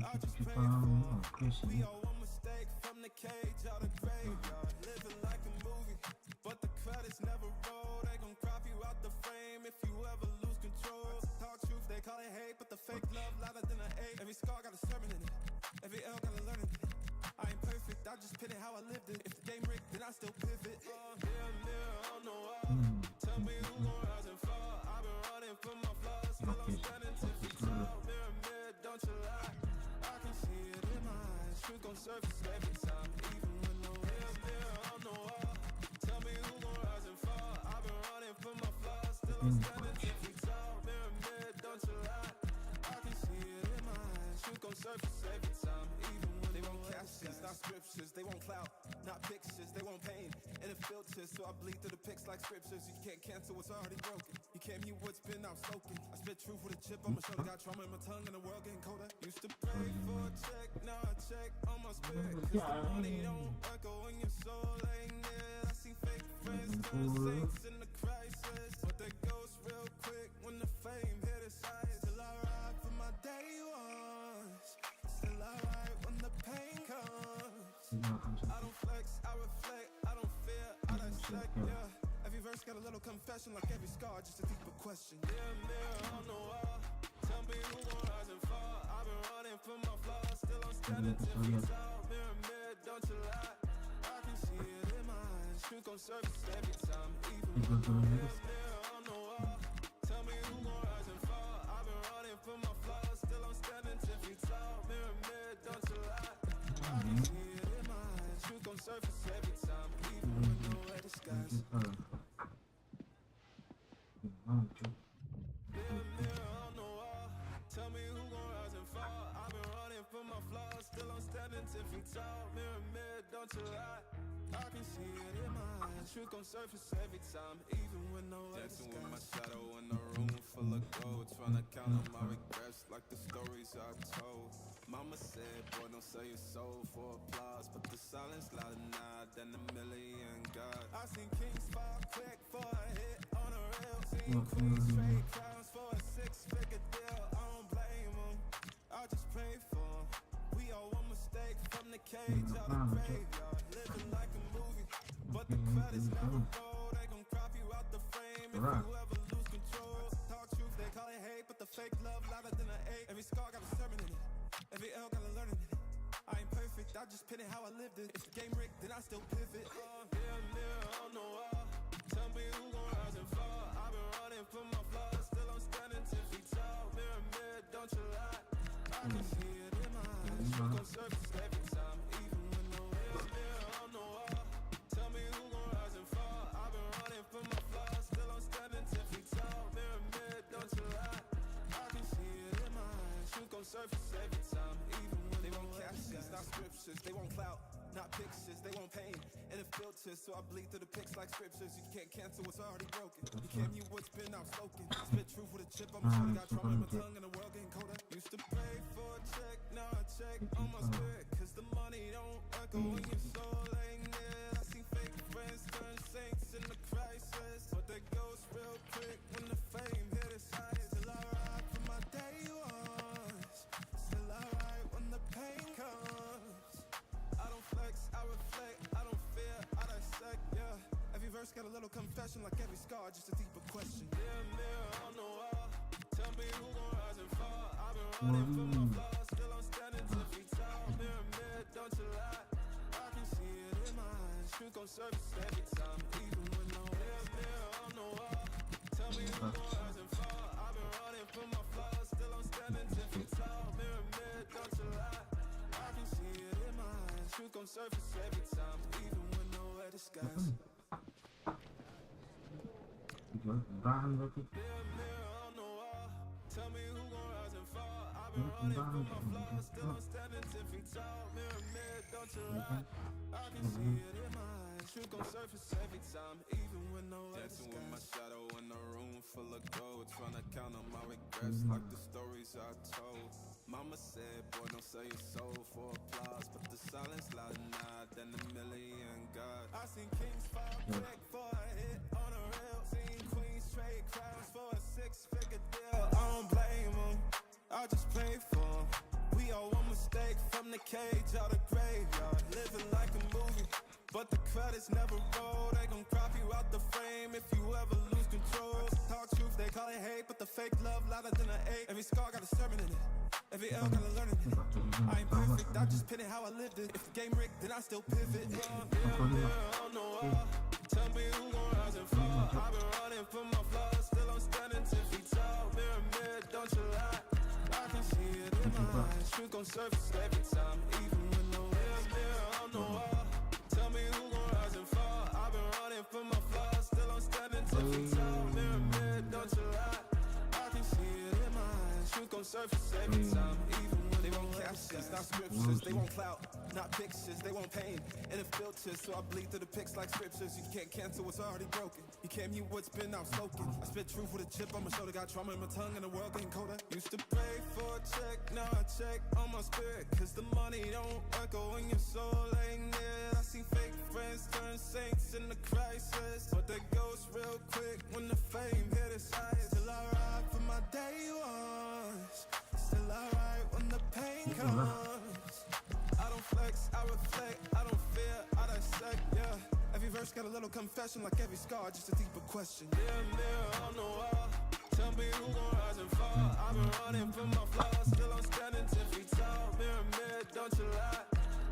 I just pray for them. We all one mistake from the cage out of graveyard, living like a movie, but the credits never roll. They gon' crop you out the frame if you ever lose control. Talk truth, they call it hate, but the fake love louder than an eight. Every scar got a sermon in it, every L got a learning in it. I ain't perfect, I just pin it how I lived it. If the game rigged, then I still pivot. Mirror, mirror on the wall, tell me who gon' rise and fall. I've been running from my flaws, still I'm standing 10 feet tall. Mirror, mirror, don't you lie. I can see it in my eyes. Truth gon' surface every time, even when no mirror, mirror on the wall, tell me who gon' rise and fall. I've been running from my flaws, still I'm standing 10 feet tall. Mirror, mirror, don't you lie. I can see it in my eyes. Truth gon' surface every time, even when they won't captions, not scriptures. They won't clout, not pictures. They won't pain, and it filters, so I bleed through the pics like scriptures. You can't cancel what's already broken. You can't mute what's been outspoken. I spit truth with a chip on my shoulder. Got trauma in my tongue and the world getting colder. Used to pray for a check, now I check on my spirit. Cause the money don't echo when your soul ain't near. I see fake friends turn saints in the crisis, but they ghost real quick when the fame hit its eyes. Still I ride for my day ones, still I ride when the pain comes. I don't flex, I reflect, I don't fear, I dissect, yeah. Every verse got a little confession, like every scar, just a deeper question. Mirror, mirror on the wall, tell me who gon' rise and fall. I've been running from my flaws, still I'm standing 10 feet tall. Mirror, mirror, don't you lie. I can see it in my eyes. Truth gon' surface every time, even when no mirror, mirror on the wall, tell me who gon' rise and fall. I've been running from my flaws, still I'm standing 10 feet tall. Mirror, mirror, don't you lie. I can see it in my eyes. Truth gon' surface every time, even when nowhere disguised. Mirror, mirror on the wall, tell me who gon' rise and fall. I've been running from my flaws, still I'm standing 10 feet tall. Mirror, mirror, don't you lie. I can see it in my eyes. Truth gon' surface every time, even when nowhere dancing with my shadow in a room full of gold, tryna count on my regrets like the stories I told. Mama said, boy, don't sell your soul for applause, but the silence louder now than a million God. I seen kings fall quick for a hit on a rail, seen queens trade crowns for a six-figure deal. I don't blame them, I just pray for them. We all one mistake from the cage out of graveyard, living like a movie, but the credits never roll. They gon' crop you out the frame if you ever lose control. Talk truth, they call it hate, but the fake love louder than an eight. Every scar got a sermon in it, every L got a learning in it. I ain't perfect, I just pin it how I lived it. If the game rigged, then I still pivot. Mirror, mirror on the wall, tell me who gon' rise and fall. I've been running from my flaws, still I'm standing 10 feet tall. Mirror, mirror, don't you lie. I can see it in my eyes. Truth gon' surface every time, even when no mirror, mirror on the wall, tell me who gon' rise and fall. I've been running from my flaws, still I'm standing 10 feet tall. Mirror, mirror, don't you lie. I can see it in my eyes. Truth gon' surface every time, even when they won't captions, not scriptures. They won't clout, not pictures. They won't pain, and it filters, so I bleed through the pics like scriptures. You can't cancel what's already broken. You can't mute what's been outspoken. I spit truth with a chip on my shoulder. Got trauma in my tongue and the world getting colder. Used to pray for a check, now I check on my spirit. Cause the money don't echo when your soul ain't near. I see fake friends turn saints in the crisis, but they ghost real quick when the fame hit its eyes. Still I ride for my day ones, still I ride when the pain comes. I don't flex, I reflect, I don't fear, I dissect, yeah. Every verse got a little confession, like every scar, just a deeper question. Mirror, mirror on the wall, Tell me who gon' rise and fall. I've been running from my flaws, still I'm standing 10 feet tall. Mirror, mirror, don't you lie. I can see it in my eyes. Truth gon' surface every time, even when no mirror, mirror on the wall. Tell me who gon' rise and fall. I've been running from my flaws, still I'm standing 10 feet tall. Mirror, mirror, don't you lie. I can see it in my eyes. Truth gon' surface every time, even when nowhere disguised. Mirror, mirror on the wall. Tell me who gon' rise and fall. I've been running from my flaws, still I'm standing 10 feet tall. Mirror, mirror, don't you lie. I can see it in my eyes. Truth gon' surface every time, even when nowhere disguised. Dancing with my shadow in a room full of gold, trying to count on my regrets like the stories I told. Mama said, boy, don't sell your soul for applause, but the silence louder now than a million gods. I seen kings fall quick for a hit on a rail, seen queens trade crowns for a six-figure deal. I don't blame them, I just pray for them. We all one mistake from the cage out of graveyard, living like a movie, but the credits never roll. They gon' crop you out the frame if you ever lose control. Talk truth, they call it hate, but the fake love louder than an ache. Every scar got a sermon in it, every L got a learning in it. I ain't perfect, I just pin it how I lived it. If the game rigged, then I still pivot. Mirror, mirror on the wall. Tell me who gon' rise and fall. I've been running from my flaws, still I'm standing 10 feet tall. Mirror, mirror, don't you lie. I can see it in my eyes. Truth gon' surface every time, even when no mirror, mirror on the wall. Tell me who gon' rise and fall. I've been running from my flaws, still I'm standing 10 feet tall. Mirror, mirror, don't you lie. I can see it in my eyes. Truth gon' surface every time, even when they won't captions, not scriptures. They won't clout, not pictures. They won't pain, and it filters, so I bleed through the pics like scriptures. You can't cancel what's already broken. You can't mute what's been outspoken. I spit truth with a chip on my shoulder. Got trauma in my tongue, and the world getting colder. Used to pray for a check, now I check on my spirit, cause the money don't echo when your soul ain't near. I see fake friends turn saints in the crisis, but they ghost real quick when the fame hit its highest. Still I ride for my day ones, still I ride when the pain comes. I don't flex, I reflect, I don't fear, I dissect, yeah. Every verse got a little confession, like every scar, just a deeper question. Mirror, mirror on the wall. Tell me who gon' rise and fall. I've been running from my flaws, still I'm standing 10 feet tall. Mirror, mirror, don't you lie.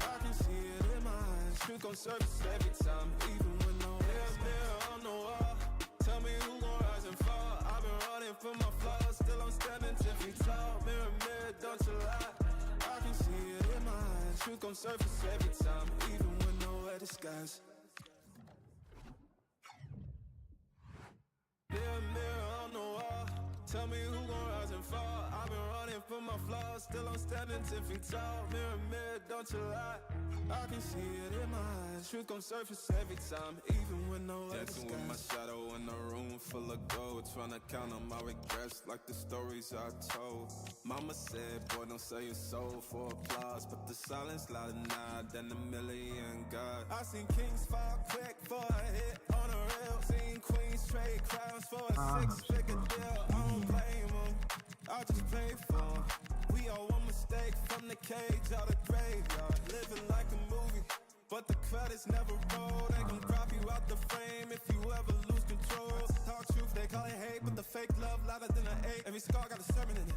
I can see it in my eyes. Truth gon' surface every time, even when no mirror, mirror on the wall. Tell me who gon' rise and fall. I've been running from my flaws, still I'm standing 10 feet tall. Mirror, mirror, don't you lie. I can see it in my eyes. Truth gon' surface every time, even when nowhere disguised. Mirror, mirror on the wall. Tell me who gon' rise and fall. I've been running from my flaws, still I'm standing 10 feet tall. Mirror, mirror, don't you lie. I can see it in my eyes. Truth gon' surface every time, even when nowhere disguised. Dancing with my shadow in a room full of gold, trying to count on my regrets like the stories I told. Mama said, boy, don't sell your soul for applause, but the silence louder now than a million gods. I seen kings fall quick for a hit on a rail, seen queens trade crowns for a six-figure deal. I don't blame them, I just pray for them. We all one mistake from the cage out of graveyard, living like a movie, but the credits never roll. They gon' crop you out the frame if you ever lose control. Talk truth, they call it hate, but the fake love louder than an ache. Every scar got a sermon in it,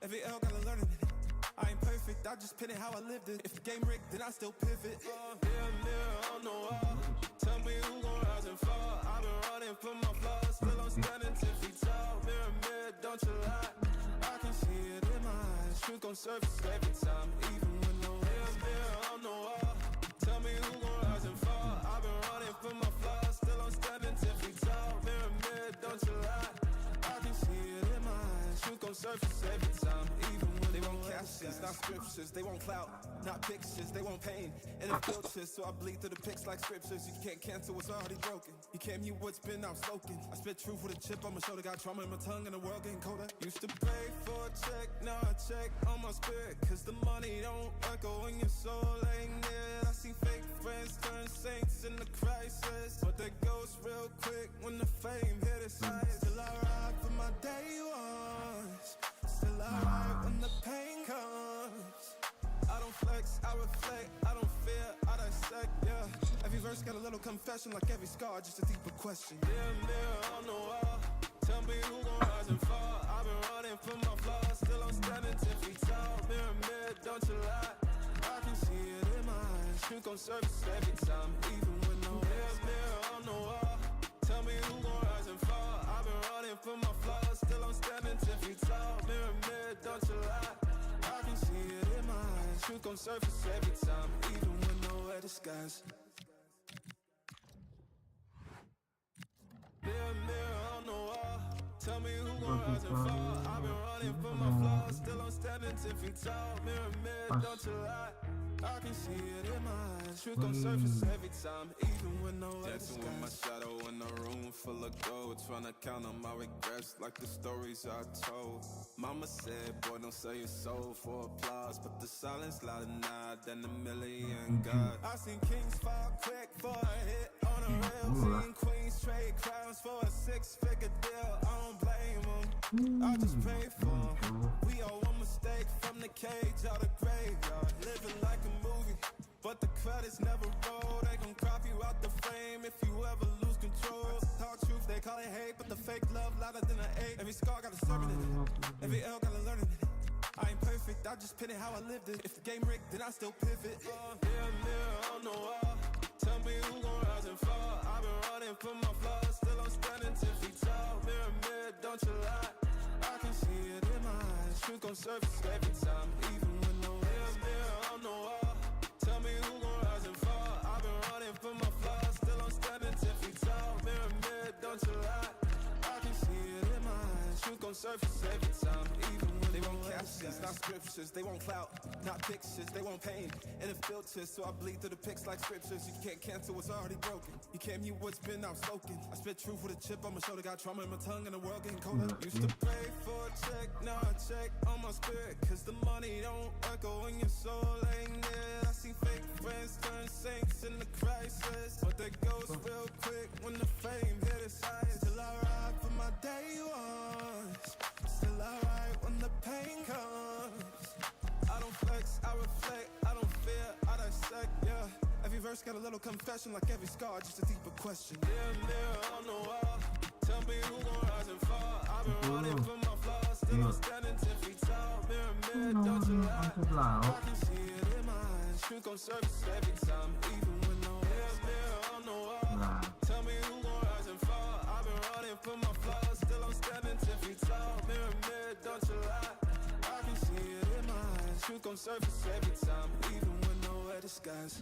every L got a learning in it. I ain't perfect, I just pin it how I lived it. If the game rigged, then I still pivot. Mirror, mirror on the wall. Tell me who gon' rise and fall. I've been running from my flaws, still I'm standing 10 feet tall. Mirror, mirror, don't you lie. I can see it in my eyes. Truth gon' surface every time, even when no mirror, mirror on the wall. Tell me who gon' rise and fall. I've been running from my flaws, still I'm standing 10 feet tall. Mirror, mirror, don't you lie. I can see it in my eyes. Truth gon' surface every time, even when they won't captions, not scriptures. They won't clout, not pictures. They won't pain, and it filters, so I bleed through the pics like scriptures. You can't cancel what's already broken. You can't mute what's been outspoken. I spit truth with a chip on my shoulder. Got trauma in my tongue, and the world getting colder. Used to pray for a check, now I check on my spirit, cause the money don't echo when your soul ain't near. I see fake friends turn saints in the crisis, but they ghost real quick when the fame hit its highest. Still I ride for my day ones, still I ride when the pain comes. I don't flex, I reflect, I don't fear, I dissect, yeah. Every verse got a little confession, like every scar, just a deeper question. Mirror, mirror on the wall. Tell me who gon' rise and fall. I've been running running for my flaws, still I'm standing 10 feet tall. Mirror, mirror, don't you lie. I can see it in my eyes. Truth gon' surface every time, even when no mirror, mirror on the wall. Tell me who gon' rise and fall. I've been running for my flaws, still I'm standing 10 feet tall. Mirror, mirror, don't you lie. I can see it in my eyes. Truth gon' surface every time, even when nowhere disguised. Mirror, mirror on the wall. Tell me who gon' rise and fall. I've been running for my flaws, still I'm standing 10 feet tall. Mirror, mirror, don't you lie. I can see it in my eyes. Truth gon' surface every time, even when nowhere dancing with my shadow in a room full of gold, trying to count on my regrets like the stories I told. Mama said, boy, don't sell your soul for applause, but the silence louder now than a million God. I seen kings fall quick for a hit on a rail. Seen queens trade crowns for a 6-figure deal. I don't blame them, I just pray for them. We all one mistake from the cage out the graveyard. Living like a movie, but the credits never roll. They gon' crop you out the frame if you ever lose control. Talk truth, they call it hate, but the fake love louder than an 8. Every scar got a sermon in it, every L got a learning in it. I ain't perfect, I just pin it how I lived it. If the game rigged, then I still pivot. Mirror, mirror on the wall. Tell me who gon' rise and fall. I've been running for my flaws, still I'm standing 10 feet tall. Mirror, mirror, don't you lie. I can see it in my eyes. Truth gon' surface every time, even when no mirror, mirror on the wall. Tell me who gon' rise and fall. I've been running for my flaws, still I'm standing 10 feet tall. Mirror, mirror, don't you lie. I can see it in my eyes. Truth gon' surface every time, even when they won't captions, not scriptures. They won't clout, not pictures. They won't pain and it filters, so I bleed through the pics like scriptures. You can't cancel what's already broken. You can't mute what's been outspoken. I spit truth with a chip on my shoulder. Got trauma in my tongue and the world getting colder. Used to pray for a check, now I check on my spirit, cause the money don't echo when your soul ain't near. I see fake friends turn saints in the crisis, but that goes real quick when the fame hit its highest. Still I ride for my day ones, still I ride when the pain comes. I don't flex, I reflect, I don't fear, I dissect, yeah. Every verse got a little confession, like every scar, just a deeper question. Mirror, mirror on the wall. Tell me who gon' rise and fall. I've been running for my flaws, still I'm standing 10 feet tall. Mirror, mirror, don't you lie. I can see it in my eyes. Truth gon' surface every time, even when no mirror, mirror on the wall. Tell me who gon' rise and fall. I've been running for my flaws, still I'm standing 10 feet tall. Mirror, mirror, don't you lie. I can see it in my eyes. Truth gon' surface every time, even when nowhere disguised.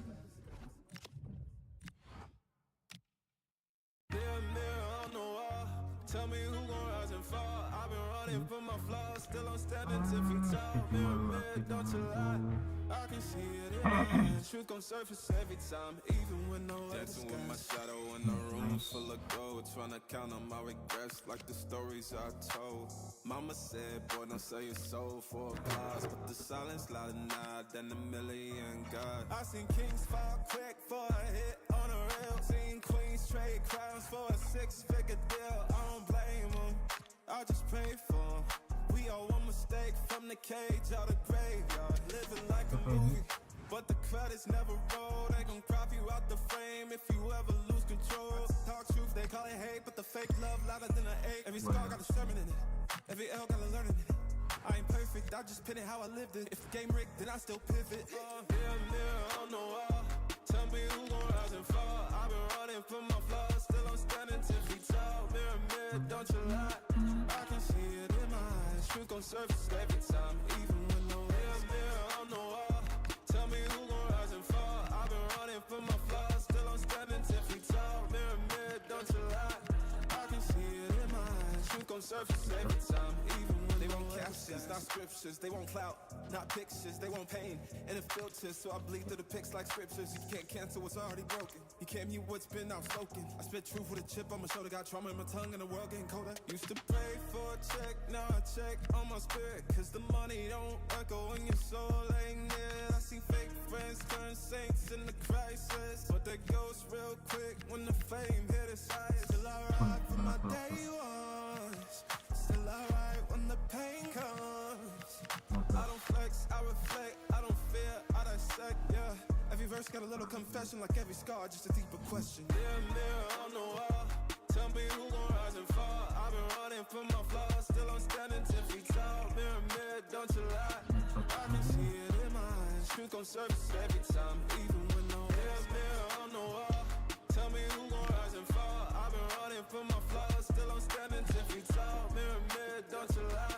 Mirror, mirror on the wall. Tell me who gon' rise and fall. I've been running for my flaws, still I'm standing 10 feet tall. Mirror, mirror, don't you lie. I can see it in my eyes. Truth gon' surface every time, even when nowhere dancing with my shadow in a room full of gold, trying to count on my regrets like the stories I told. Mama said, boy, don't sell your soul for applause, but the silence louder now than a million God. I seen kings fall quick for a hit on a rail. Seen queens trade crowns for a 6-figure deal. I don't blame them, I just pray for them. We all one mistake from the cage out the graveyard. Living like a movie, but the credits never roll. They gon' crop you out the frame if you ever lose control. Talk truth, they call it hate, but the fake love louder than an 8. Every scar got a sermon in it, every L got a learning in it. I ain't perfect, I just pin it how I lived it. If the game rigged, then I still pivot. Mirror, mirror on the wall. Tell me who gon' rise and fall. I've been running for my flaws, still I'm standing 10 feet tall. Mirror, mirror, don't you lie. I can see it in my eyes. Truth gon' surface every time, even when no mirror, mirror on the wall. Tell me who gon' rise and fall. I've been running for my flaws, still I'm standing 10 feet tall. Mirror, mirror, don't you lie. I can see it in my eyes. Truth gon' surface every time, even when they won't captions, not scriptures. They won't clout, not pictures. They won't pain and it filters, so I bleed through the pics like scriptures. You can't cancel what's already broken. You can't mute what's been outspoken. I spit truth with a chip on my shoulder. Got trauma in my tongue and the world getting colder. Used to pray for a check, now I check on my spirit, cause the money don't echo when your soul ain't near. I see fake friends turn saints in the crisis, but that goes real quick when the fame hit its highest. Still I ride for my day ones, still I ride when the pain comes. I don't flex, I reflect, I don't fear, I dissect, yeah. Every verse got a little confession, like every scar, just a deeper question. Mirror, mirror on the wall. Tell me who gon' rise and fall. I've been running for my flaws, still I'm standing 10 feet tall. gon' surface every time, even when no mirror on the wall. Tell me who gon' rise and fall. I've been running from my flaws, still I'm standing 10 feet tall. Mirror, mirror, don't you lie.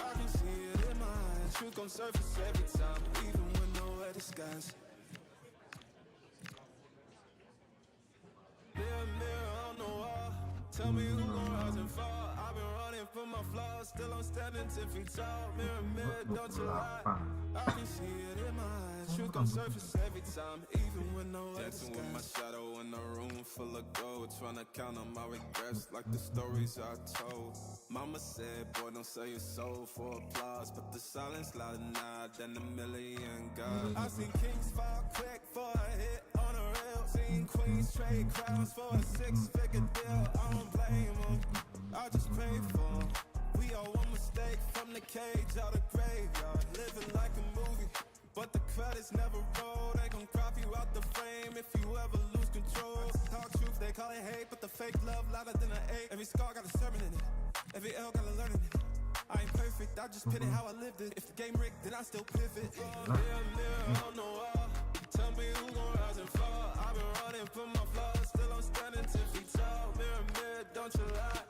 I can see it in my eyes. Truth gon' surface every time, even when nowhere disguise. Mirror, mirror on the wall. Tell me who gon' rise and fall. I've been running from my flaws, still I'm standing 10 feet tall. Mirror, mirror, don't you lie. I can see it in my eyes. Truth gon' surface every time, even when nowhere Dancing with my shadow in a room full of gold, trying to count on my regrets like the stories I told. Mama said, boy, don't sell your soul for applause, but the silence louder now than a million gods. I seen kings fall quick for a hit on a rail. Seen queens trade crowns for a six-figure deal. I don't blame them, I just pray for them. We all one mistake from the cage out the graveyard. Living like a movie, but the credits never roll. They gon' crop you out the frame if you ever lose control. Talk truth, they call it hate, but the fake love louder than an ache. Every scar got a sermon in it, every L got a learning in it. I ain't perfect, I just pity how I lived it. If the game rigged, then I still pivot. Mirror, mirror on the wall. Tell me who gon' rise and fall. I've been running from my flaws, still I'm standing 10 feet tall. Mirror, mirror, don't you lie.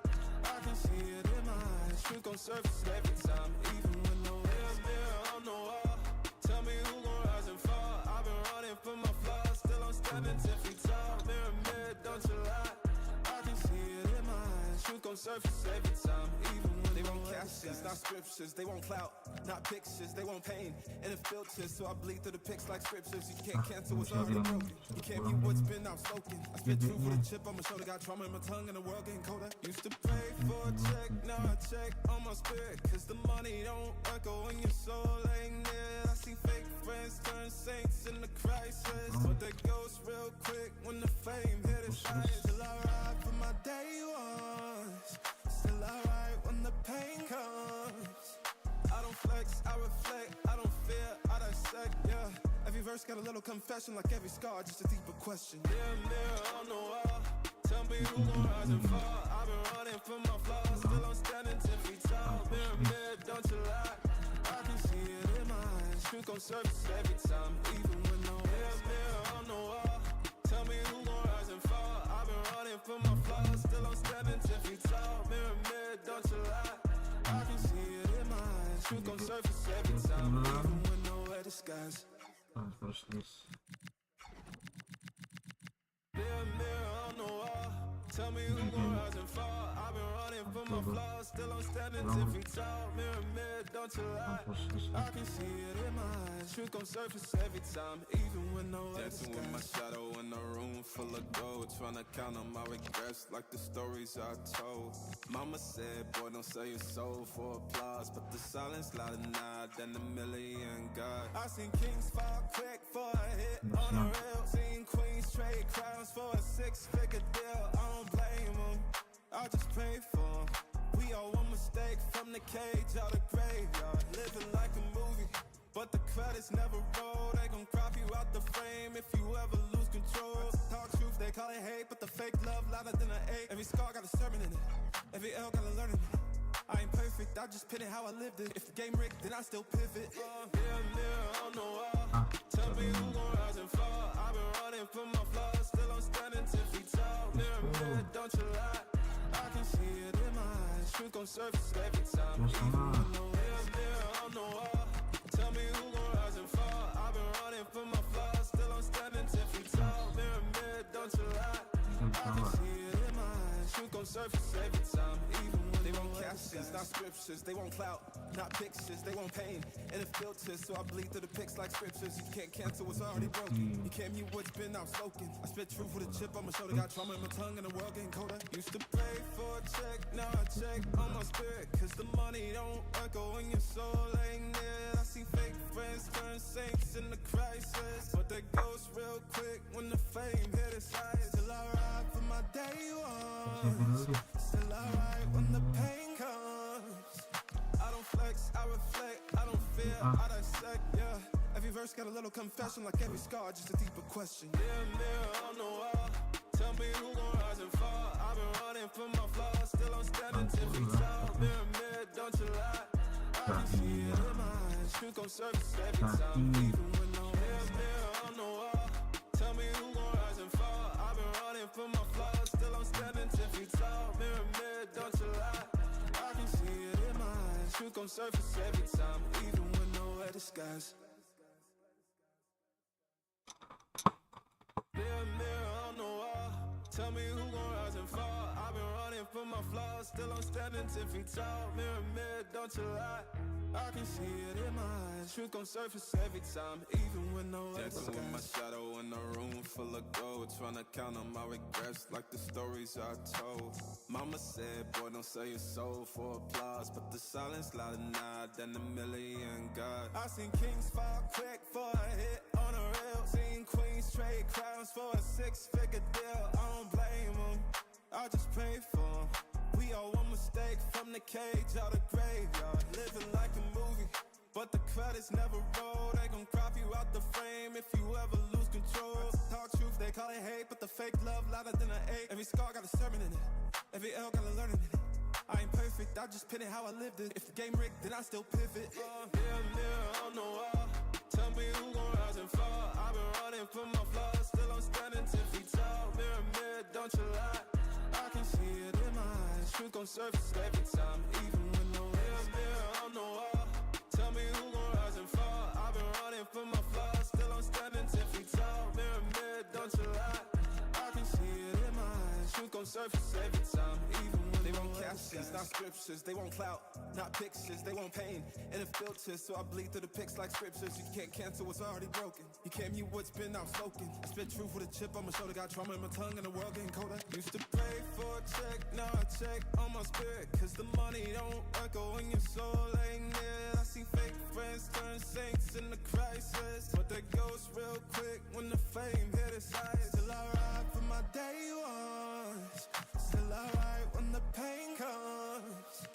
I can see it in my eyes. Truth gon' surface every time, even when no mirror on the wall. Tell me who gon' rise and fall. I've been running from my flaws, still I'm standing 10 feet tall. Mirror, mirror, don't you lie. I can see it in my eyes. Truth gon' surface every time, even when They want captions, not scriptures. They want clout, not pictures. They want pain and the filters, so I bleed through the pics like scriptures. You can't cancel what's already broken. You can't mute what's been outspoken. I spit truth with a chip on my shoulder. Got trauma in my tongue and the world getting colder. used to pray for a check, now I check on my spirit. Cause the money don't echo when your soul ain't near. I see fake friends turn saints in the crisis, but they ghost real quick when the fame hit its highs. Still I ride for my day ones, still I ride when the pain comes. I don't flex, I reflect, I don't fear, I dissect, yeah. Every verse got a little confession, like every scar, just a deeper question. Mirror, mirror on the wall. Tell me who gon' rise and fall. I've been running from my flaws, still I'm standing 10 feet tall. Mirror, mirror, don't you lie. I can see it in my eyes. Truth gon' surface every time, even when no mirror on the wall. Tell me who gon' rise and fall. I've been running from my flaws, still I'm standing 10 feet tall. Mirror, mirror, don't you lie. I can see it in my eyes. Truth gon' surface every time, even when nowhere disguise. Mirror, mirror on the wall. Tell me who gon' rise and fall. I've been running from my flaws, still I'm standing 10 feet tall. Mirror, mirror, don't you lie. I can see it in my eyes. Truth gon' surface every time, even when nowhere Dancing with my shadow in a room full of gold, trying to count on my regrets like the stories I told. Mama said, boy, don't sell your soul for applause, but the silence louder now than a million gods. I seen kings fall quick for a hit on a rail. Seen queens trade crowns for a six-figure deal. I don't blame them, I just pray for them. We all one mistake from the cage out the graveyard. Living like a movie, but the credits never roll. They gon' crop you out the frame if you ever lose control. Talk truth, they call it hate, but the fake love louder than an ache. Every scar got a sermon in it, every L got a learning in it. I ain't perfect, I just pity how I lived it. If the game rigged, then I still pivot. Mirror, mirror on the wall. Tell me who gon' rise and fall. I've been running from my flaws, still I'm standing 10 feet tall. Mirror, mirror, don't you lie. I can see it in my eyes. Truth gon' surface every time, even when no mirror on the wall. Tell me who gon' rise and fall. I've been running from my flaws, still I'm standing 10 feet tall. Mirror, mirror, don't you lie. I can see it in my eyes. Truth gon' surface every time, even when They want captions, not scriptures. They want clout, not pictures. They want pain and the filters, so I bleed through the pics like scriptures. You can't cancel what's already broken. You can't mute what's been outspoken. I spit truth with a chip on my shoulder. Got trauma in my tongue and the world getting colder. used to pray for a check, now I check on my spirit. Cause the money don't echo when your soul ain't near. I see fake friends turn saints in the crisis, but they ghost real quick when the fame hit its highs. Still I ride for my day ones, still I ride when the pain comes. I don't flex, I reflect, I don't fear, I dissect, yeah. Every verse got a little confession, like every scar, just a deeper question. Mirror, mirror on the wall. Tell me who gon' rise and fall. I've been running from my flaws, still I'm standing 10 feet tall. Mirror, mirror, don't you lie. I can see it in my eyes. Truth gon' surface every time, even when no I'm standing 10 feet tall. Mirror, mirror, don't you lie. I can see it in my eyes. Truth gon' surface every time, even when nowhere disguised. Mirror, mirror on the wall, tell me who gon' rise and fall. I've been running from my flaws, still I'm standing 10 feet tall. Mirror, mirror, don't you lie. I can see it in my eyes. Truth gon' surface every time, even when nowhere disguised. Dancing with my shadow in a room full of gold, trying to count on my regrets like the stories I told. Mama said, boy, don't sell your soul for applause, but the silence louder now than a million gods. I seen kings fall quick for a hit on a reel. Seen queens trade crowns for a 6-figure deal. I don't blame them, I just pray for them. We all one mistake from the cage out the graveyard. Living like a movie, but the credits never roll. They gon' crop you out the frame if you ever lose control. Talk truth, they call it hate, but the fake love louder than an ache. Every scar got a sermon in it, every L got a learning in it. I ain't perfect, I just pin it how I lived it. If the game rigged, then I still pivot. Mirror, mirror on the wall, tell me who gon' rise and fall. I've been running from my flaws, still I'm standing 10 feet tall. Mirror, mirror, don't you lie. I can see it in my eyes. Truth gon' surface every time, even when no mirror on the wall, tell me who gon' rise and fall. I've been running from my flaws, still I'm standing 10 feet tall. Mirror, mirror, don't you lie. I can see it in my eyes. Truth gon' surface every time, even when they won't captions, not scriptures. They won't clout, not pictures. They won't pain and a filter, so I bleed through the pics like scriptures. You can't cancel what's already broken. You can't mute what's been outspoken. I spit truth with a chip on my shoulder. Got trauma in my tongue and the world getting colder. Used to pray for a check, now I check on my spirit, cause the money don't echo when your soul ain't near. I see fake friends turn saints in the crisis, but they ghost real quick when the fame hit its highest. Still I ride for my day ones, still I ride when the pain comes.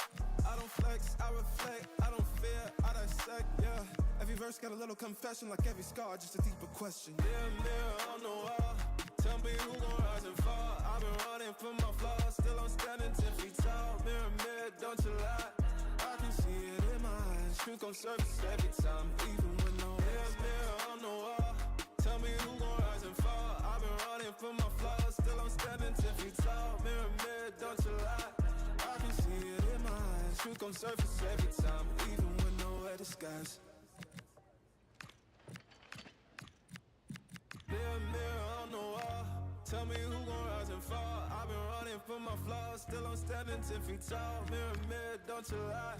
I don't flex, I reflect, I don't fear, I dissect, yeah. Every verse got a little confession, like every scar, just a deeper question. Mirror, mirror on the wall, tell me who gon' rise and fall. I've been running from my flaws, still I'm standing 10 feet tall. Mirror, mirror, don't you lie. I can see it in my eyes. Truth gon' surface every time, even when no mirror on the wall, tell me who gon' rise and fall. I've been running from my flaws, still I'm standing 10 feet tall. Mirror, mirror, don't you lie. I can see it in my eyes. Truth gon' surface every time, even when nowhere disguised. Mirror, mirror on the wall, tell me who gon' rise and fall. I've been running from my flaws, still I'm standing 10 feet tall. Mirror, mirror, don't you lie.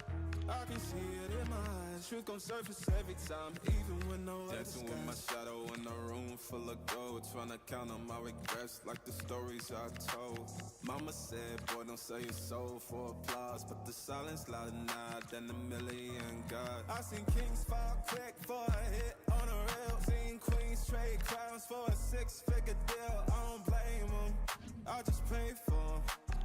I can see it in my eyes. Truth gon' surface every time, even when nowhere disguised. Dancing with my shadow in a room full of gold, trying to count on my regrets like the stories I told. Mama said, boy, don't sell your soul for applause, but the silence louder now than a million gods. I seen kings fall quick for a hit on a reel. Seen queens trade crowns for a 6-figure deal. I don't blame them, I just pray for them.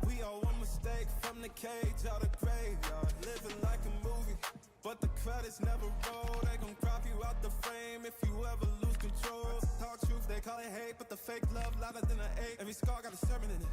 We all one mistake from the cage out the graveyard. Living like a movie, but the credits never roll. They gon' crop you out the frame if you ever lose control. Talk truth, they call it hate, but the fake love louder than an ache. Every scar got a sermon in it,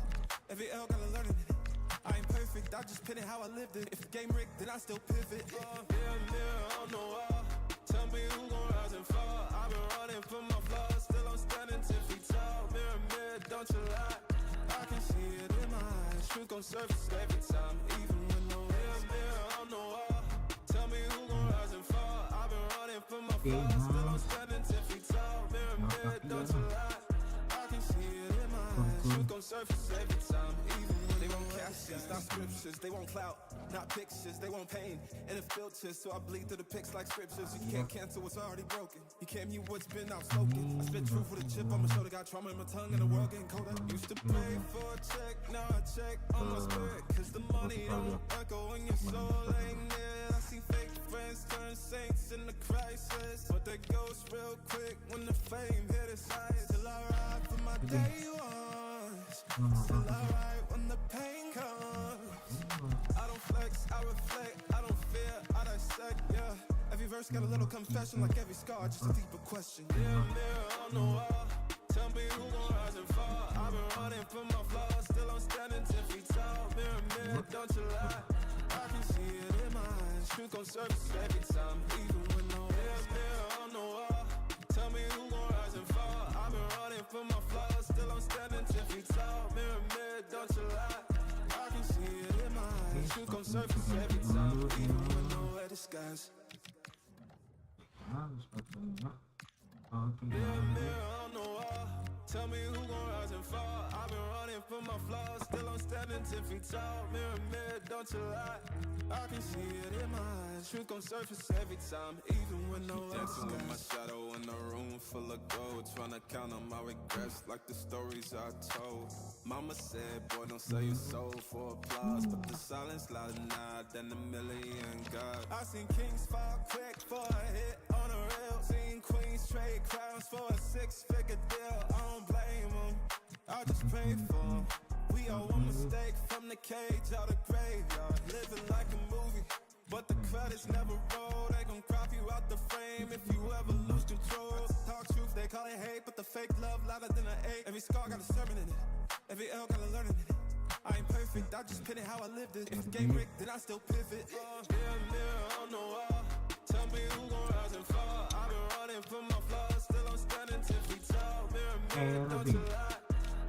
every L got a learning in it. I ain't perfect, I just pin it how I lived it. If the game rigged, then I still pivot. Mirror, mirror on the wall, tell me who gon' rise and fall. I've been running from my flaws, still I'm standing 10 feet tall. Mirror, mirror, don't you lie. I can see it in my eyes. Truth gon' surface every time, even when no mirror on the wall, tell me who gon' rise and fall. I've been running from my flaws, still I'm standing 10 feet tall. Mirror, mirror, don't you lie. I can see it in my eyes. Truth gon' surface every time, even when they won't captions, not scriptures. They won't clout, not pictures. They won't pain and a filter, so I bleed through the pics like scriptures. You can't cancel what's already broken. You can't mute what's been outspoken. I spit truth with a chip on my shoulder. Got trauma in my tongue and the world getting colder. Used to pray for a check, now I check on my spirit, cause the money don't echo when your soul ain't near. I see fake friends turn saints in the crisis, but they ghost real quick when the fame hit its highest. Still I ride for my day ones, still I ride when the pain comes. I don't flex, I reflect, I don't fear, I dissect, yeah. Every verse got a little confession, like every scar, just a deeper question. Mirror, mirror on the wall, tell me who gon' rise and fall. I've been running from my flaws, still I'm standing 10 feet tall. Mirror, mirror, don't you lie. I can see it in my eyes. Truth gon' surface every time, even when no mirror on the wall, tell me who gon' rise and fall. I've been running from my flaws, still I'm standing 10 feet tall. Mirror, mirror, don't surface every time, even when nowhere to skies. Mirror, mirror on the wall, tell me who gon' rise and fall. I've been running from my flaws, still I'm standing 10 feet tall. Mirror, mirror, don't you lie, I can see it in my eyes. Truth gon' surface every time, even when nowhere to skies. Dancing with my shadow in a room full of gold, trying to count on my regrets like the stories I told. Mama said, boy, don't sell your soul for applause, but the silence louder now than a million gods. I seen kings fall quick for a hit on a rail, seen queens trade crowns for a six-figure deal. I don't blame them, I just pray for them. We all one mistake from the cage out of graveyard, living like a movie, but the credits never roll. They gon' crop you out the frame if you ever lose control. Talk truth, they call it hate, but the fake love louder than an ache. Every scar got a sermon in it, every L got a learning in it. I ain't perfect, I just pin it how I lived it. If the game rigged, then I still pivot. Mirror, mirror on the wall, tell me who gon' rise and fall. I've been running from my flaws, still I'm standing 10 feet tall. Mirror, mirror, don't you lie,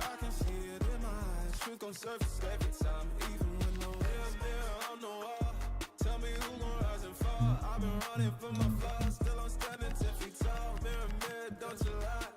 I can see it in my eyes. Truth gon' surface every time, even when no mirror, mirror on the wall, tell me who gon' rise and fall. I've been running from my flaws, still I'm standing 10 feet tall. Mirror, mirror, don't you lie,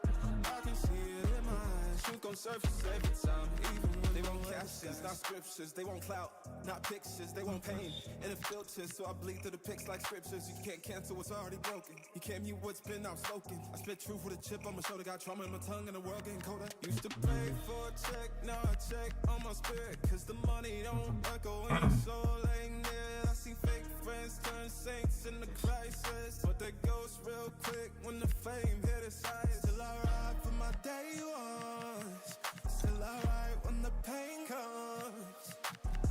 I can see it in my eyes. Truth gon' surface every time, even when they won't captions, not scriptures. They won't clout, not pictures. They won't pain and it filters, so I bleed through the pics like scriptures. You can't cancel what's already broken. You can't mute what's been outspoken. I spit truth with a chip on my shoulder. Got trauma in my tongue and the world getting colder. Used to pray for a check, now I check on my spirit, cause the money don't echo when your soul ain't near. I see fake friends turn saints in the crisis, but they ghost real quick when the fame hit its highest. Still I ride for my day ones, still I ride when the pain comes.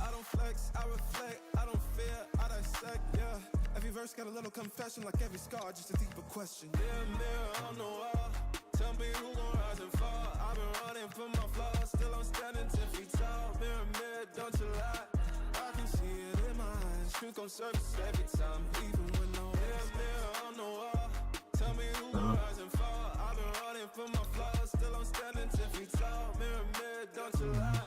I don't flex, I reflect, I don't fear, I dissect, yeah. Every verse got a little confession, like every scar, just a deeper question. Mirror, mirror on the wall, tell me who gon' rise and fall. I've been running from my flaws, still I'm standing 10 feet tall. Mirror, mirror, don't you lie, I can see it in my eyes. Truth gon' surface every time, even when no mirror, mirror on the wall, tell me who gon' rise and fall. I've been running from my flaws, still I'm standing 10 feet tall. Mirror, mirror, don't you lie,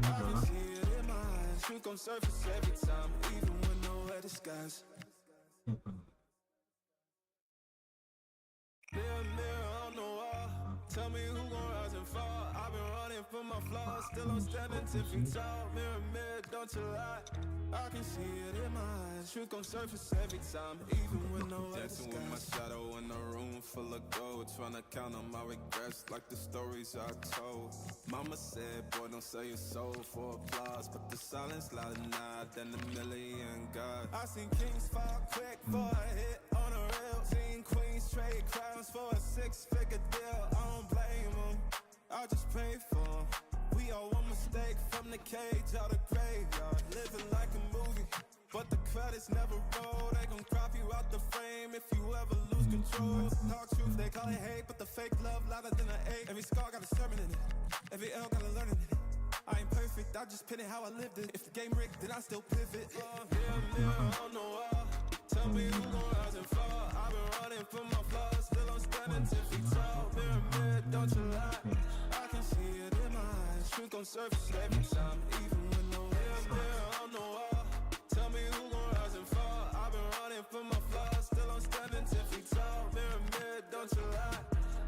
I can see it in my eyes. Truth gon' surface every time, even when nowhere to skies. Mirror, mirror on the wall, tell me who gon' rise and fall. I've been running from my flaws, still I'm standing 10 feet tall. Mirror, mirror, don't you lie, I can see it in my eyes. Truth gon' surface every time, even when nowhere to skies. Dancing with my shadow in a room full of gold, trying to count on my regrets like the stories I told. Mama said, boy, don't sell your soul for applause, but the silence louder now than a million gods. I seen kings fall quick for a hit on a rail, seen queens trade crowns for a six-figure deal. I don't blame them, I just pray for them. We all one mistake from the cage out of graveyard, living like a movie, but the credits never roll. They gon' crop you out the frame if you ever lose control. Talk truth, they call it hate, but the fake love louder than an ache. Every scar got a sermon in it, every L got a learning in it. I ain't perfect, I just pin it how I lived it. If the game rigged, then I still pivot. Mirror, mirror on the wall, tell me who gon' rise and fall. I've been running from my flaws, still I'm standing 10 feet tall. Mirror, mirror, don't you lie, I can see it in my eyes. Truth gon' surface every time, even when no mirror, mirror on the wall, tell me who gon' rise and fall. I've been running from my flaws, still I'm standing 10 feet tall. Mirror, mirror, don't you lie,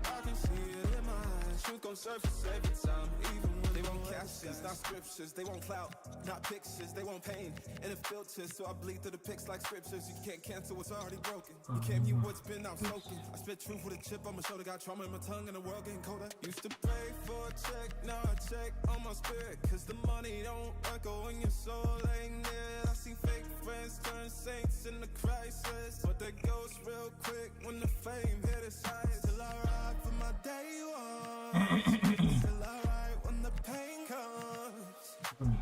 I can see it in my eyes. Truth gon' surface every time, even when they won't captions, not scriptures. They won't clout, not pictures. They won't pain and it filters, so I bleed through the pics like scriptures. You can't cancel what's already broken. You can't mute what's been outspoken. I spit truth with a chip on my shoulder. Got trauma in my tongue and the world getting colder. Used to pray for a check, now I check on my spirit, cause the money don't echo when your soul ain't near. I see fake friends turn saints in the crisis, but they ghost real quick when the fame hit its highest. Still I ride for my day ones, still I ride when the pain comes.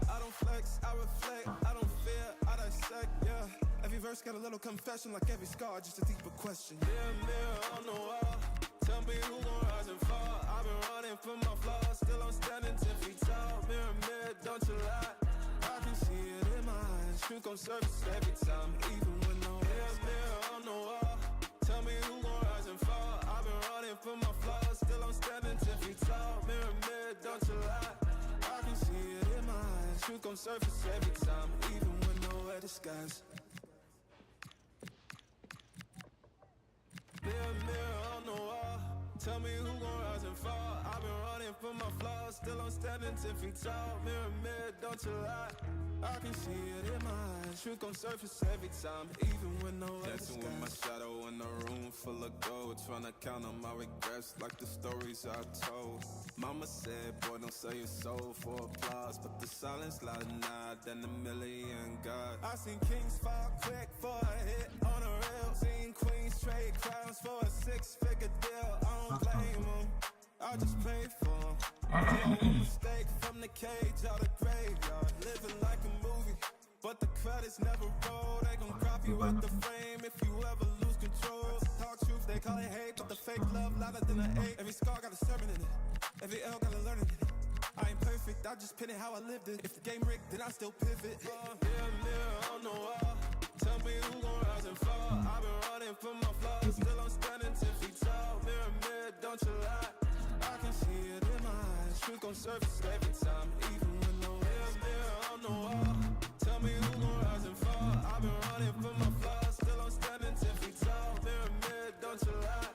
I don't flex, I reflect, I don't fear, I dissect, yeah. Every verse got a little confession, like every scar, just a deeper question. Mirror, mirror on the wall, tell me who gon' rise and fall. I've been running from my flaws, still I'm standing 10 feet tall. Mirror, mirror, don't you lie, I can see it in my eyes. Truth gon' surface every time, even when no mirror, mirror on the wall, tell me who gon' rise and fall. I've been running from my flaws, still I'm standing 10 feet tall. Mirror, mirror, don't you lie, I can see it in my eyes. Truth gon' surface every time, even when nowhere disguise. Mirror, mirror on the wall, tell me who gon' rise and fall. I've been running from my flaws, still I'm standing 10 feet tall. Mirror, mirror, don't you lie, I can see it in my eyes. Truth gon' surface every time, even when no other dancing with my shadow in a room full of gold, trying to count on my regrets like the stories I told. Mama said, boy, don't sell your soul for applause, but the silence louder now than a million God. I seen kings fall quick for a hit on a rail. Seen queens trade crowns for a six-figure deal. I don't blame them, I just pray for them. One mistake from the cage out of graveyard. Living like a movie, but the credits never roll. They gon' crop you out the frame if you ever lose control. Talk truth, they call it hate, but the fake love louder than an eight. Every scar got a sermon in it, every L got a learning in it. I ain't perfect, I just pin it how I lived it. If the game rigged, then I still pivot. Mirror, mirror on the wall, tell me who gon' rise and fall. I've been running from my flaws, still I'm standing 10 feet tall. Mirror, mirror, don't you lie, I can see it in my eyes. Truth gon' surface every time, even when no mirror, mirror on the wall, tell me who gon' rise and fall. I've been running from my flaws, still I'm standing 10 feet tall. Mirror, mirror, don't you lie,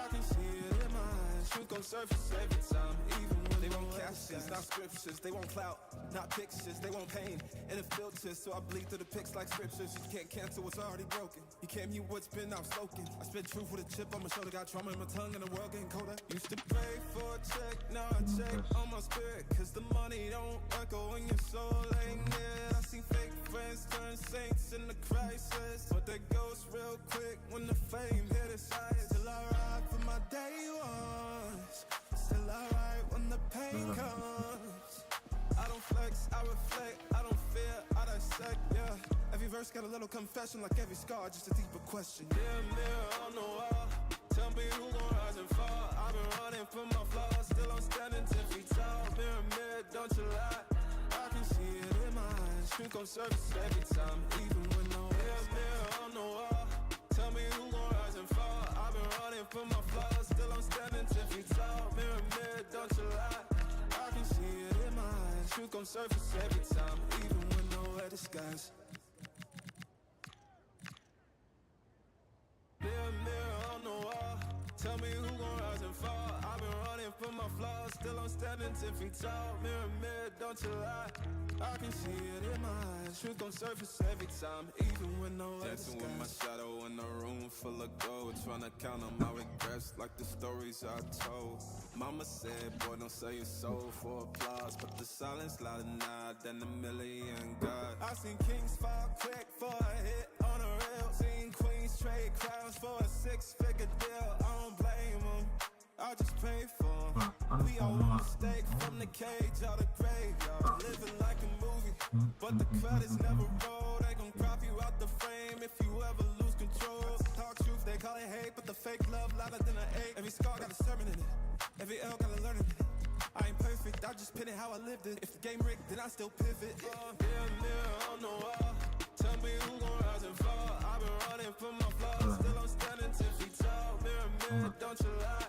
I can see it in my eyes. Truth gon' surface every time, even when they won't captions, not scriptures. They want clout, not pictures. They want pain and a filter, so I bleed through the pics like scriptures. You can't cancel what's already broken. You can't mute what's been outspoken. I spit truth with a chip on my shoulder. Got trauma in my tongue and the world getting colder. Used to pray for a check, now I check on my spirit, cause the money don't echo when your soul ain't near. I seen fake friends turn saints in the crisis, but they ghost real quick when the fame hit its highest. Still I ride for my day ones, still I ride when the pain comes. I don't flex, I reflect, I don't fear, I dissect, yeah. Every verse got a little confession, like every scar, just a deeper question. Mirror, mirror on the wall, tell me who gon' rise and fall. I've been running from my flaws, still I'm standing 10 feet tall. Mirror, mirror, don't you lie, I can see it in my eyes. Truth gon' surface every time, even when no mirror, mirror on the wall, tell me who gon' rise and fall. I've been running from my flaws, still I'm standing 10 feet tall. Mirror, mirror, don't you lie, I can see it in my eyes. Truth gon' surface every time, even when nowhere disguise. Mirror, mirror on the wall, tell me who gon' rise and fall. I've been running from my flaws, still I'm standing 10 feet tall. Mirror, mirror, don't you lie, I can see it in my eyes. Truth gon' surface every time, even when nowhere Dancing with my disguise. shadow in a room full of gold, trying to count on my regrets like the stories I told. Mama said, boy, don't sell your soul for applause, but the silence louder now than a million God. I seen kings fall quick for a hit on a rail. Seen queens trade crowns for a six-figure deal. I don't blame them, I just pray for them. We all one mistake from the cage out of graveyard. Living like a movie, but the credits never roll. They gon' crop you out the frame if you ever lose control. Talk truth, they call it hate, but the fake love louder than an eight. Every scar got a sermon in it, every L got a learning in it. I ain't perfect, I just pin it how I lived it. If the game rigged, then I still pivot. Mirror, mirror on the wall, tell me who gon' rise and fall. I've been running from my flaws, still I'm standing 10 feet tall. Mirror, mirror, don't you lie,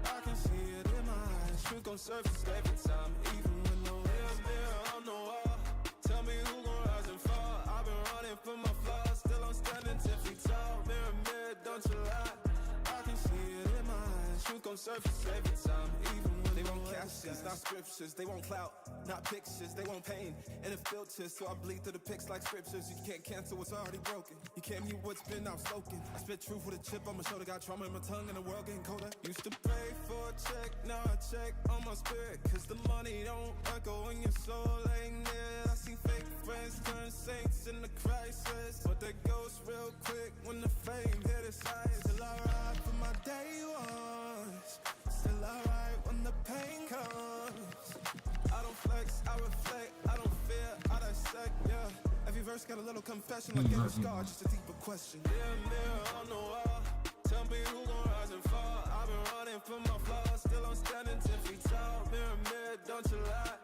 I can see it in my eyes. Truth gon' surface every time, even when no mirror, mirror on the wall, tell me who gon' rise and fall. I've been running from my flaws, still I'm standing 10 feet tall. Mirror, mirror, don't you lie, I can see it in my eyes. Truth gon' surface every time, even when they want captions, not scriptures. They want clout, not pictures. They want pain and a filter, so I bleed through the pics like scriptures. You can't cancel what's already broken. You can't mute what's been outspoken. I spit truth with a chip on my shoulder. Got trauma in my tongue and the world getting colder. Used to pray for a check, now I check on my spirit, cause the money don't echo when your soul ain't near. I seen fake friends turn saints in the crisis, but they ghost real quick when the fame hit its highest. Still I ride for my day ones, still I ride when the pain comes. I don't flex, I reflect, I don't fear, I dissect, yeah. Every verse got a little confession, like every scar, just a deeper question. Mirror, mirror on the wall, tell me who gon' rise and fall. I've been running from my flaws, still I'm standing 10 feet tall. Mirror, mirror, don't you lie,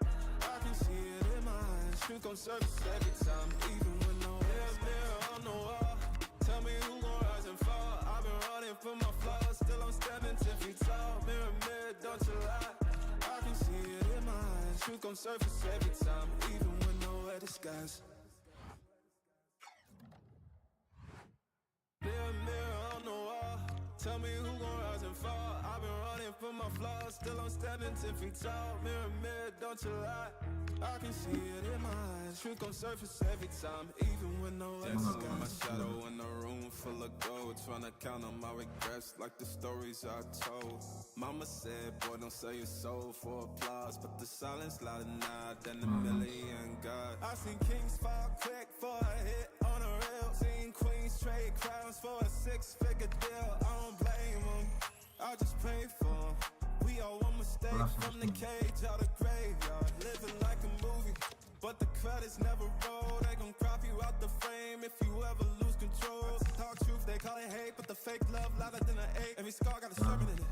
I can see it in my eyes. Truth gon' surface every time, even when no mirror, mirror on the wall, tell me who gon' rise and fall. I've been running from my flaws, still I'm standing 10 feet tall. Mirror, mirror, don't you lie, I can see it in my eyes. Truth gon' surface every time, even when nowhere disguise. fall. I've been running from my flaws, still I'm standing 10 feet tall. Mirror, mirror, don't you lie. I can see it in my eyes. Truth gon' surface every time, even when no Dancing with my shadow in a room full of gold, trying to count on my regrets like the stories I told. Mama said, boy, don't sell your soul for applause, but the silence louder now than a million God. I seen kings fall quick for a hit on a rail. Seen queens trade crowns for a six-figure deal. I don't blame them, I just pray for them. We all one mistake from the cage out of graveyard. Living like a movie, but the credits never roll. They gon' crop you out the frame if you ever lose control. Talk truth, they call it hate, but the fake love louder than an 8. Every scar got a sermon in it,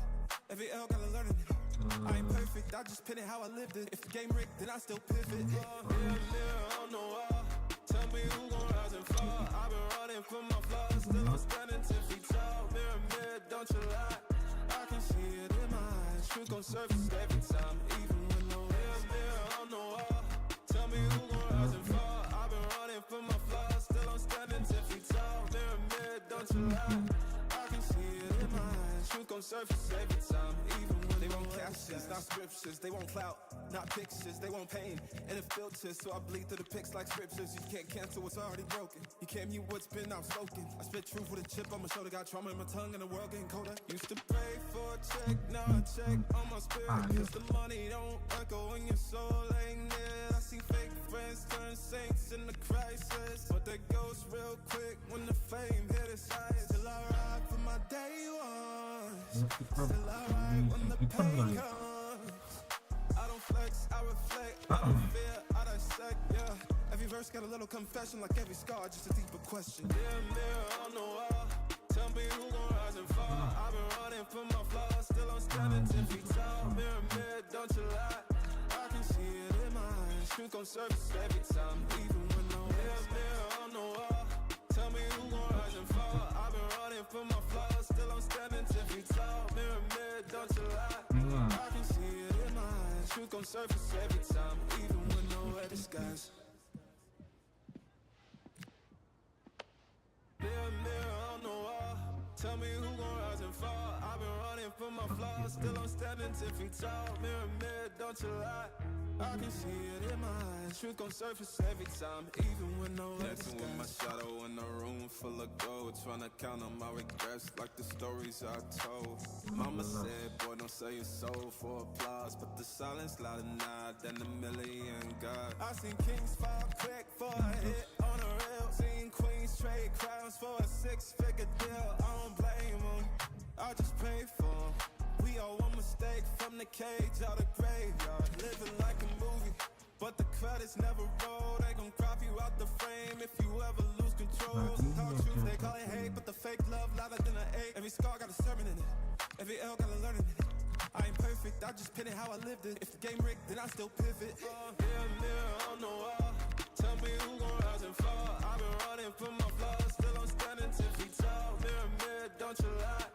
every L got a learning in it. I ain't perfect, I just pin it how I lived it. If the game rigged, then I still pivot. Mirror on the wall, tell me who gon' rise and fall. I've been running from my flaws, still I'm standing 10 feet tall. Mirror, mirror, don't you lie. I can see it in my eyes. Truth gon' surface every time, even when no mirror on the wall. Tell me who gon' rise and fall. I've been running from my flaws, still I'm standing 10 feet tall. Mirror, mirror, don't you lie. I can see it in my eyes. Truth gon' surface every time, even when they won't captions, not scriptures. They won't clout, not pictures. They want pain and it filters, so I bleed through the pics like scriptures. You can't cancel what's already broken. You can't mute what's been outspoken. I spit truth with a chip on my shoulder. Got trauma in my tongue and the world getting colder. Used to pray for a check, now I check on my spirit, cause the money don't echo when your soul ain't near. I see fake friends turn saints in the crisis, but they ghost real quick when the fame hit its highest. Still I ride for my day ones, still I ride when the pain comes. I don't flex, I reflect, I don't fear, I dissect, yeah. Every verse got a little confession, like every scar, just a deeper question. Mirror on the wall, tell me who gon' rise and fall. I've been running from my flaws, still I'm standing 10 feet tall. Mirror, mirror, don't you lie. I can see it in my eyes. Truth gon' surface every time, even when no mirror on the wall. Tell me who gon' rise and fall. I've been running from my flaws, still I'm standing 10 feet tall. Mirror, mirror, don't you lie. I can see it in my eyes. Truth gon' surface every time, even when nowhere disguise. Mirror on the wall, tell me who gon' rise and fall. I've been running from my flaws, still I'm standing 10 feet tall. Mirror, mirror, don't you lie. I can see it in my eyes. Truth gon' surface every time, even when no dancing with my shadow in a room full of gold, trying to count on my regrets like the stories I told. Mama said, boy, don't sell your soul for applause, but the silence louder now than a million God. I seen kings fall quick for a hit on a rail. Seen queens trade crowns for a six-figure deal. I don't blame them, I just pray for them. We all one mistake from the cage out of graveyard. Living like a movie, but the credits never roll. They gon' crop you out the frame if you ever lose control. Talk truth, they call it hate, but the fake love louder than an 8. Every scar got a sermon in it, every L got a learning in it. I ain't perfect, I just pin it how I lived it. If the game rigged, then I still pivot. Mirror on the wall, tell me who gon' rise and fall. I've been running from my flaws, still I'm standing 10 feet tall. Mirror, mirror, don't you lie.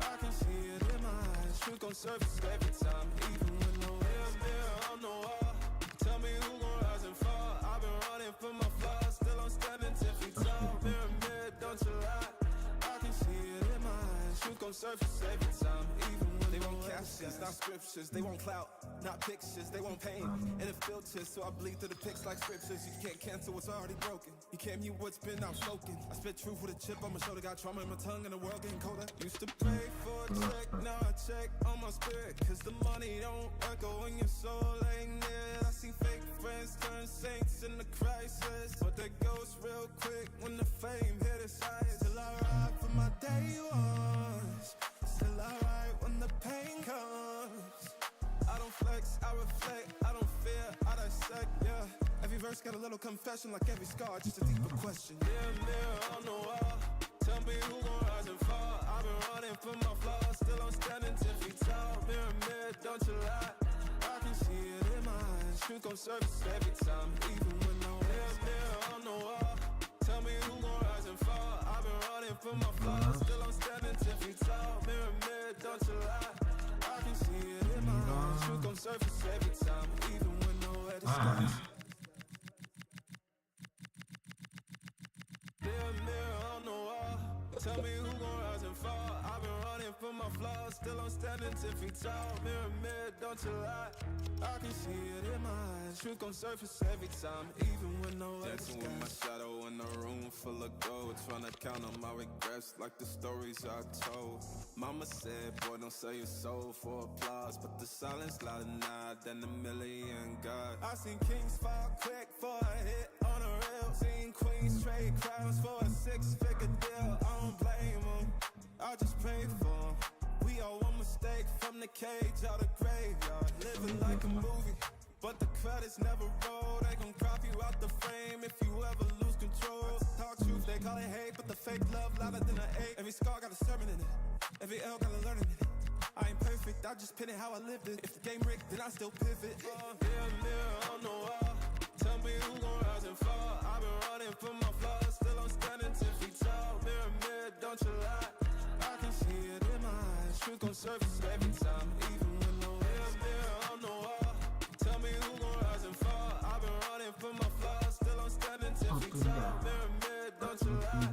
I can see it in my eyes. Truth gon' surface every time, even when no mirror on the wall. Tell me who gon' rise and fall. I've been running from my flaws, still I'm standing 10 feet tall. Mirror, mirror, don't you lie. I can see it in my eyes. Truth gon' surface every time, even when they won't captions, not scriptures. They won't clout, not pictures. They want pain and it filters, so I bleed through the pics like scriptures. You can't cancel what's already broken. You can't mute what's been outspoken. I spit truth with a chip on my shoulder. Got trauma in my tongue and the world getting colder. Used to pray for a check, now I check on my spirit, cause the money don't echo when your soul ain't near. I see fake friends turn saints in the crisis, but they ghost real quick when the fame hit its highest. Still I ride for my day ones, still I ride when the pain comes. I don't flex, I reflect, I don't fear, I dissect, yeah. Every verse got a little confession, like every scar, just a deeper question. Mirror on the wall, tell me who gon' rise and fall. I've been running from my flaws, still I'm standing 10 feet tall. Mirror, mirror, don't you lie. I can see it in my eyes. Truth gon' surface every time, even when no mirror on the wall. Tell me who gon' rise and fall. I've been running from my flaws, still I'm standing 10 feet tall. Mirror, mirror, don't you lie. I can see it in my eyes. Truth gon' surface every time, even when nowhere to start. Mirror on the wall, tell me who gon' rise and fall. I've been running running from my flaws, still I'm standing 10 feet tall. Mirror, mirror, don't you lie. I can see it in my eyes. Truth gon' surface every time, even when no dancing with my shadow in a room full of gold, trying to count on my regrets like the stories I told. Mama said, boy, don't sell your soul for applause, but the silence louder now than a million God. I seen kings fall quick for a hit on a rail. Seen queens trade crowns for a six-figure deal. I don't blame them, I just pray for them. We all one mistake from the cage out of graveyard. Living like a movie, but the credits never roll. They gon' crop you out the frame if you ever lose control. Talk truth, they call it hate, but the fake love louder than an 8. Every scar got a sermon in it, every L got a learning in it. I ain't perfect, I just pin it how I lived it. If the game rigged, then I still pivot. Mirror on the wall, tell me who gon' rise and fall. I've been running from my flaws, still I'm standing 10 feet tall. Mirror, mirror, don't you lie. I can see it in my eyes. Truth gon' surface every time, even when no mirror on the wall. Tell me who gon' rise and fall. I've been running from my flaws, still I'm standing 10 feet tall. Mirror, mirror, don't you lie.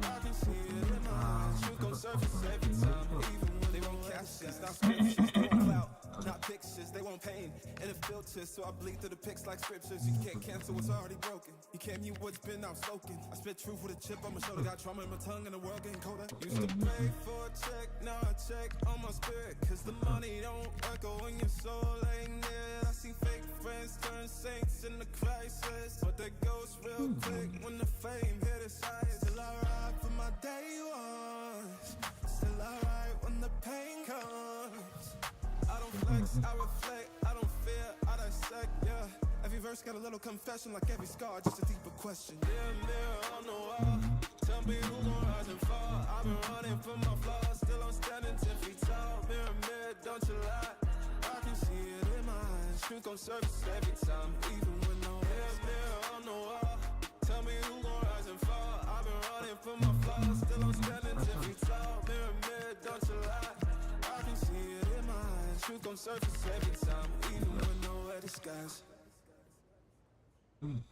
I can see it in my eyes. Truth gon' surface every time, even when they won't catch this. Not scriptures, they won't clout. Not pictures, they want pain and a filter, so I bleed through the pics like scriptures. You can't cancel what's already broken. You can't mute what's been outspoken. I spit truth with a chip on my shoulder. Got trauma in my tongue and the world getting colder. Used to pray for a check, now I check on my spirit, cause the money don't echo when your soul ain't near. I see fake friends turn saints in the crisis, but they ghost real quick when the fame hit its highest. Still I ride for my day ones, still I ride when the pain comes. I don't flex, I reflect, I don't fear, I dissect, yeah. Every verse got a little confession, like every scar, just a deeper question. Mirror on the wall, tell me who gon' rise and fall. I've been running from my flaws, still I'm standing 10 feet tall. Mirror, mirror, don't you lie. I can see it in my eyes. Truth gon' surface every time, even when no mirror on the wall. Tell me who gon' rise and fall. I've been running from my flaws, still I'm standing 10 feet tall. Mirror, mirror, don't you lie. I can see it in my eyes. Truth gon' surface every time, even when nowhere disguise. Mirror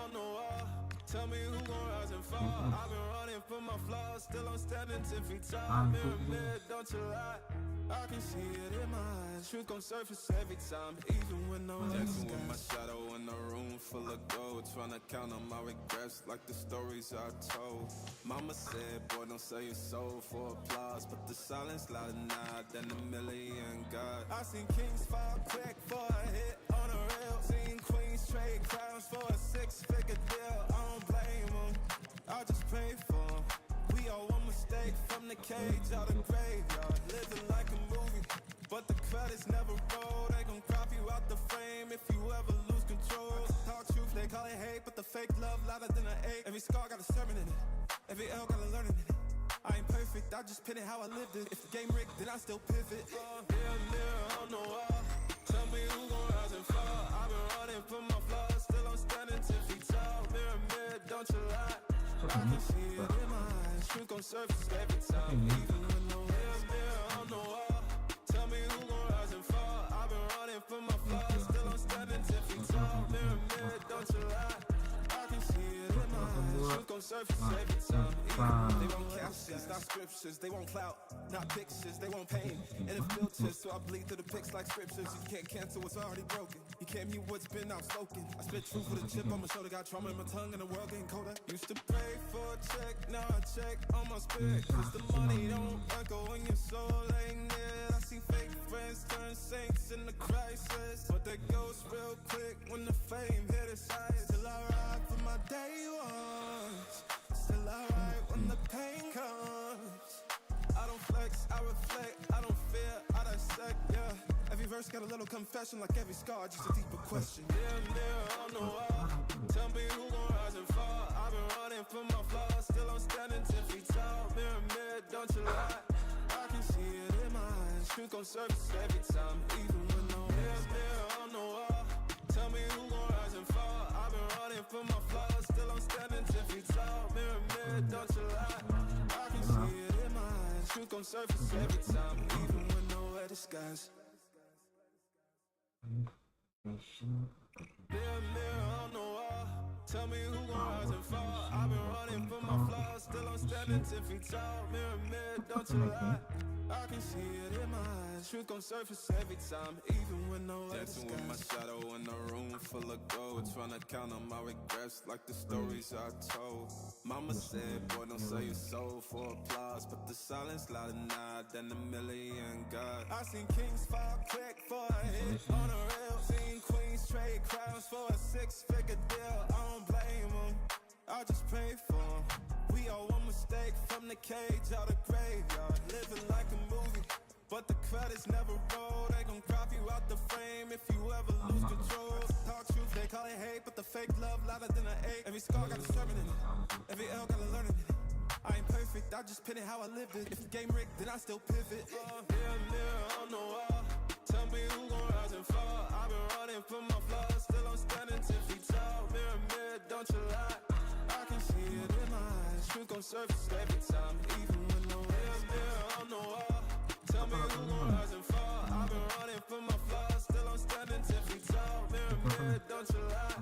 on the wall, tell me who gon' rise and fall. I've been running from my flaws, still I'm standing 10 feet tall. Mirror, mirror, don't you lie. I can see it in my eyes. Truth gon' surface every time, even when no one dancing with my shadow in a room full of gold, trying to count on my regrets like the stories I told. Mama said, boy, don't sell your soul for applause, but the silence louder now than a million God. I seen kings fall quick for a hit on a rail. Seen queens trade crowns for a six-figure deal. I don't blame them, I just pray for them. We all one mistake from the cage out of graveyard. Living like a movie, but the credits never roll. They gon' crop you out the frame if you ever lose control. Talk truth, they call it hate, but the fake love louder than an 8. Every scar got a sermon in it, every L got a learning in it. I ain't perfect, I just pin it how I lived it. If the game rigged, then I still pivot. Mirror on the wall, tell me who gon' rise and fall. I've been running from my flaws, still I'm standing 10 feet tall. Mirror, mirror, don't you lie. I can see it in my eyes. Truth gon' surface every time, even when no mirror on the wall. Tell me who gon' rise and fall. I've been running from my flaws, still I'm standing 10 feet tall. Mirror, mirror, don't you lie. I can see it in my eyes. Truth gon' surface every time, even when they won't captions, not scriptures. They won't clout, not pictures. They want pain and a filter, so I bleed through the pics like scriptures. You can't cancel what's already broken. You can't mute what's been outspoken. I spit truth with a chip on my shoulder. Got trauma in my tongue and the world getting colder. Used to pray for a check, now I check on my spirit, cause the money don't echo when your soul ain't near. I see fake friends turn saints in the crisis, but they ghost real quick when the fame hit its highest. Still I ride for my day ones, still I ride when the pain comes. I don't flex, I reflect, I don't fear, I dissect, yeah. Every verse got a little confession, like every scar, just a deeper question. Mirror on the wall, tell me who gon' rise and fall. I've been running from my flaws, still I'm standing 10 feet tall. Mirror, mirror, don't you lie. I can see it in my eyes. Truth gon' surface every time, even when no mirror on the wall. Tell me who gon' rise and fall. I've been running from my flaws, still I'm standing 10 feet tall. Mirror, mirror, don't you lie. I can see it in my eyes. Truth gon' surface every time, even when nowhere disguise. Mirror on the wall, tell me who gon' rise and fall. I've been running from my flaws, still I'm standing standing 10 feet tall. Mirror, mirror, don't you lie. I can see it in my eyes. Truth gon' surface every time, even when no dancing with my shadow in a room full of gold. Trying to count on my regrets like the stories I told. Mama said, boy, don't sell your soul for applause, but the silence louder now than a million God. I seen kings fall quick for a hit on a rail. Seen queens trade crowns for a 6-figure deal. I don't blame them, I just pray for them. We all one mistake from the cage out of graveyard. Living like a movie, but the credits never roll. They gon' crop you out the frame if you ever lose control. Talk truth, they call it hate, but the fake love louder than an 8. Every scar got a sermon in it, every L got a learning in it. I ain't perfect, I just pin it how I lived it. If the game rigged, then I still pivot. Mirror, mirror on the wall, tell me who gon' rise and fall. I've been running from my flaws, still I'm standing 10 feet tall. Mirror, mirror, don't you lie. I can see it in my eyes. Truth gon' surface every time, even when no mirror on the wall. Tell me who gon' rise and fall. I've been running from my flaws, still I'm standing 10 feet tall. Mirror, mirror, don't you lie.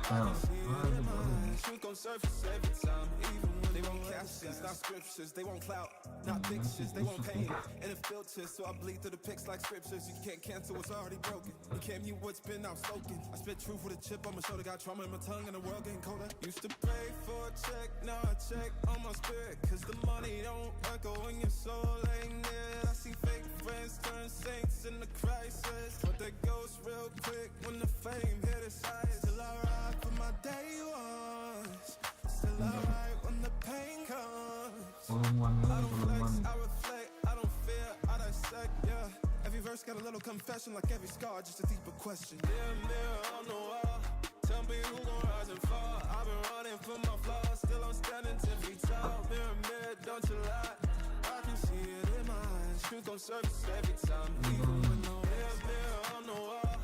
I can see it in my eyes. Truth gon' surface every time, even when they won't captions, not scriptures. They won't clout, not pictures. They won't paint, and it filters, so I bleed through the pics like scriptures. You can't cancel what's already broken. You can't mute what's been outspoken. I spit truth with a chip on my shoulder. Got trauma in my tongue, and the world getting colder. Used to pray for a check, now I check on my spirit, cause the money don't echo when your soul ain't near. I see fake friends turn saints in the crisis, but they ghost real quick when the fame hit its highest. Still I ride for my day ones, still I ride when the pain comes. I don't flex, I reflect, I don't fear, I dissect, yeah. Every verse got a little confession, like every scar, just a deeper question. Mirror, mirror on the wall, tell me who gon' rise and fall. I've been running from my flaws, still I'm standing 10 feet tall. Mirror, mirror, don't you lie. I can see it in my eyes. Truth gon' surface every time, even when no mirror, mirror on the wall.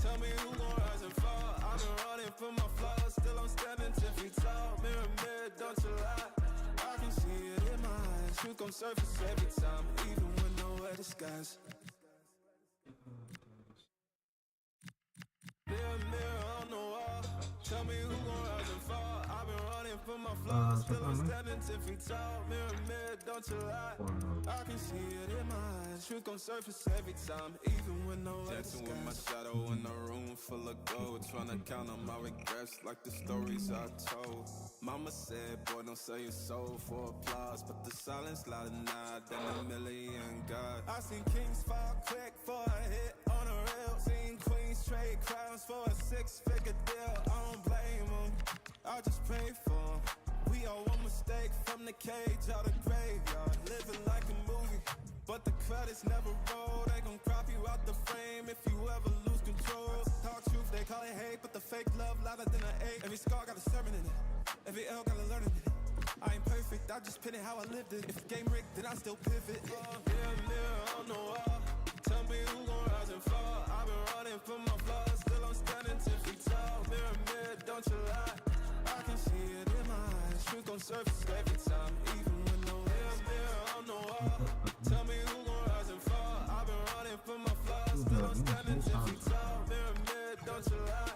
Tell me who gon' rise and fall. I've been running from my flaws, still I'm standing 10 feet tall. Mirror, mirror, don't you lie. I can see it in my eyes. Truth gon' surface every time, even when nowhere disguise. Mirror, mirror on the wall, tell me who gon' rise and fall. I've been running from my flaws, still I'm standing 10 feet tall. Mirror, mirror, don't you lie. I can see it in my eyes. Truth gon' surface every time, even when no dancing with my shadow in a room full of gold. Trying to count on my regrets like the stories I told. Mama said, boy, don't sell your soul for applause, but the silence louder now than a million God. I seen kings fall quick for a hit on a rail. Seen queens trade crowns for a 6-figure deal. I don't blame them, I just pray for them. We all one mistake from the cage out of graveyard. Living like a movie, but the credits never roll. They gon' crop you out the frame if you ever lose control. Talk truth, they call it hate, but the fake love louder than an 8. Every scar got a sermon in it, every L got a learning in it. I ain't perfect, I just pin it how I lived it. If the game rigged, then I still pivot. Mirror, mirror on the wall, tell me who gon' rise and fall. I've been running from my flaws, still I'm standing 10 feet tall. Mirror, mirror, don't you lie. I can see it in my eyes. Truth gon' surface every time, even when no mirror, mirror on the wall. Tell me who gon' rise and fall. I've been running from my flaws, still I'm standing 10 feet tall. Mirror, mirror, don't you lie.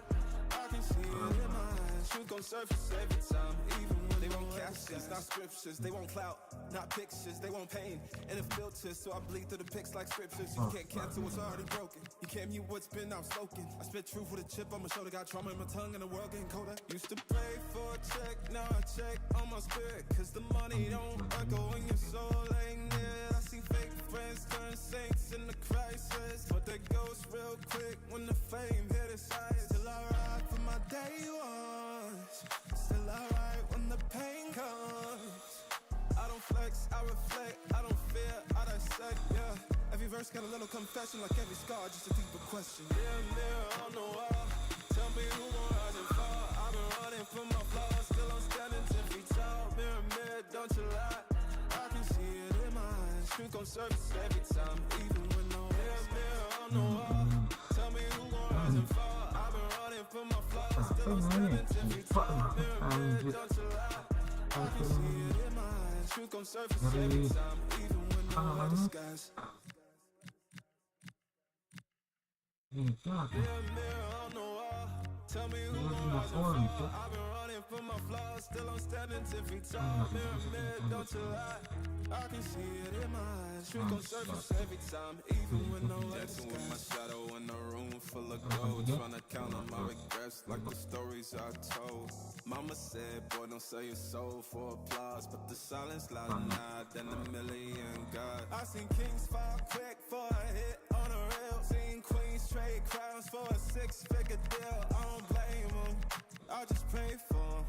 I can see it in my eyes. Truth gon' surface every time, even when they won't captions, not scriptures. They won't clout, not pictures. They won't paint, and it filters, so I bleed through the pics like scriptures. You can't cancel what's already broken. You can't mute what's been outspoken. I spit truth with a chip on my shoulder. Got trauma in my tongue, and the world getting colder. Used to pray for a check, now I check on my spirit, cause the money don't echo when your soul ain't near. I see fake friends turn saints in the crisis, but they ghost real quick when the fame hit its highest. Still I ride for my day ones, still I ride when the pain comes. I don't flex, I reflect, I don't fear, I dissect, yeah. Every verse got a little confession, like every scar, just a deeper question. Mirror, mirror on the wall, tell me who gon' rise and fall. I've been running from my flaws, still I'm standing 10 feet tall. Mirror, mirror, don't you lie. I can see it in my eyes. Truth gon' surface every time, even when no mirror, mirror on the wall. Tell me who gon' rise and fall. I've been running from my flaws, still I'm standing 10 feet tall. Mirror, mirror, don't you lie. I can see it in my eyes. Truth gon' surface every time, even when no disguise. Mirror, mirror on the wall, tell me who gon' rise and fall. I've been running for my flaws, still I'm standing 10 feet tall. Mirror, don't you lie. I can see it in my eyes. Truth gon' surface every time, even when no dancing with my shadow in a room full of gold. Tryna count on my regrets like the stories I told. Mama said, boy, don't sell your soul for applause, but the silence louder now than a million God. I seen kings fall quick for a hit on a rail. Seen queens trade crowns for a 6-figure deal. I don't blame them, I just pray for them.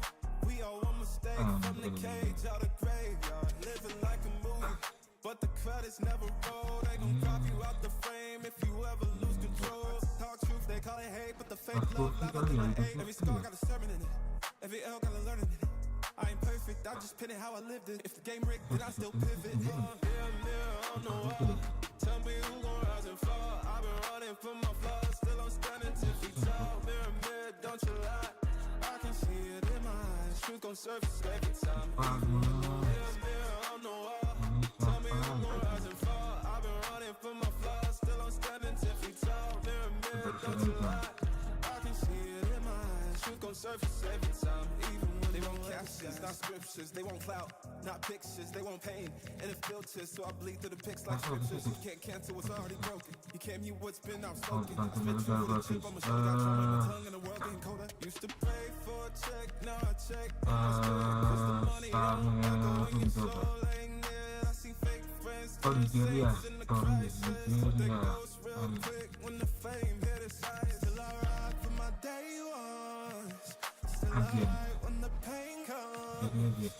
We all one mistake from the cage out of graveyard. Living like a movie, but the credits never roll. They gon' crop you out the frame if you ever lose control. Talk truth, they call it hate, but the fake love louder than an 8. Every scar got a sermon in it, every L got a learning in it. I ain't perfect, I just pin it how I lived it. If the game rigged, then I still pivot. Mirror on the wall, tell me who gon' rise and fall. I've been running from my flaws, still I'm standing 10 feet tall. Mirror, don't you lie. I can see it in my eyes. Truth gon' surface every time. Mirror on the wall, tell me who gon' rise and fall. I've been running from my flaws, still I'm standing 10 feet tall. Mirror, don't you lie. I can see it in my eyes. Truth gon' surface every time, even when they won't captions, not scriptures. They won't clout, not pictures. They won't pain, and it's filters, so I bleed through the pics like scriptures. You can't cancel what's already broken. You can't mute what's been outspoken. I spit truth with a chip on my shoulder, got trauma in my tongue, and the world getting colder. Used to pray for a check, now I check on my spirit, 'cause the money don't echo when your soul ain't there. I see fake friends turn saints in the crisis, but they ghost real quick when the fame hit its highest. Till I ride for my day ones, still I ride when the pain comes.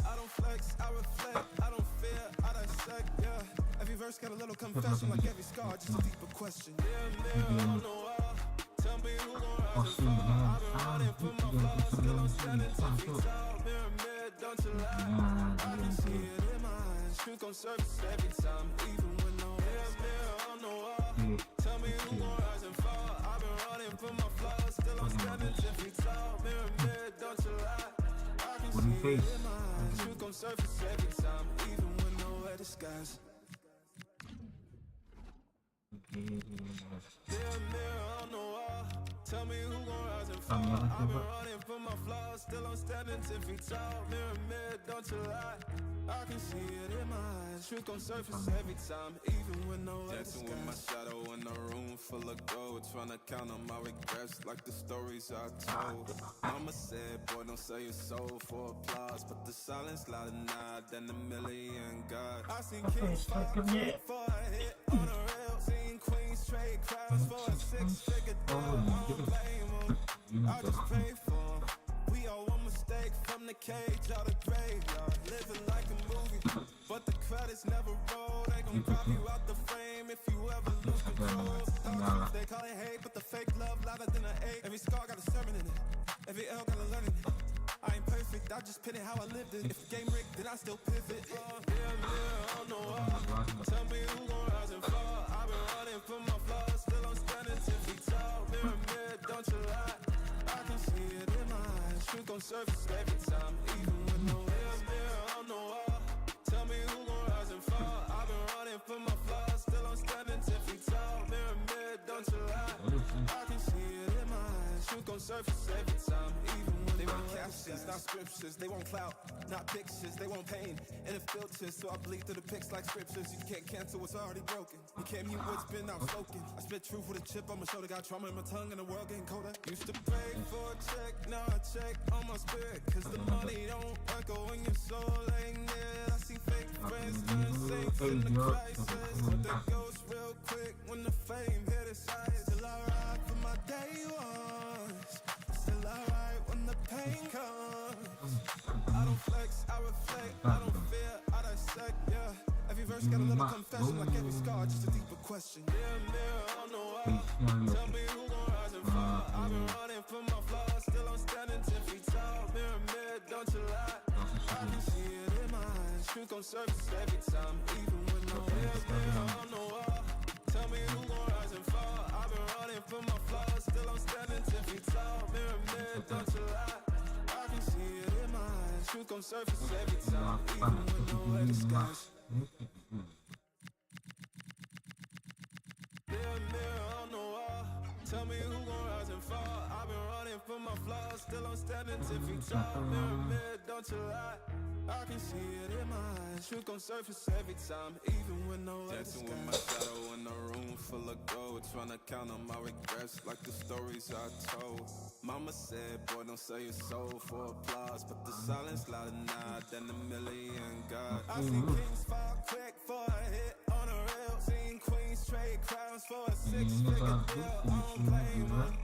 I don't flex, I reflect, I don't fear, I dissect, yeah. Every verse got a little confession, like every scar, just a deeper question. Mirror on the wall, tell me who gon' rise and fall. I've been running from my flaws, still I'm standing 10 feet tall. Mirror, don't you lie. I can see it in my eyes. Truth gon' surface every time, even when no mirror on the wall. Tell me who gon' rise and fall. I've been running from my flaws, still I'm standing 10 feet tall. Mirror, don't you lie. I can see it in my eyes. Truth gon' surface every time, even when nowhere disguise. Mirror on the wall, tell me who gon' rise and fall. I've been running from my flaws, still I'm standing 10 feet tall. Mirror, don't you lie. I can see it in my eyes. Truth gon' surface every time, even when no other dancing with my shadow in a room full of gold. Tryna count on my regrets like the stories I told. Mama said, boy, don't sell your soul for applause, but the silence louder now than a million God. I seen kings fall for a hit on a rail. Seen queens trade crowns for a 6-figure deal. I don't blame them, I just pray for them. We all one mistake from the cage out of graveyard. Living like a movie, but the credits never roll. They gon' crop you out the frame if you ever lose control. Talk truth, they call it hate, but the fake love louder than an 8. Every scar got a sermon in it, every L got a learning in it. I ain't perfect, I just pin it how I lived it. If the game rigged, then I still pivot. Mirror on the wall, tell me who gon' rise and fall. I've been running from my flaws, still I'm standing 10 feet tall. Mirror, don't you lie. I can see it in my eyes. Truth gon' surface every time, even when no mirror on the wall. Tell me who gon' rise and fall. I've been running from my flaws, still I'm standing 10 feet tall. Mirror, don't you lie. I can see it in my eyes. Truth gon' surface every time, even when they won't captions, not scriptures. They won't clout, not pictures. They won't pain, and it filters, so I bleed through the pics like scriptures. You can't cancel what's already broken. You can't mute what's been outspoken. I spit truth with a chip on my shoulder, got trauma in my tongue, and the world getting colder. Used to pray for a check, now I check on my spirit, 'cause the money don't echo when your soul ain't there. I see fake friends turn saints in the crisis, but they ghost real quick when the fame hit its highest. Till I ride for my day ones, still I ride when the pain comes. I don't flex, I reflect, I don't fear, I dissect, yeah. Every verse got a little confession, like every scar, just a deeper question. Mirror on the wall, tell me who gon' rise and fall. I've been running from my flaws, still I'm standing 10 feet tall. Mirror, don't you lie. I can see it in my eyes. Truth gon' surface every time, even when no mirror on the wall. Tell me who gon' rise and fall. I've been running from my flaws, still I'm standing 10 feet tall. Mirror, don't you lie. I can see it in my eyes. Truth gon' surface every time, even when nowhere disguise. Mirror on the wall, tell me who gon' rise and fall. I've been running from my flaws, still I'm standing 10 feet tall. Mirror, mirror, don't you lie. I can see it in my eyes. Truth gon' surface every time, even when no other dancing with my shadow in a room full of gold, trying to count on my regrets like the stories I told. Mama said, boy, don't sell your soul for applause, but the silence louder now than a million God. I seen kings fall quick for a hit on a rail. Seen queens trade crowns for a six-figure deal. I don't blame them,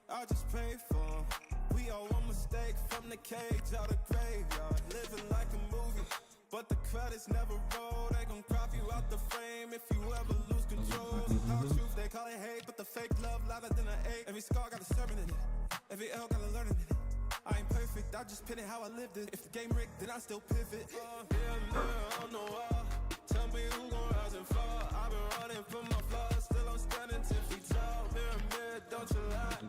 I just pray for them. We all one mistake from the cage out of graveyard, living like a movie, but the credits never roll. They gon' crop you out the frame if you ever lose control. How truth, they call it hate, but the fake love louder than an 8. Every scar got a sermon in it, every L got a learning in it. I ain't perfect, I just pin it how I lived it. If the game rigged, then I still pivot. Mirror, mirror on the wall, tell me who gon' rise and fall. I've been running from my flaws, still I'm standing 10 feet tall. Mirror, mirror, don't you lie.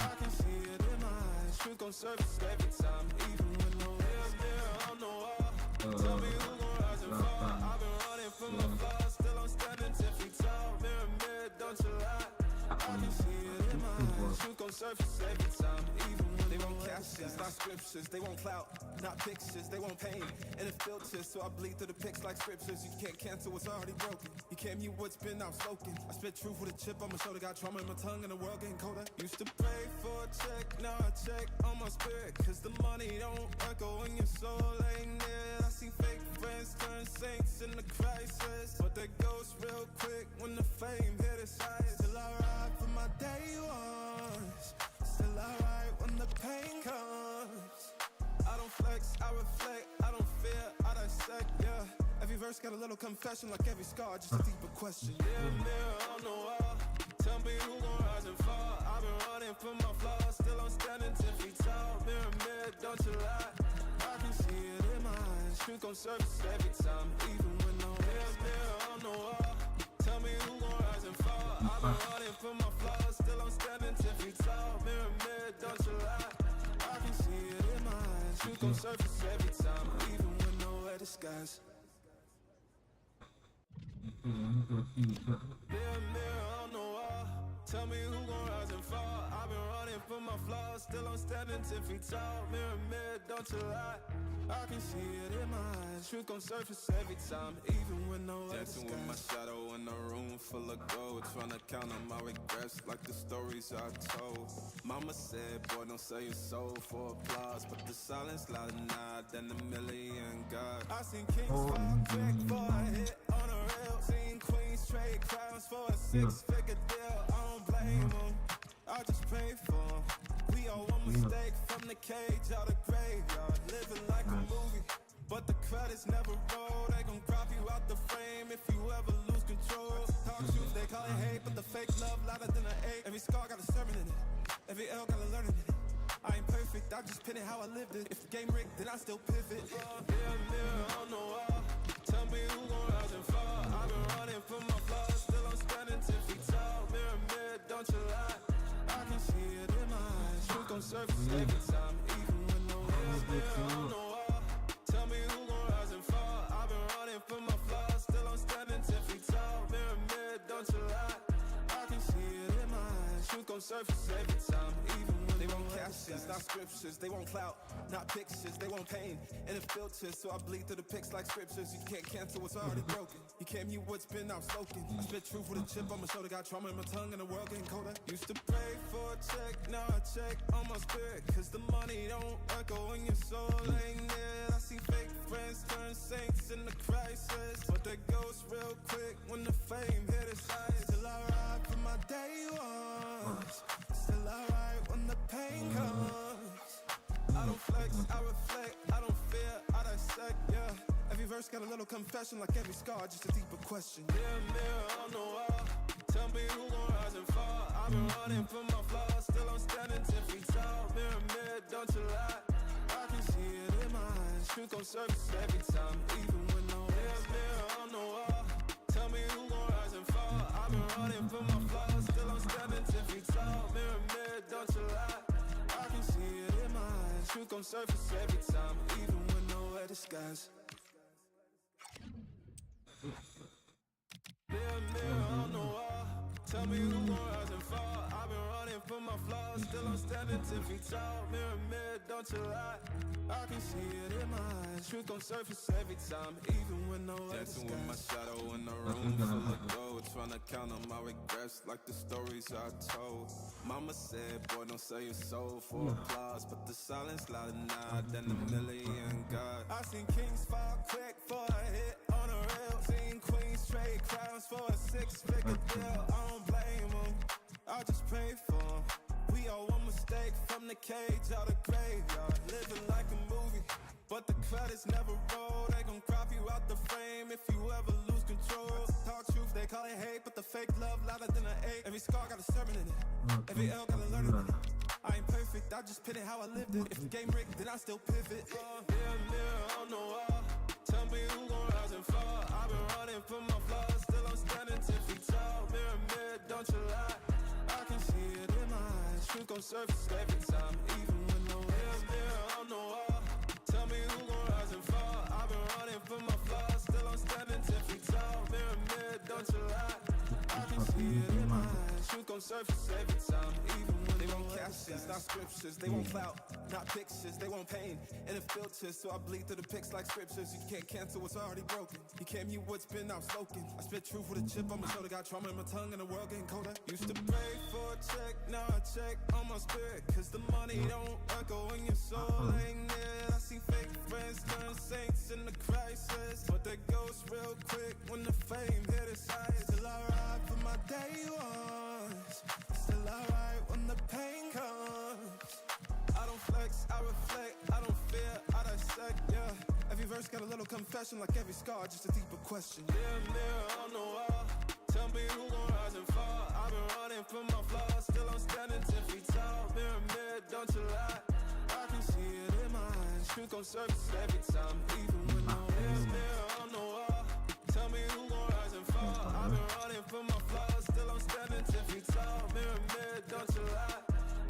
I can see it in my eyes. Truth gon' surface every time, even when no mirror, mirror on the wall. Tell me who gon' rise and fall. I've been running from my flaws, still I'm standing 10 feet tall. Mirror, mirror, don't you lie. I can see it in my eyes. Truth gon' surface every time, even when they won't captions, not scriptures. They won't clout, not pictures. They won't pain, and it's filters, so I bleed through the pics like scriptures. You can't cancel what's already broken. You can't mute what's been outspoken. I spit truth with a chip on my shoulder. Got trauma in my tongue, and the world getting colder. Used to pray for a check, now I check on my spirit, cause the money don't echo when your soul ain't near. I see fake friends turn saints in the crisis, but they ghost real quick when the fame hit its highest. Still I ride for my day ones, still I ride when the pain comes. I don't flex, I reflect, I don't fear, I dissect, yeah. Every verse got a little confession, like every scar, just a deeper question. Mirror, mirror on the wall, tell me who gon' rise and fall. I've been running from my flaws, still I'm standing 10 feet tall. Mirror, mirror, don't you lie. I can see it in my eyes. Truth gon' surface every time, even when no mirror, mirror on the wall. Tell me who gon' rise and fall. I've been running from my flaws, still I'm standing 10 feet tall. Mirror, mirror, don't you lie. I can see it in my eyes. Truth gon' surface every time, even when nowhere disguise. Mirror, mirror on the wall, tell me who gon' rise and fall. I've been running from my flaws, still I'm standing 10 feet tall. Mirror, mirror, don't you lie. I can see it in my eyes. Truth gon' surface every time, even when no other dancing with my shadow in a room full of gold, trying to count on my regrets like the stories I told. Mama said, boy, don't sell your soul for applause, but the silence louder now than a million God. I seen kings fall quick for a hit on a rail. Seen queens trade crowns for a six-figure deal. I don't blame them, I just pray for them. We all one mistake from the cage out of graveyard, living like a movie, but the credits never roll. They gon' crop you out the frame if you ever lose control. Talk truth, they call it hate, but the fake love louder than an 8. Every scar got a sermon in it, every L got a learning in it. I ain't perfect, I just pin it how I lived it. If the game rigged, then I still pivot. Mirror, mirror on the wall, tell me who gon' rise and fall. I've been running from my flaws, still I'm standing 10 feet tall. Mirror, mirror, don't you lie. I can see it in my eyes. Truth gon' surface every time, even when no mirror, mirror on the wall. Tell me who gon' rise and fall. I've been running from my flaws, still I'm standing 10 feet tall. Mirror, mirror, don't you lie. I can see it in my eyes. Truth gon' surface every time, even when they won't captions, not scriptures. They won't clout, not pictures. They won't pain, and it's filters, so I bleed through the pics like scriptures. You can't cancel what's already broken. You can't mute what's been outspoken. I spit truth with a chip on my shoulder. Got trauma in my tongue, and the world getting colder. Used to pray for a check, now I check on my spirit, cause the money don't echo when your soul ain't near. I see fake friends turn saints in the crisis, but they ghost real quick when the fame hit its highest. Still I ride for my day ones, still I ride when the pain comes. I don't flex, I reflect, I don't fear, I dissect, yeah. Every verse got a little confession, like every scar, just a deeper question. Mirror, mirror on the wall, tell me who gon' rise and fall. I've been running from my flaws, still I'm standing 10 feet tall. Mirror, mirror, don't you lie. I can see it in my eyes. Truth gon' surface every time, even when no mirror, mirror on the wall. Tell me who gon' rise and fall. I've been running from my flaws, still I'm standing 10 feet tall. Mirror, mirror, don't you lie. I can see it in my eyes. Truth gon' surface every time, even when nowhere disguise. Mirror, mirror on the wall, tell me who gon' rise and fall. I've been running for my flaws, still I'm standing 10 feet tall. Mirror, mirror, don't you lie. I can see it in my eyes. Truth gon' surface every time, even when no other dancing with my shadow in a room full of gold. Tryna count on my regrets like the stories I told. Mama said, boy, don't sell your soul for applause, but the silence louder now than a million God. I seen kings fall quick for a hit on a rail. Seen queens trade crowns for a six-figure deal. I don't blame them, I just pray for them. We all one mistake from the cage out of graveyard. Living like a movie, but the credits never roll. They gon' crop you out the frame if you ever lose control. Talk truth, they call it hate, but the fake love louder than an eight. Every scar got a sermon in it, every L got a learning in it. I ain't perfect, I just pin it how I lived it. If the game rigged, then I still pivot. Mirror, mirror on the wall, tell me who gon' rise and fall. I've been running from my flaws, still I'm standing 10 feet tall. Mirror, mirror, don't you lie. I can see it in my eyes. Truth gon' surface every time, even when no mirror, mirror on the wall. Tell me who gon' rise and fall. I've been running from my flaws, still I'm standing 10 feet tall. Mirror, mirror, don't you lie. I can see it in my eyes. Truth gon' surface every time, even when they won't captions, not scriptures. They won't clout, not pictures. They won't pain, and it filters. So I bleed through the pics like scriptures. You can't cancel what's already broken. You can't mute what's been outspoken. I spit truth with a chip on my shoulder. Got trauma in my tongue and the world getting colder. Used to pray for a check, now I check on my spirit. Cause the money don't echo when your soul ain't near. I see fake friends turn saints in the crisis, but they ghost real quick when the fame hit its eyes. Still I ride for my day ones. Still alright when the pain comes. I don't flex, I reflect, I don't fear, I dissect, yeah. Every verse got a little confession, like every scar, just a deeper question. Mirror, mirror on the wall, tell me who gon' rise and fall. I've been running from my flaws, still I'm standing 10 feet tall. Mirror, mirror, don't you lie. I can see it in my eyes. Truth gon' surface every time, even when no mirror, mirror on the wall. Tell me who gon' rise and fall. I've been running from my flaws, still I'm standing 10 feet tall. Mirror, mirror, don't you lie.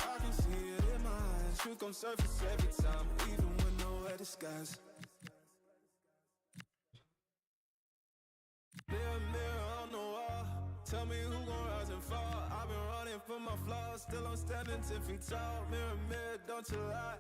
I can see it in my eyes. Truth gon' surface every time, even when nowhere disguise. Mirror, mirror on the wall, tell me who gon' rise and fall. I've been running from my flaws, still I'm standing 10 feet tall. Mirror, mirror, don't you lie.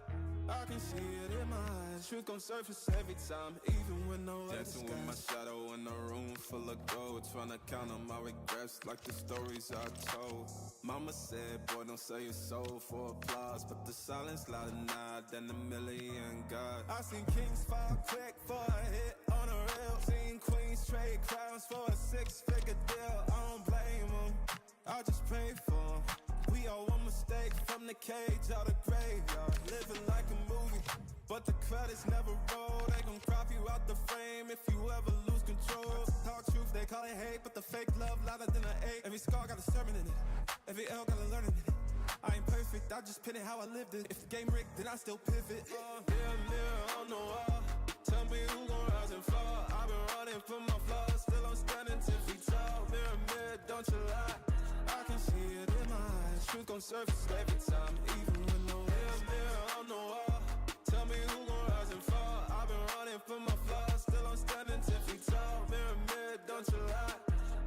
I can see it in my eyes. Truth gon' surface every time, even when no other dancing with my shadow in a room full of gold. Tryna count on my regrets like the stories I told. Mama said, boy, don't sell your soul for applause, but the silence louder now than a million God. I seen kings fall quick for a hit on a rail. Seen queens trade crowns for a six-figure deal. I don't blame them, I just pray for them. We all one mistake from the cage out of graveyard. Living like a movie, but the credits never roll. They gon' crop you out the frame if you ever lose control. Talk truth, they call it hate, but the fake love louder than an eight. Every scar got a sermon in it, every L got a learning in it. I ain't perfect, I just pin it how I lived it. If the game rigged, then I still pivot. Mirror, mirror on the wall, tell me who gon' rise and fall. I've been running from my flaws, still I'm standing 10 feet tall. Mirror, mirror, don't you lie. I can see it in my eyes. Truth gon' surface every time, even when no mirror, mirror on the wall. Tell me who gon' rise and fall. I've been running from my flaws, still I'm standing 10 feet tall. Mirror, mirror, don't you lie.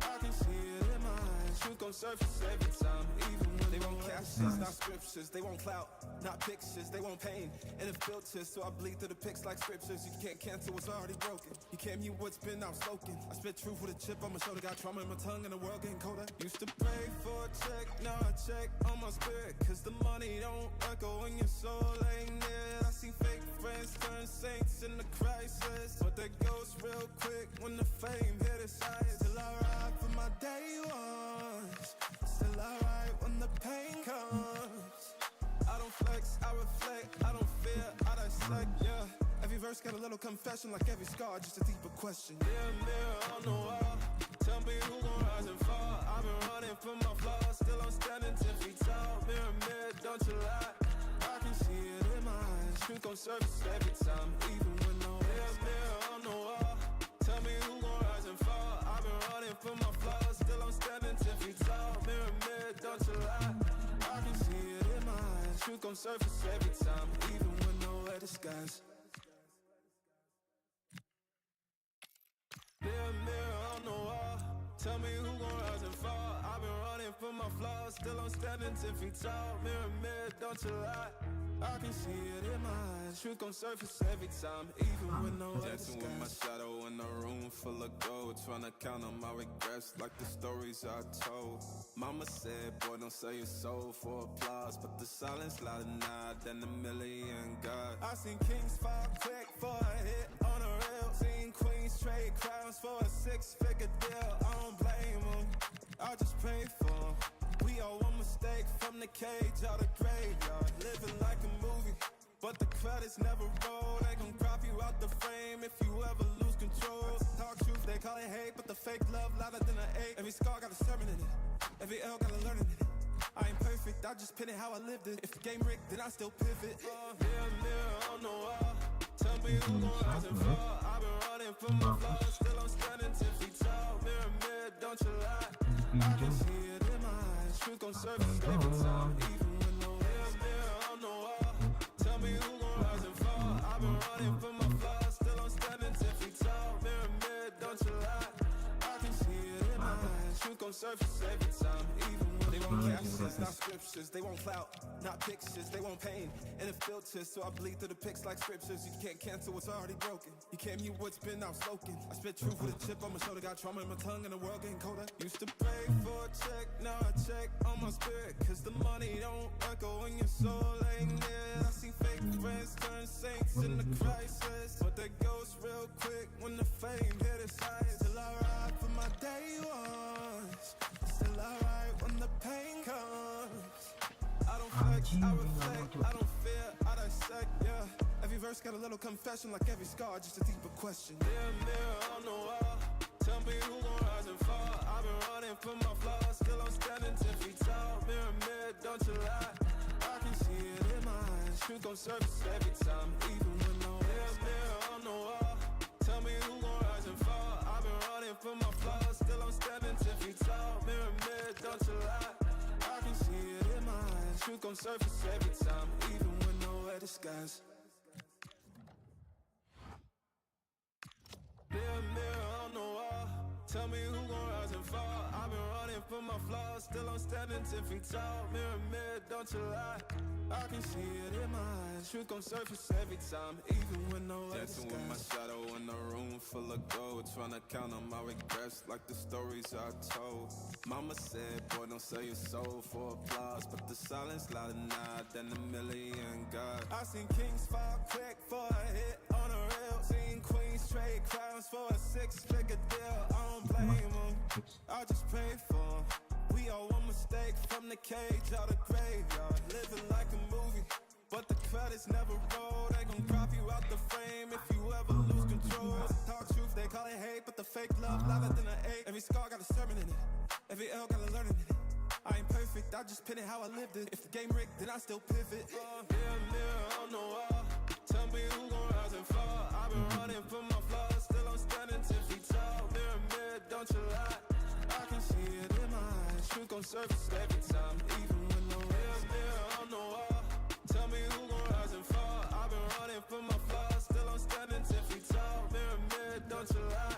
I can see it in my eyes. Truth gon' surface every time, even when they won't captions, not scriptures. They won't clout, not pictures. They won't pain, and it filters. So I bleed through the pics like scriptures. You can't cancel what's already broken. You can't mute what's been outspoken. I spit truth with a chip on my shoulder. Got trauma in my tongue and the world getting colder. Used to pray for a check, now I check on my spirit. Cause the money don't echo when your soul ain't near. I see fake friends turn saints in the crisis, but they ghost real quick when the fame hit its eyes. Still I ride for my day ones. Still alright when the pain comes. I don't flex, I reflect, I don't fear, I dissect, yeah. Every verse got a little confession, like every scar, just a deeper question. Mirror, mirror on the wall, tell me who gon' rise and fall. I've been running from my flaws, still I'm standing 10 feet tall. Mirror, mirror, don't you lie. I can see it in my eyes. Truth gon' surface every time, even when no mirror, mirror on the wall. Tell me who gon' rise and fall. I've been running from my flaws, still I'm standing 10 feet tall. Mirror, mirror, don't you lie. I can see it in my eyes. Truth gon' surface every time, even when nowhere disguise. Mirror, mirror on the wall, tell me who gon' rise and fall. I've been running for my flaws, still I'm standing 10 feet tall. Mirror, mirror, don't you lie. I can see it in my eyes. Truth gon' surface every time, even when no dancing with my shadow in a room full of gold, trying to count on my regrets like the stories I told. Mama said, boy, don't sell your soul for applause, but the silence louder now than a million God. I seen kings fall quick for a hit on a rail, seen queens trade crowns for a six-figure deal. I don't blame them, I just pray for them. We all one mistake from the cage out the graveyard, living like a movie, but the credits never roll. They gon' crop you out the frame if you ever lose control. Talk truth, they call it hate, but the fake love louder than an ache. Every scar got a sermon in it, every L got a learning in it. I ain't perfect, I just pin it how I lived it. If the game rigged, then I still pivot. Mirror, mirror on the wall, tell me who gon' rise and fall. I've been running from my flaws, still I'm standing 10 feet tall. Mirror, mirror, don't you lie. I can see it in my eyes. Truth gon' surface every time, even when no mirror on the wall. Tell me who gon' rise and fall. I've been running from my flaws, still I'm standing 10 feet tall. Mirror, mirror, don't you lie. I can see it in my eyes. Truth gon' surface every time, even when they won't captions, not scriptures. They won't clout, not pictures. They won't pain, and it filters, so I bleed through the pics like scriptures. You can't cancel what's already broken. You can't mute what's been outspoken. I spit truth with a chip on my shoulder, got trauma in my tongue, and the world getting colder. Used to pray for a check, now I check on my spirit, cause the money don't echo when your soul ain't there. I see fake friends turn saints in the crisis, but that goes real quick when the fame hit its height. Still I ride for my day ones, still I ride when the pain comes. I don't flex, I reflect, I don't fear, I dissect, yeah. Every verse got a little confession, like every scar, just a deeper question. Mirror, mirror on the wall, tell me who gon' rise and fall. I've been running from my flaws, still I'm standing 10 feet tall. Mirror, mirror, don't you lie. I can see it in my eyes. Truth gon' surface every time, even when no mirror, mirror on the wall. Tell me who gon' rise and fall. I've been running from my flaws, still I'm standing 10 feet tall. Mirror, mirror, don't you lie. I can see it in my eyes. Truth gon' surface every time, even when nowhere disguised. Mirror, mirror on the wall, tell me who gon' rise and fall. I've been running from my flaws, still I'm standing 10 feet tall. Mirror, mirror, don't you lie. I can see it in my eyes. Truth gon' surface every time, even when no other dancing with my shadow in a room full of gold, trying to count on my regrets like the stories I told. Mama said, boy, don't sell your soul for applause, but the silence louder now than a million God. I seen kings fall quick for a hit on a rail, seen queens trade crowns for a six-figure deal. I don't blame them, I just pray for them. We all one mistake from the cage out the graveyard, living like a movie, but the credits never roll. They gon' crop you out the frame if you ever lose control. Talk truth, they call it hate, but the fake love louder than an ache. Every scar got a sermon in it, every L got a learning in it. I ain't perfect, I just pin it how I lived it. If the game rigged, then I still pivot. Mirror, mirror on the wall, tell me who gon' rise and fall. I've been running from my flaws, still I'm standing 10 feet tall. Mirror, mirror, don't you lie. I can see it in my eyes. Truth gon' surface every time, even when no mirror, mirror on the wall. Tell me who gon' rise and fall. I've been running from my flaws, still I'm standing 10 feet tall. Mirror, mirror, don't you lie.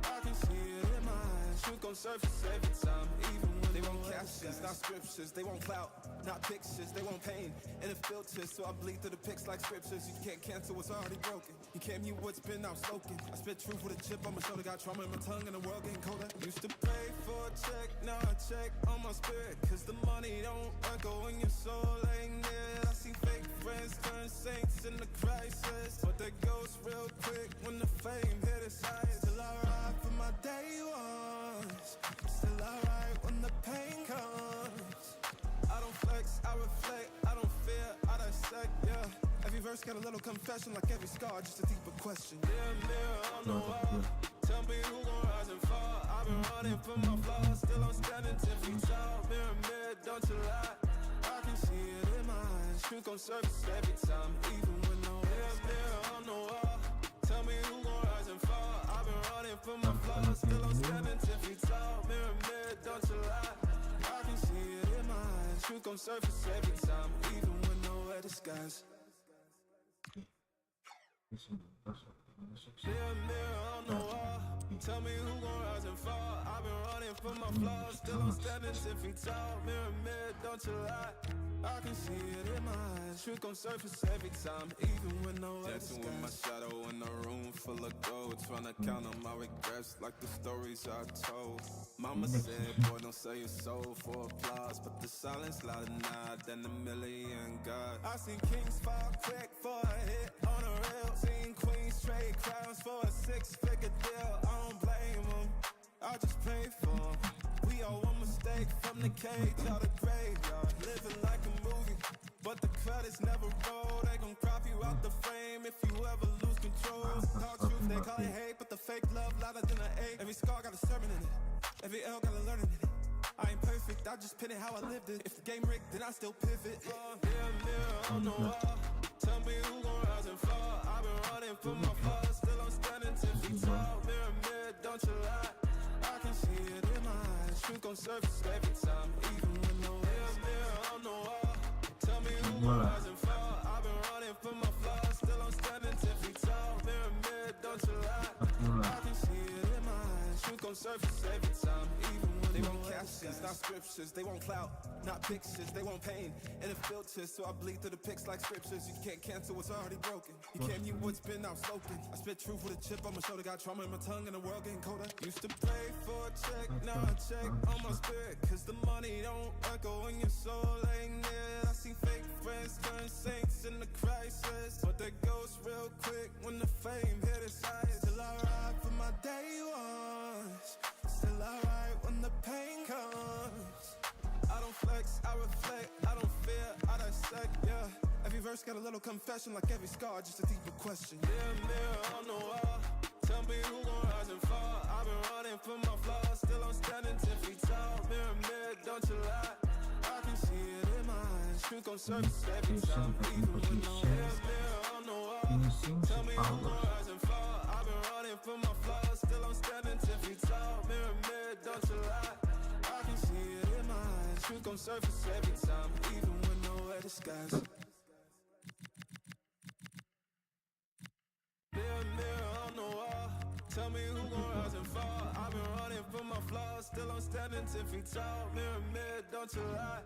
I can see it in my eyes. Truth gon' surface every time, even when they won't captions, not scriptures. They won't clout, not pictures. They won't pain, and it filters, so I bleed through the pics like scriptures. You can't cancel what's already broken. You can't mute what's been outspoken. I spit truth with a chip on my shoulder, got trauma in my tongue, and the world getting colder. Used to pray for a check, now I check on my spirit, cause the money don't echo when your soul ain't there. I see fake friends turn saints in the crisis, but that goes real quick when the fame hit its height. Still I ride for my day ones, still I ride when the pain comes. I don't flex, I reflect, I don't fear, I dissect, yeah. Every verse got a little confession, like every scar, just a deeper question. Mirror, mirror on the wall, tell me who gon' rise and fall. I've been running from my flaws, still I'm standing 10 feet tall. Mirror, mirror, don't you lie. I can see it in my eyes. Truth gon' surface every time, even when no mirror, mirror on the wall. Tell me who gon' rise and fall. I've been running from my flaws, still I'm standing 10 feet tall. Mirror, mirror, don't you lie. I can see it in my eyes. Truth gon' surface every time, even when nowhere disguised. Mirror, mirror on the wall, tell me who gon' rise and fall. I've been running from my flaws, still I'm standing 10 feet tall. Mirror, mirror, don't you lie, I can see it in my eyes. Truth gon' surface every time, even when no other dancing with my shadow in a room full of gold, trying to count on my regrets like the stories I told. Mama said, boy, don't sell your soul for applause, but the silence louder now than a million God. I seen kings fall quick for a hit on a rail, seen queens trade crowns for a 6-figure deal. I don't blame them, I just pray for them. We all one mistake from the cage out the graveyard, living like a movie, but the credits never roll. They gon' crop you out the frame if you ever lose control. Talk truth, they call it hate, but the fake love louder than an ache. Every scar got a sermon in it, every L got a learning in it. I ain't perfect, I just pin it how I lived it. If the game rigged, then I still pivot. Mirror, mirror on the wall, tell me who gon' rise and fall. I've been running from my flaws, still I'm standing 10 feet tall. Mirror, mirror, don't you lie, I can see it in my eyes. Truth gon' surface every time, even when no mirror, mirror on the wall, tell me who gon' rise and fall. I've been running from my flaws, still I'm standing 10 feet tall. Mirror, mirror, don't you lie, I can see it in my eyes. Truth gon' surface every time, even when they want captions, not scriptures. They want clout, not pictures. They want pain and a filter, so I bleed through the pics like scriptures. You can't cancel what's already broken. You can't mute what's been outspoken. I spit truth with a chip on my shoulder. Got trauma in my tongue and the world getting colder. Used to pray for a check, now I check on my spirit, cause the money don't echo when your soul ain't near. I see fake friends turn saints in the crisis, but they ghost real quick when the fame hit its eyes. Still I ride for my day ones, still I ride when the pain comes. I don't flex, I reflect, I don't fear, I dissect, yeah. Every verse got a little confession, like every scar, just a deeper question. Mirror, mirror on the wall, tell me who gon' rise and fall. I've been running from my flaws, still I'm standing 10 feet tall. Mirror, mirror, don't you lie, I can see it in my eyes. Truth gon' surface every time, even when no mirror, mirror on the wall, tell me who gon' rise and fall. I've been running from my flaws, still I'm standing 10 feet tall. Mirror, mirror, don't you lie, I can see it in my eyes. Truth gon' surface every time, even when nowhere disguised. Mirror, mirror on the wall, tell me who gon' rise and fall. I've been running from my flaws, still I'm standing 10 feet tall. Mirror, mirror, don't you lie,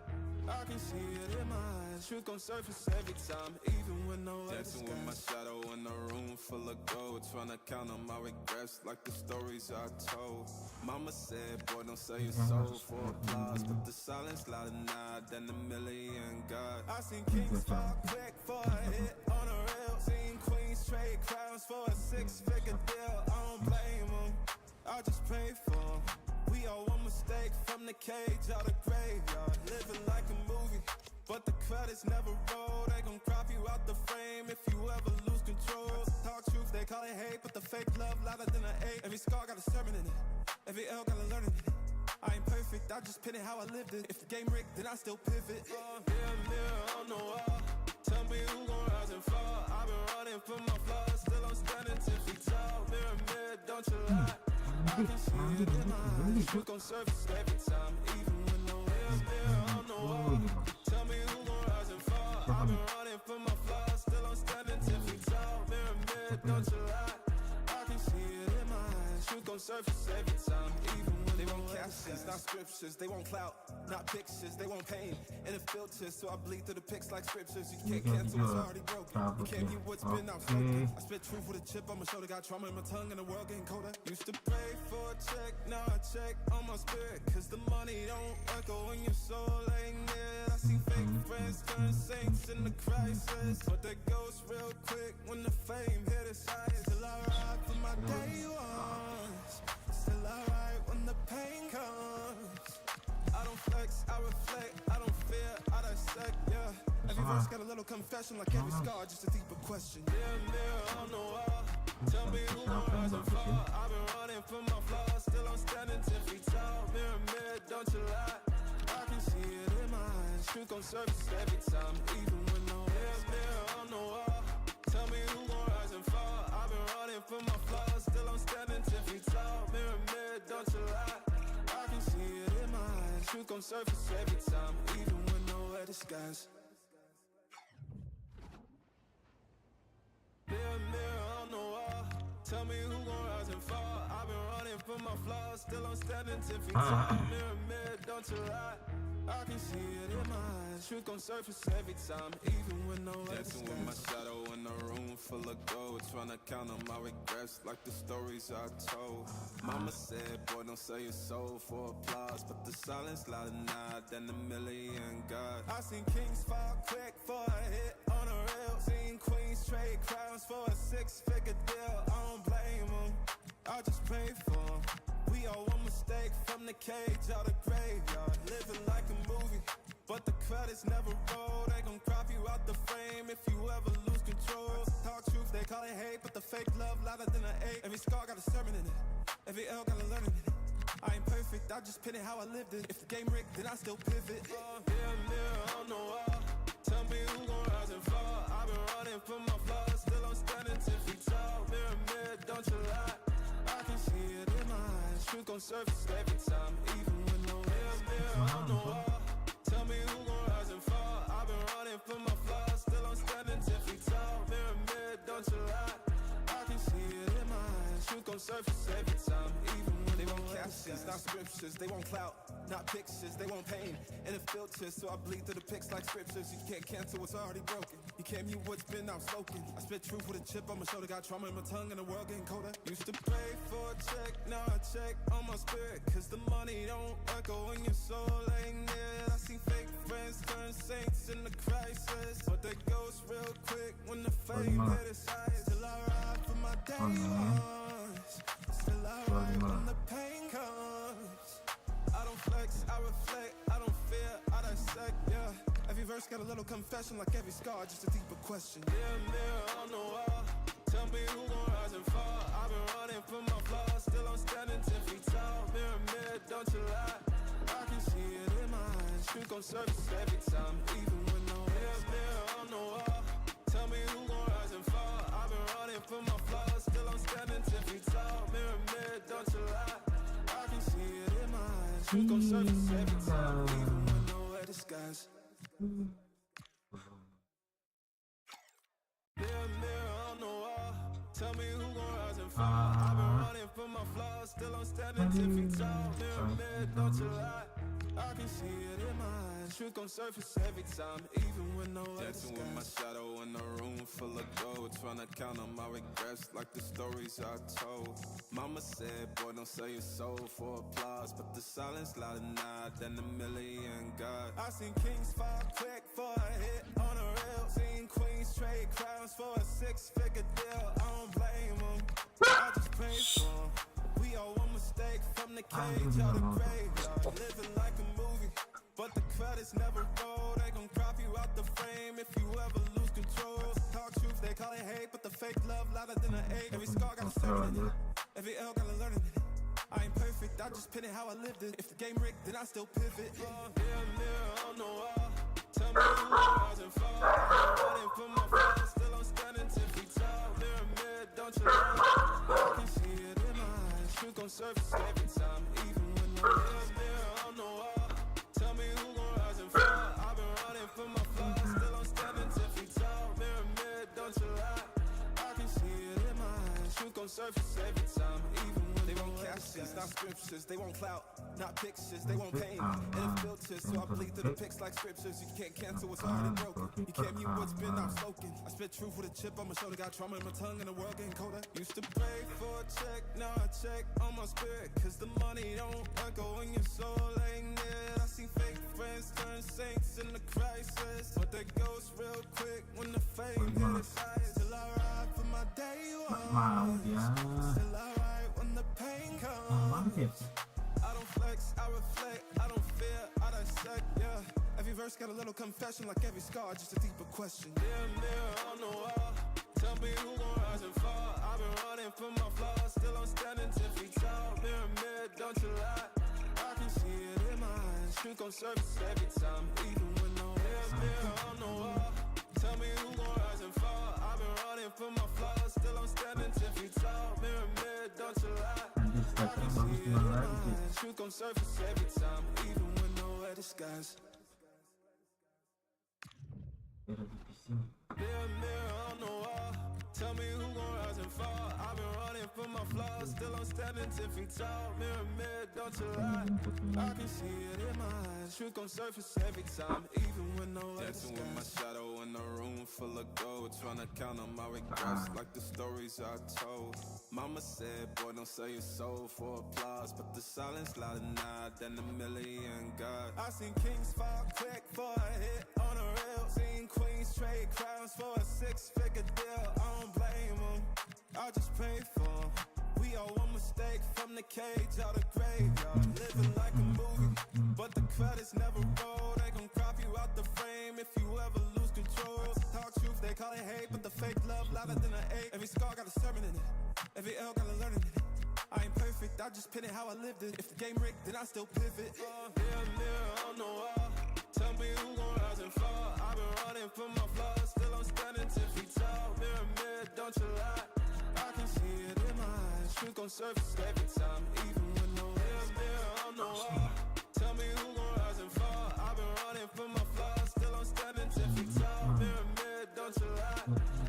I can see it in my eyes. Truth gon' surface every time, even when no other dancing with my shadow in a room full of gold, trying to count on my regrets like the stories I told. Mama said, boy, don't sell your soul for applause, but the silence louder now than a million God. I seen kings fall quick for a hit on a rail, seen queens trade crowns for a 6-figure deal. I don't blame them, I just pray for them. We all one mistake from the cage out the graveyard, living like a movie, but the credits never roll. They gon' crop you out the frame if you ever lose control. Talk truth, they call it hate, but the fake love louder than an ache. Every scar got a sermon in it, every L got a learning in it. I ain't perfect, I just pin it how I lived it. If the game rigged, then I still pivot. Mirror, mirror on the wall, tell me who gon' rise and fall. I've been running from my flaws, still I'm standing 10 feet tall. Mirror, mirror, don't you lie, I can see it in my eyes. Truth gon' surface every time, even when no mirror, mirror on the wall, tell me who gon' rise and fall. I've been running from my flaws, still I'm standing 10 feet tall. Mirror, mirror, don't you lie, I can see it in my eyes. Truth gon' surface every time, even when They want captions, not scriptures. They want clout, not pictures. They want pain and a filter, so I bleed through the pics like scriptures. You can't cancel what's already broken. You can't mute what's been outspoken. I spit truth with a chip on my shoulder. Got trauma in my tongue and the world getting colder. Used to pray for a check, now I check on my spirit, cause the money don't echo when your soul ain't near. I see fake friends turn saints in the crisis, but they ghost real quick when the fame hit its eyes. Still I ride for my day ones, still I ride when the pain comes. I don't flex, I reflect, I don't fear, I dissect, yeah. Every verse got a little confession, like every scar, just a deeper question. Mirror, mirror on the wall, tell me who gon' rise and fall. I've been running from my flaws, still I'm standing 10 feet tall. Mirror, mirror, don't you lie, I can see it in my eyes. Truth gon' surface every time, even when no mirror, mirror on the wall, tell me who gon' rise and fall. I've been running from my flaws, still I'm standing 10 feet tall. Mirror, mirror, don't you lie, I can see it in my eyes. Truth gon' surface every time, even when nowhere disguised. Mirror, mirror on the wall, Tell me who gon' rise and fall. I've been running from my flaws, still I'm standing 10 feet tall. Mirror, mirror, don't you lie. I can see it in my eyes. Truth gon' surface every time, even with no dancing with my shadow in a room full of gold, trying to count on my regrets like the stories I told. Mama said, boy, don't sell your soul for applause, but the silence louder now than a million gods. I seen kings fall quick for a hit on a rail. Seen queens trade crowns for a 6-figure deal. I don't blame them, I just pray for them. We all one mistake from the cage out the graveyard. Living like a movie, but the credits never roll. They gon' crop you out the frame if you ever lose control. Talk truth, they call it hate, but the fake love louder than an ache. Every scar got a sermon in it, every L got a learning in it. I ain't perfect, I just pin it how I lived it. If the game rigged, then I still pivot. Mirror, mirror on the wall, tell me who gon' rise and fall. I've been running from my flaws, still I'm standing 10 feet tall. Mirror, mirror, don't you lie. I can see it in my eyes. Truth gon' surface every time, even with no mirror, mirror on the wall. Tell me who gon' rise and fall. I've been running from my flaws, still I'm standing 10 feet tall. Mirror, mirror, don't you lie. I can see it in my eyes. Truth gon' surface every time, even when they won't captions, not scriptures. They won't clout, not pictures. They won't pain and the filters, so I bleed through the pics like scriptures. You can't cancel what's already broken. You can't mute what's been outspoken. I spit truth with a chip on my shoulder. Got trauma in my tongue and the world getting colder. Used to pray for a check, now I check on my spirit, cause the money don't echo when your soul ain't near. I see fake friends turn saints in the crisis, but they ghost real quick when the fame hit its eyes. Still I ride for my day ones, still I ride when the pain comes. I don't flex, I reflect, I don't fear, I dissect, yeah. Every verse got a little confession, like every scar, just a deeper question. Mirror, mirror on the wall, tell me who gon' rise and fall. I've been running from my flaws, still I'm standing 10 feet tall. Mirror, mirror, don't you lie. I can see it in my eyes. Truth gon' surface every time, even with no mirror, mirror on the wall. Tell me who gon' rise and fall. I've been running from my flaws, still I'm standing 10 feet tall. Mirror, mirror, don't you lie. I can see it in my eyes. Truth gon' surface every time, even with no disguise. Mirror, mirror on the wall, tell me who gon' rise and fall. I've been running from my flaws, still I'm standing 10 feet tall. Mirror, mirror, don't you lie. I can see it in my eyes. Truth gon' surface every time, even with no dancing with my shadow in a room full of gold, trying to count on my regrets like the stories I told. Mama said, boy, don't sell your soul for applause, but the silence louder now than a million gods. I seen kings fall quick for a hit on a rail. Seen queens trade crowns for a 6-figure deal. I don't blame them, I just pray for them. We all one mistake from the cage out the graveyard. Living like a movie, but the credits never roll. They gon' crop you out the frame if you ever lose control. Talk truth, they call it hate, but the fake love louder than an ache. Every scar got a sermon in it, every L got a learning in it. I ain't perfect, I just pin it how I lived it. If the game rigged, then I still pivot. Mirror, mirror on the wall, tell me who gon' rise and fall. I'm running from my flaws, still I'm standing 10 feet tall. Mirror, mirror, don't you lie. I can see it in my eyes. Truth gon' surface every time, even when no mirror, mirror on the wall. Tell me who gon' rise and fall. I've been running from my flaws, still I'm standing 10 feet tall. Mirror, mirror, don't you lie. I can see it in my eyes. Truth gon' surface every time, even when they won't captions, not scriptures. They won't clout, not pictures. They won't pain and the filters, so I bleed through the pics like scriptures. You can't cancel what's already broken. You can't mute what's been outspoken. I spit truth with a chip on my shoulder. Got trauma in my tongue and the world getting colder. Used to pray for a check, now I check on my spirit, cause the money don't echo when your soul ain't near. I see fake friends turn saints in the crisis, but they ghost real quick when the fame hit its eyes. Still I ride for my day ones, still I ride when the pain comes. I don't flex, I reflect, I don't fear, I dissect, yeah. Every verse got a little confession, like every scar, just a deeper question. Mirror, mirror on the wall, tell me who gon' rise and fall. I've been running from my flaws, still I'm standing 10 feet tall. Mirror, mirror, don't you lie. I can see it in my eyes. Truth gon' surface every time, even with no mirror, mirror on the wall. Tell me who gon' rise and fall. I've been running from my flaws, still I'm standing 10 feet tall. Mirror, mirror, don't you lie. I can see it in my eyes. Truth gon' surface every time, even with no disguise. Mirror, mirror on the wall, tell me who gon' rise and fall. I've been running my flaws, still I'm standing 10 feet tall. Mirror, mirror, don't you lie. I can see it in my eyes. Truth gon' surface every time, even when no dancing with my shadow in a room full of gold, trying to count on my regrets like the stories I told. Mama said, boy, don't sell your soul for applause, but the silence louder now than a million gods. I seen kings fall quick for a hit on a reel. Seen queens trade crowns for a 6-figure deal. I don't blame them, I just pray for them. We all one mistake from the cage out of graveyard. Living like a movie, but the credits never roll. They gon' crop you out the frame if you ever lose control. Talk truth, they call it hate, but the fake love louder than an ache. Every scar got a sermon in it, every L got a learning in it. I ain't perfect, I just pin it how I lived it. If the game rigged, then I still pivot. Mirror, mirror on the wall, tell me who gon' rise and fall. I've been running from my flaws, still I'm standing 10 feet tall. Mirror, mirror, don't you lie. I can see it in my eyes. Truth gon' surface every time, even when no mirror, mirror on the wall. Tell me who gon' rise and fall. I've been running from my flaws, still I'm standing 10 feet tall. Mirror, mirror, don't you lie.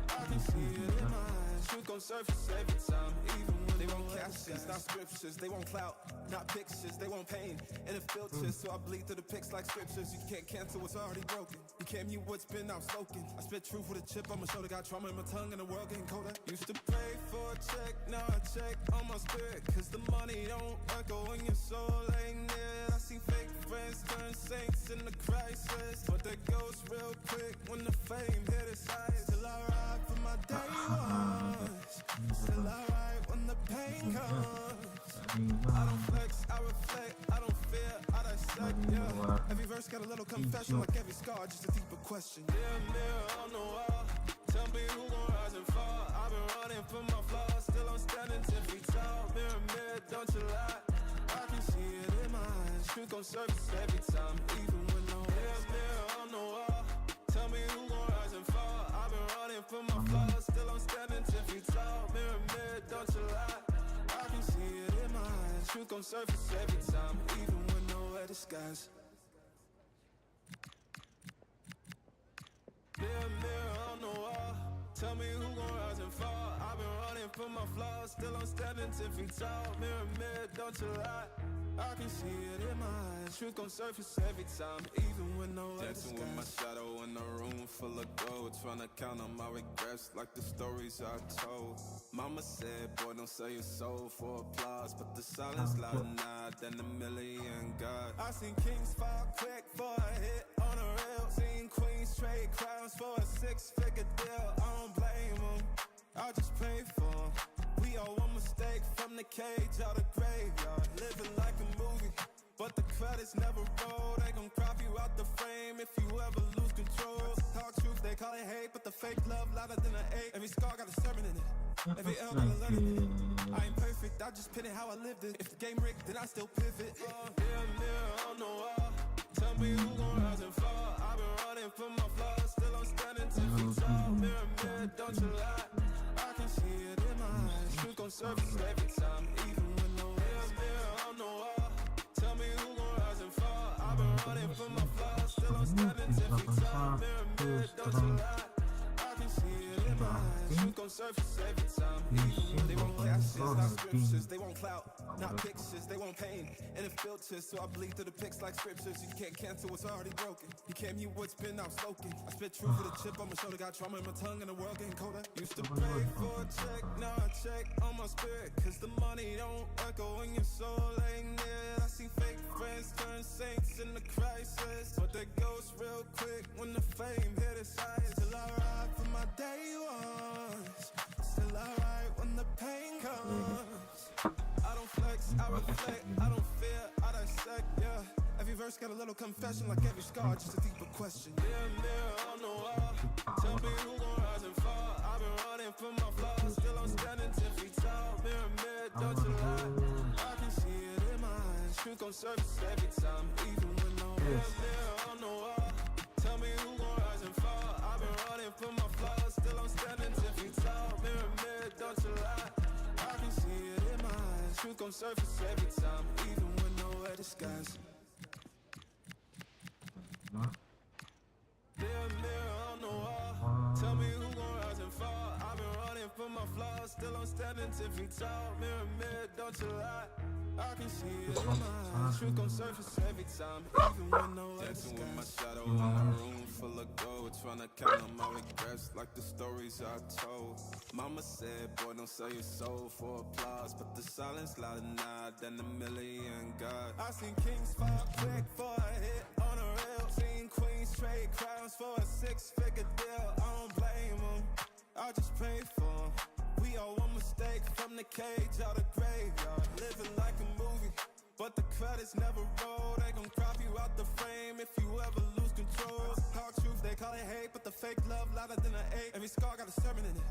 I can see it in my eyes. Truth gon' surface every time, even when they won't captions, not scriptures. They won't clout, not pictures. They won't pain and it filters, so I bleed through the pics like scriptures. You can't cancel what's already broken. You can't mute what's been outspoken. I spit truth with a chip on my shoulder. Got trauma in my tongue and the world getting colder. Used to pray for a check, now I check on my spirit, cause the money don't echo when your soul ain't near. I see fake friends turn saints in the crisis, but that goes real quick when the fame hit its highs. Still I ride for my day ones, still I ride when the pain comes. I don't flex, I reflect, I don't fear, I dissect, yeah. Every verse got a little confession, like every scar, just a deeper question. Mirror, mirror on the wall, tell me who gon' rise and fall. I've been running from my flaws, still I'm standing 10 feet tall. Mirror, mirror, don't you lie. I can see it in my eyes. Truth gon' surface every time, even when no mirror, mirror on the wall. Tell me who gon' rise and fall. I've been running from my flaws, still I'm standing 10 feet tall. Mirror, mirror, don't you lie. I can see it in my eyes. Truth gon' surface every time, even when nowhere disguise. Mirror, mirror on the wall, tell me who gon' rise and fall. I've been running from my flaws, still I'm standing 10 feet tall. Mirror, mirror, don't you lie. I can see it in my eyes. Truth gon' surface every time, even when no dancing with my shadow in a room full of gold, trying to count on my regrets like the stories I told. Mama said, boy, don't sell your soul for applause, but the silence louder now than a million gods. I seen kings fall quick for a hit on a reel. Seen queens trade crowns for a 6-figure deal. I don't blame them, I just pray for them. We all one mistake from the cage out of graveyard. Living like a movie, but the credits never roll. They gon' crop you out the frame if you ever lose control. Talk truth, they call it hate, but the fake love louder than an ache. Every scar got a sermon in it, every L got a learning in it. I ain't perfect, I just pin it how I lived it. If the game rigged, then I still pivot. Mirror, mirror on the wall, tell me who gon' rise and fall. I've been running from my flaws, still I'm standing 10 feet tall. Mirror, mirror, don't you lie. I can see it in my eyes. Truth gon' surface every time, even when no mirror, mirror on the wall. Tell me who gon' rise and fall. I've been running from my flaws, still I'm standing 10 feet tall. Mirror, mirror, don't you lie. I can see it in my eyes. Truth gon' surface every time, even when they won't captions, not scriptures. They won't clout, not pictures. They won't pain and it filters, so I bleed through the pics like scriptures. You can't cancel what's already broken. You can't mute what's been outspoken. I spit truth with a chip on my shoulder. Got trauma in my tongue and the world getting colder. Used to pray for a check, now I check on my spirit, cause the money don't echo when your soul ain't near. I see fake friends turn saints in the crisis, but that goes real quick when the fame hit its highs. Still I ride for my day ones, still I ride when the pain comes. I don't flex, I reflect, I don't fear, I dissect, yeah. Every verse got a little confession, like every scar, just a deeper question. Mirror, mirror on the wall, tell me who gon' rise and fall. I've been running from my flaws, still I'm standing 10 feet tall. Mirror, mirror, don't you lie. I can see it in my eyes. Truth gon' surface every time, even when no mirror, mirror on the wall. Tell me who gon' rise and fall. I've been running from my flaws, still I'm standing 10 feet tall. Mirror, mirror, don't you lie. I can see it in my eyes. Truth gon' surface every time, even when nowhere disguise. Mirror, mirror on the wall, tell me who gon' rise and fall. I've been running from my flaws, still still I'm standing 10 feet tall. Mirror, mirror, don't you lie. I can see it in my eyes. Truth gon' surface every time, even when no other dancing with my shadow in a room full of gold, trying to count on my regrets like the stories I told. Mama said, boy, don't sell your soul for applause, but the silence louder now than a million gods. I seen kings fall quick for a hit on a rail. Seen queens trade crowns for a 6-figure deal. I don't blame them, I just pray for them. We all one mistake from the cage out of graveyard. Living like a movie, but the credits never roll. They gon' crop you out the frame if you ever lose control. Talk truth, they call it hate, but the fake love louder than an ache. Every scar got a sermon in it,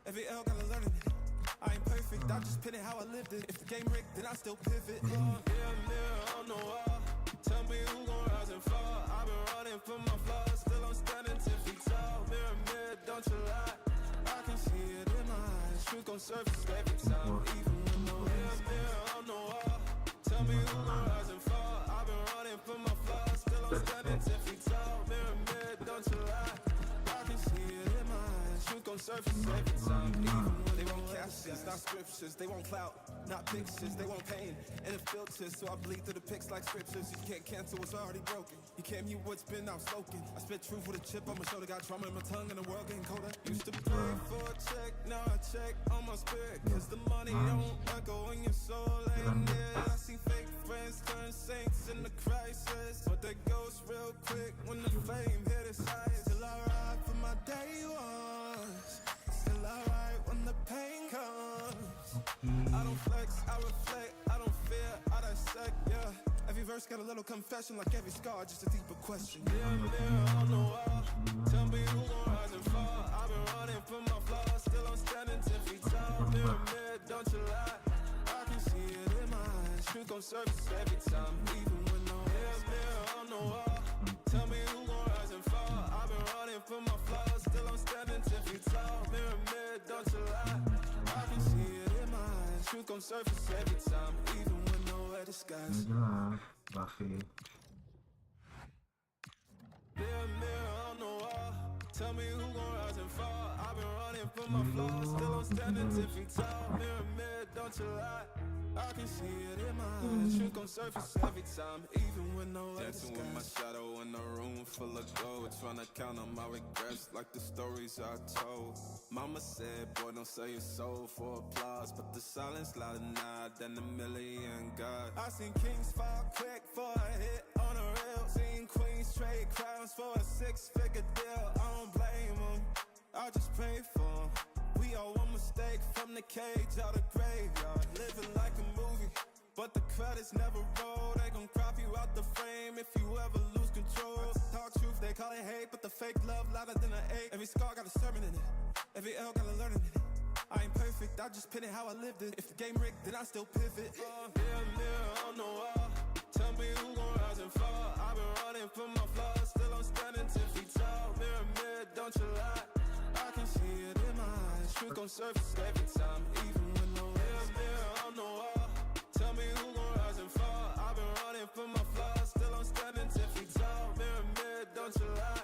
every L got a learning in it. I ain't perfect, I'm just pinning how I lived it. If the game rigged, then I still pivot. Mirror, mirror on the wall, tell me who gon' rise and fall. I've been running from my flaws, still I'm standing 10 feet tall. Mirror, mirror, don't you lie. I can see it in my eyes. Truth gon' surface every time, even when no mirror on the wall. Tell me who gon' rise and fall. I've been running from my flaws, still I'm standing 10 feet tall. Mirror, mirror, don't you lie. I can see it in my eyes. Truth gon' surface every time, even when they won't captions, not scriptures. They won't clout, not pictures. They want pain and it filters, so I bleed through the pics like scriptures. You can't cancel what's already broken. You can't mute what's been outspoken. I spit truth with a chip on my shoulder, got trauma in my tongue, and the world getting colder. Used to pray for a check, now I check on my spirit, cause the money don't echo in your soul ain't near. I see fake friends turn saints in the crisis, but they ghost real quick when the flame hit its highest. Still I ride for my day ones, still I ride when the pain comes. I don't flex, I reflect, I don't fear, I dissect, yeah. Every verse got a little confession, like every scar, just a deeper question. Mirror, mirror on the wall, tell me who gon' rise and fall. I've been running from my flaws, still I'm standing 10 feet tall. Mirror, mirror, don't you lie. I can see it in my eyes. Truth gon' surface every time, even when no mirror, mirror on the wall. Tell me who gon' rise and fall. I've been running from my flaws, still I'm standing 10 feet tall. Mirror, mirror, don't you lie. I can see it in my eyes. Truth gon' surface every time, even when nowhere disguised. Mirror, mirror on the wall, tell me who gon' rise and fall. I've been running from my flaws, still I'm standing 10 feet tall. Mirror, mirror, don't you lie. I can see it in my eyes. Truth gon' surface every time, even when no other dancing with my shadow in a room full of gold, trying to count on my regrets like the stories I told. Mama said, boy, don't sell your soul for applause, but the silence louder now than a million gods. I seen kings fall quick for a hit on a rail. Seen queens trade crowns for a 6-figure deal. I don't blame them, I just pray for them. We all one mistake from the cage out of graveyard. Living like a movie, but the credits never roll. They gon' crop you out the frame if you ever lose control. Talk truth, they call it hate, but the fake love louder than an ache. Every scar got a sermon in it, every L got a learning in it. I ain't perfect, I just pinning how I lived it. If the game rigged, then I still pivot. Mirror, mirror on the wall, tell me who gon' rise and fall. I've been running from my flaws, still I'm standing 10 feet tall. Mirror, mirror, don't you lie. I can see it in my eyes. Truth gon' surface every time, even when no mirror, mirror on the wall. Tell me who gon' rise and fall. I've been running from my flaws, still I'm standing 10 feet tall. Mirror, mirror, don't you lie.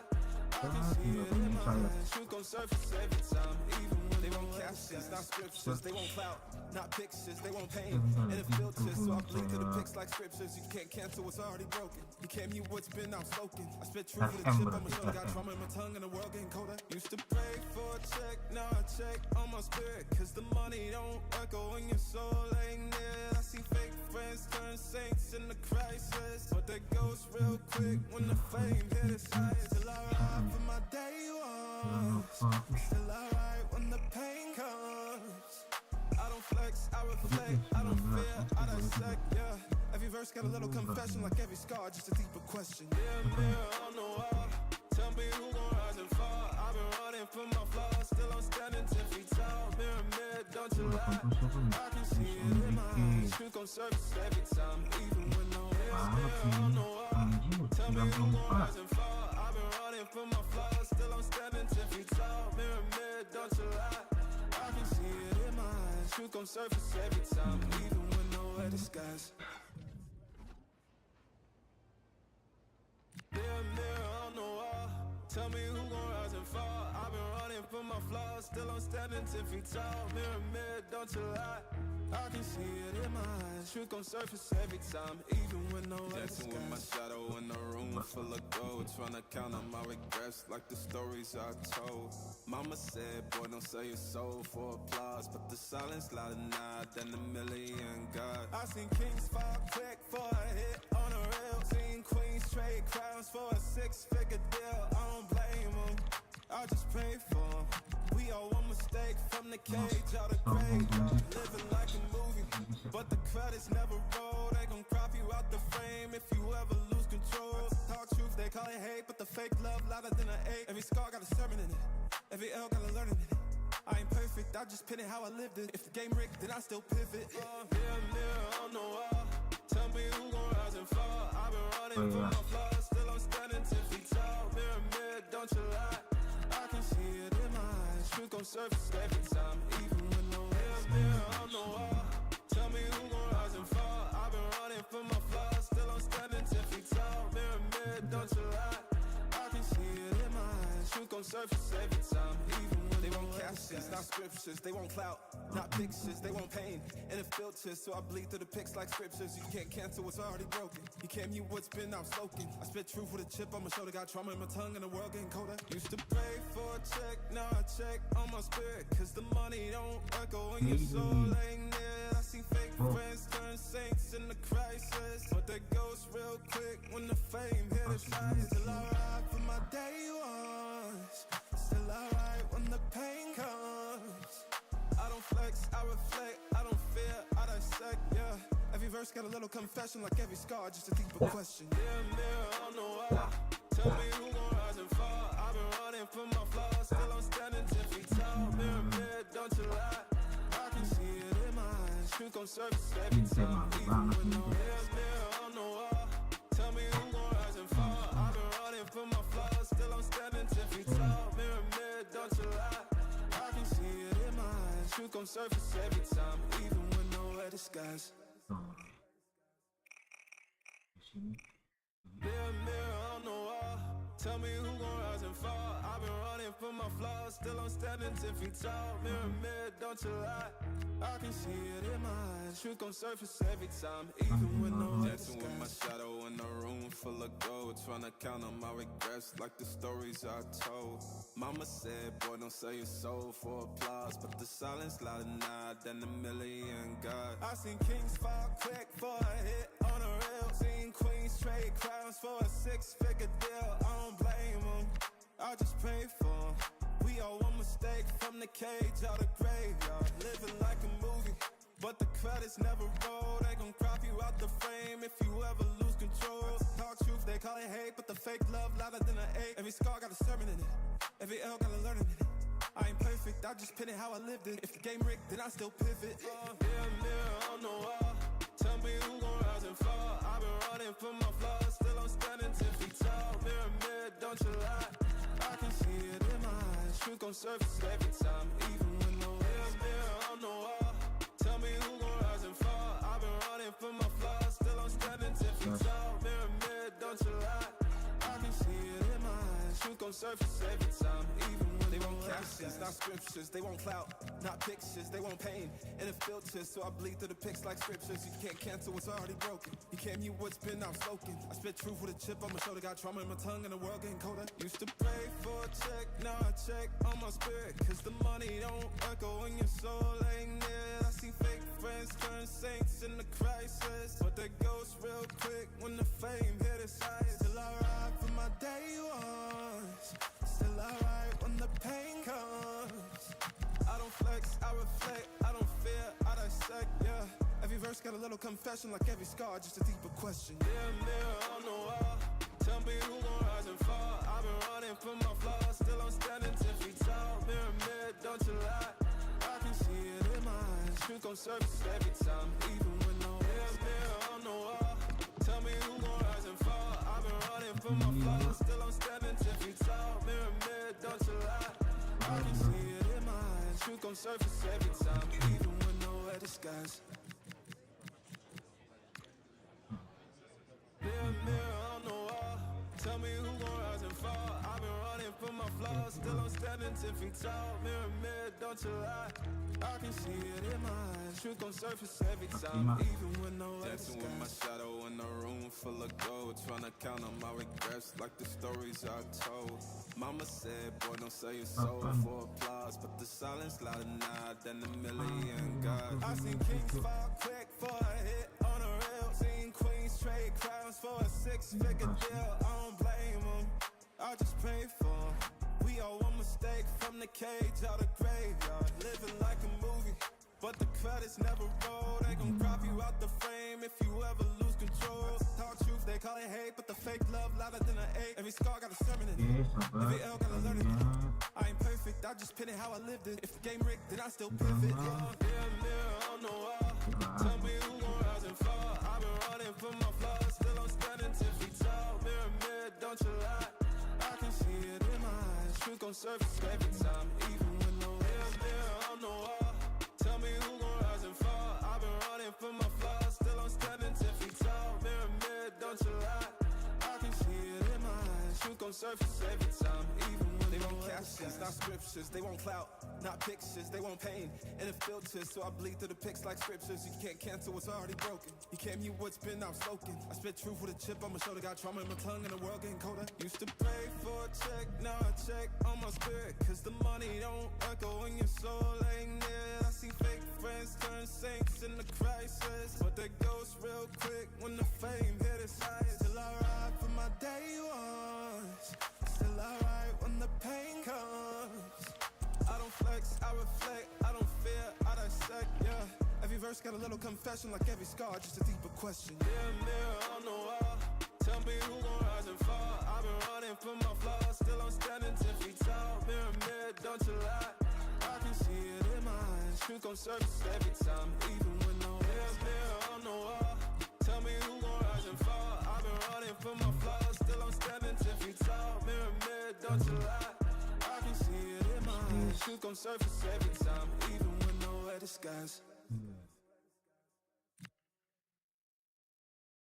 I can see it in my eyes. Truth gon' surface every time, even when they won't captions, not scriptures. They won't clout, not pictures. They want pain and it filters, so I bleed through the pics like scriptures. You can't cancel what's already broken. You can't mute what's been outspoken. I spit truth with a chip on my shoulder, got trauma in my tongue, and the world getting colder. Used to pray for a check, now I check on my spirit, cause the money don't echo in your soul ain't near. I see fake friends turn saints in the crisis, but they ghost real quick when the flame hit its highest. Still I ride for my day ones, still I ride when the pain comes. I don't flex, I reflect, I don't fear, I dissect, yeah. Every verse got a little confession, like every scar, just a deeper question. Mirror, mirror on the wall, tell me who gon' rise and fall. I've been running from my flaws, still I'm standing 10 feet tall. Mirror, mirror, don't you lie. I can see it in my eyes. Truth gon' surface every time, even when no mirror on the wall. Tell me who gon' rise and fall. I've been running from my flaws, still I'm standing 10 feet tall. Mirror, mirror, don't you lie. I can see it in my eyes. Truth gon' surface every time, even when nowhere disguised. Mirror, mirror on the wall, tell me who gon' rise and fall. I've been running from my flaws, still I'm standing 10 feet tall. Mirror, mirror, don't you lie. I can see it in my eyes. Truth gon' surface every time, even when no one is. Dancing with my shadow in a room full of gold, trying to count on my regrets like the stories I told. Mama said, boy, don't sell your soul for applause, but the silence louder now than a million God. I seen kings fall quick for a hit on a rail. Seen queens trade crowns for a six-figure deal. I don't blame them, I just pray for them. We all one mistake from the cage out of graveyard. Living like a movie, but the credits never roll. They gon' crop you out the frame if you ever lose control. Talk truth, they call it hate, but the fake love louder than an 8. Every scar got a sermon in it, every L got a learning in it. I ain't perfect, I just pin it how I lived it. If the game rigged, then I still pivot. Mirror, mirror on the wall, tell me who gon' rise and fall. I've been running from my flaws, still I'm standing 10 feet tall. Mirror, mirror, don't you lie. I can see it in my eyes. Truth gon' surface every time, even when no mirror on the wall. Tell me who gon' rise and fall. I've been running from my flaws, still I'm standing 10 feet tall. Mirror, mirror, don't you lie. I can see it in my eyes. Truth gon' surface every time, even when they won't captions, not scriptures. They won't clout, not pictures. They want pain and it filters, so I bleed through the pics like scriptures. You can't cancel what's already broken. You can't mute what's been outspoken. I spit truth with a chip on my shoulder. Got trauma in my tongue and the world getting colder. Used to pray for a check, now I check on my spirit, cause the money don't echo when your soul ain't near. I see fake friends turn saints in the crisis, but they ghost real quick when the fame hit its highs. Still I ride for my day ones, still I ride when the pain comes. I don't flex, I reflect, I don't fear, I dissect, yeah. Every verse got a little confession, like every scar, just a deeper question. Mirror, mirror on the wall, tell me who gon' rise and fall. I've been running from my flaws, still I'm standing 10 feet tall. Mirror, mirror, don't you lie. I can see it in my eyes. Truth gon' surface every time, even with no mirror, mirror on the wall. Tell me who gon' rise and fall. I've been running from my flaws, still I'm standing 10 feet tall. Mirror, mirror, don't you lie. I can see it in my eyes. Truth gon' surface every time, even with nowhere to disguise. Mirror, mirror on the wall, tell me who gon' rise and fall. I've been running from my flaws, still I'm standing 10 feet tall. Mirror, mirror, don't you lie. I can see it in my eyes. Truth gon' surface every time, even when no one dancing with my shadow in a room full of gold, trying to count on my regrets like the stories I told. Mama said, boy, don't sell your soul for applause, but the silence louder now than a million God. I seen kings fall quick for a hit on a rail. Seen queens trade crowns for a six-figure deal. I don't blame them, I just pray for them. We all one mistake from the cage out of graveyard. Living like a movie, but the credits never roll. They gon' crop you out the frame if you ever lose control. Talk truth, they call it hate, but the fake love louder than an 8. Every scar got a sermon in it, every L got a learning in it. I ain't perfect, I just pin it how I lived it. If the game rigged, then I still pivot. Mirror, mirror on the wall, tell me who gon' rise and fall. I've been running from my flaws, still I'm standing 10 feet tall. Mirror, mirror, don't you lie. I can see it in my eyes. Truth gon' surface every time, even when no mirror, mirror on the wall. Tell me who gon' rise and fall. I've been running from my flaws, still I'm standing 10 feet tall. Mirror, mirror, don't you lie. I can see it in my eyes. Truth gon' surface every time, even when they won't captions, not scriptures. They won't clout, not pictures. They want pain and it filters, so I bleed through the pics like scriptures. You can't cancel what's already broken. You can't mute what's been outspoken. I spit truth with a chip on my shoulder. Got trauma in my tongue and the world getting colder. Used to pray for a check, now I check on my spirit, cause the money don't echo when your soul ain't near. I see fake friends turn saints in the crisis, but they ghost real quick when the fame hit its highs. Still I ride for my day ones, still I ride when the pain comes. I don't flex, I reflect, I don't fear, I dissect, yeah. Every verse got a little confession, like every scar, just a deeper question. Mirror, mirror on the wall, tell me who gon' rise and fall. I've been running from my flaws, still I'm standing 10 feet tall. Mirror, mirror, don't you lie. I can see it in my eyes. Truth gon' surface every time, even when no mirror, mirror on the wall, tell me who gon' rise and fall. I've been running from my flaws, still I'm standing 10 feet tall. Mirror, mirror, don't you lie. I can see it in my eyes. Truth gon' surface every time, even when nowhere disguise. Mirror, mirror on the wall, tell me who gon' rise and fall. I've been running from my flaws, still I'm standing 10 feet tall. Mirror, mirror, don't you lie. I can see it in my eyes. Truth gon' surface every time, even when no dancing with my shadow in a room full of gold, trying to count on my regrets like the stories I told. Mama said, boy, don't sell your soul for applause, but the silence louder now than a million gods. I seen kings fall quick for a hit on a rail, seen queens trade crowns for a six-figure deal. I don't blame them, I just pray for them. We all one mistake from the cage out of graveyard, living like a movie, but the credits never roll. They gon' crop you out the frame if you ever lose control. Talk truth, they call it hate, but the fake love louder than an 8. Every scar got a sermon in it, every L got a learning in it. I ain't perfect, I just pin it how I lived it. If the game rigged, then I still pivot. Mirror on the wall, tell me who gon' rise and fall. I've been running from my flaws, still I'm standing 10 feet tall. Mirror, mirror, don't you lie. I can see it in my eyes. Truth gon' surface every time, even when no mirror on the wall. Tell me who gon' rise and fall. I've been running from my flaws, still I'm standing 10 feet tall. Mirror, mirror, don't you lie. I can see it in my eyes. Truth gon' surface every time, even when they won't captions, not scriptures. They won't clout, not pictures. They want pain and it filters, so I bleed through the pics like scriptures. You can't cancel what's already broken. You can't mute what's been outspoken. I spit truth with a chip on my shoulder. Got trauma in my tongue and the world getting colder. Used to pray for a check, now I check on my spirit, cause the money don't echo when your soul ain't near. I see fake friends turn saints in the crisis, but they ghost real quick when the fame hit its highest. Still I ride for my day ones, still I ride when the pain comes. I don't flex, I reflect, I don't fear, I dissect, yeah. Every verse got a little confession, like every scar, just a deeper question. Mirror on the wall, tell me who gon' rise and fall. I've been running from my flaws, still I'm standing 10 feet tall. Mirror, mirror, don't you lie. I can see it in my eyes. Truth gon' surface every time, even when no mirror on the wall. Tell me who gon' rise and fall. I've been running from my flaws, still I'm standing 10 feet tall. Mirror, mirror, don't you lie. I can see it in my eyes. Truth gon' surface every time, even when nowhere disguise.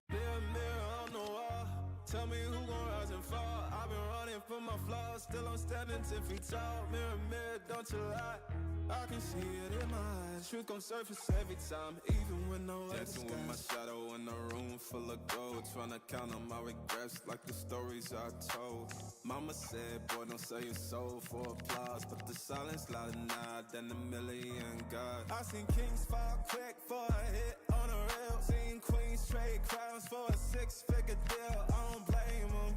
Mirror on the wall, tell me who gon' rise and fall. I've been running from my flaws, still I'm standing 10 feet tall. Mirror, mirror, don't you lie. I can see it in my eyes. Truth gon' surface every time, even when no dancing with my shadow in a room full of gold, trying to count on my regrets like the stories I told. Mama said, boy, don't sell your soul for applause, but the silence louder now than a million gods. I seen kings fall quick for a hit on a rail, seen queens trade crowns for a six-figure deal. I don't blame them,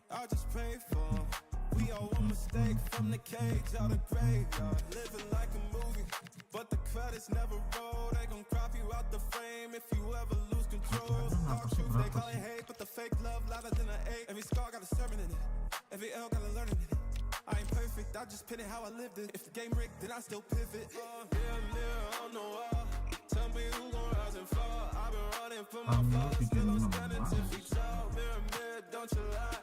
I just pray for them. We all one mistake from the cage out of graveyard, living like a movie, but the credits never roll. They gon' crop you out the frame if you ever lose control. Talk truth, they call it hate, but the fake love louder than an 8. Every scar got a sermon in it, every L got a learning in it. I ain't perfect, I just pin it how I lived it. If the game rigged, then I still pivot. Mirror on the wall, tell me who gon' rise and fall. I've been running from my flaws, still I'm standing 10 feet tall. Mirror, mirror, don't you lie.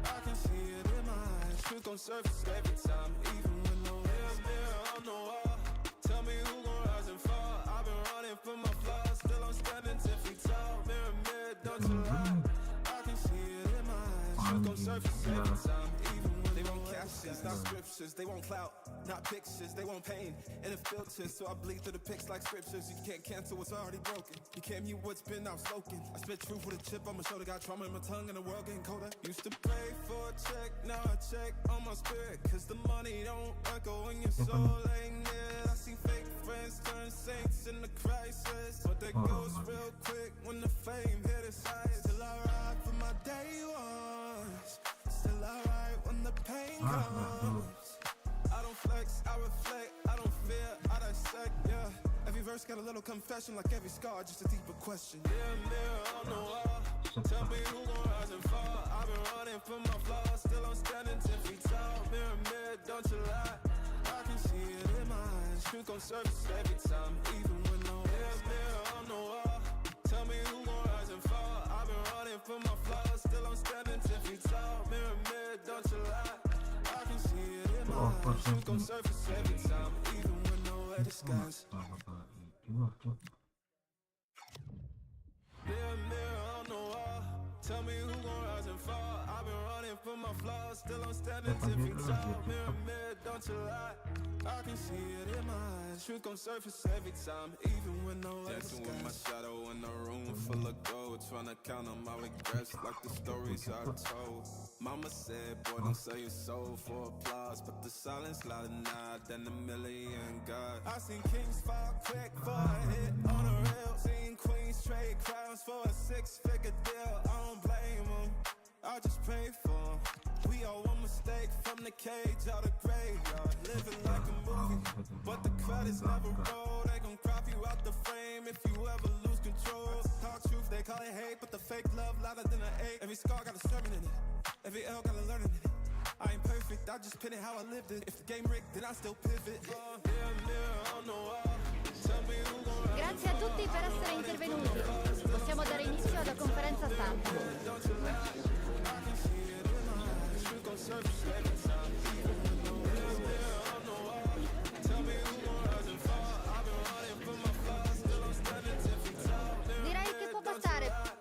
I can see it in my eyes. Truth gon' surface every time, even when no mirror on the wall. Tell me who gon' rise and fall. I've been running from my flaws, still I'm standing 10 feet tall. Mirror, mirror, don't you lie. I can see it in my eyes. Truth gon' surface every time, even when they won't captions, not scriptures. They won't clout, not pictures. They want pain and it filters, so I bleed through the pics like scriptures. You can't cancel what's already broken. You can't mute what's been outspoken. I spit truth with a chip on my shoulder. Got trauma in my tongue and the world getting colder. Used to pray for a check, now I check on my spirit, cause the money don't echo when your soul ain't near. I see fake friends turn saints in the crisis, but they ghost real quick when the fame hit its highest. Still I ride for my day ones, still I ride when the pain comes. I don't flex, I reflect, I don't fear, I dissect, yeah. Every verse got a little confession, like every scar, just a deeper question. Mirror on the wall, tell me who gon' rise and fall. I've been running from my flaws, still I'm standing 10 feet tall. Mirror, mirror, don't you lie. I can see it in my eyes. Truth gon' surface every time, even when no mirror on the wall. Tell me who gon' rise and fall. I've been running from my flaws, still I'm standing 10 feet tall. Mirror, mirror, don't you lie. I can see it in my eyes. Truth gon' surface every time, even when nowhere disguise. Mirror on the wall, tell me who gon' rise and fall. I've been running running from my flaws, still I'm standing 10 feet tall. Mirror, mirror, don't you lie. I can see it in my eyes. Truth gon' surface every time, even when no dancing with my shadow in a room full of gold, trying to count on my regrets like the stories I told. Mama said, boy, don't sell your soul for applause, but the silence louder now than a million God. I seen kings fall quick for a hit on a rail, seen queens trade crowns for a six-figure deal. I don't blame them, I just pray for them. We all one mistake from the cage out of graveyard, living like a movie, but the credits never roll. They gon' crop you out the frame if you ever lose control. Talk truth, they call it hate, but the fake love louder than an 8. Every scar got a sermon in it, every L got a learning in it. I ain't perfect, I just pin it how I lived it. If the game rigged, then I still pivot. Grazie a tutti per essere intervenuti. Possiamo dare inizio alla conferenza stampa. Direi che può passare.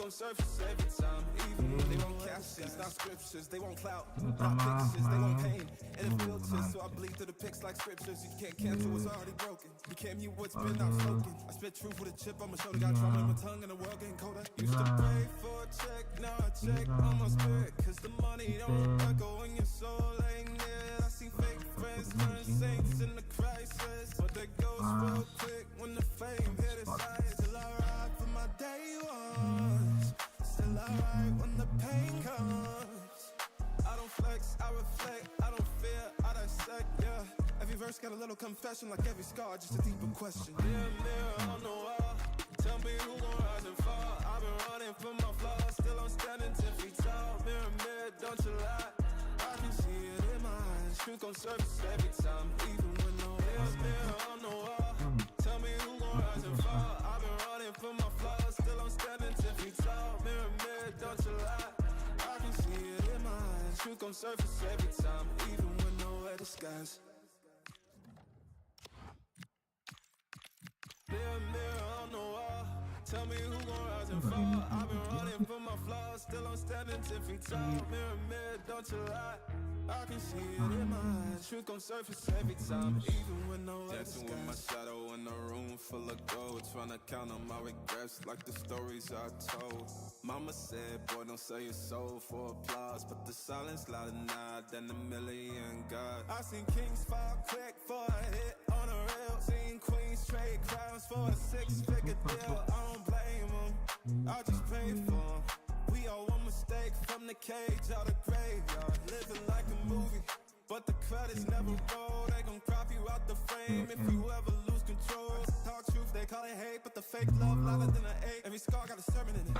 Surface every time, even they won't captions, not scriptures, they won't clout, not pictures, they won't pain, and it filters, so I bleed through the pics like scriptures. You can't cancel what's already broken, you can't mute what's been outspoken. I spit truth with a chip on my shoulder, got trauma in my tongue and the world getting colder. Used to pray for a check, now I check on my spirit, cause the money don't echo when your soul ain't near. I see fake friends turn saints in the crisis, but they goes real quick when the fame hit its highest. Till I ride for my day ones, still alright when the pain comes. I don't flex, I reflect, I don't fear, I dissect, yeah. Every verse got a little confession, like every scar, just a deeper question. Mirror, mirror on the wall, tell me who gon' rise and fall. I've been running from my flaws, still I'm standing 10 feet tall. Mirror, mirror, don't you lie. I can see it in my eyes, truth gon' surface every time, even when no mirror, mirror on the wall, tell me who gon' rise and fall. I've been running from my flaws, still I'm standing 10 feet tall. Mirror, mirror, don't you lie. I can see it in my eyes, truth gon' surface every time, even when nowhere disguise. Mirror, mirror on the wall, tell me who gon' rise and fall. I've been running from my flaws, still I'm standing 10 feet tall. Mirror, mirror, don't you lie. I can see it in my eyes, truth gon' surface every time, even when nowhere dancing with my shadow in a room full of gold, trying to count on my regrets like the stories I told. Mama said, boy, don't sell your soul for applause, but the silence louder now than a million God. I seen kings fall quick for a hit on a rail, seen queens trade crowns for a six-figure deal. I don't blame them, I just pray for them. We all one mistake from the cage out of graveyard, living like a movie, but the credits never roll. They gon' crop you out the frame if you ever lose control. Talk truth, they call it hate, but the fake love louder than an 8. Every scar got a sermon in it,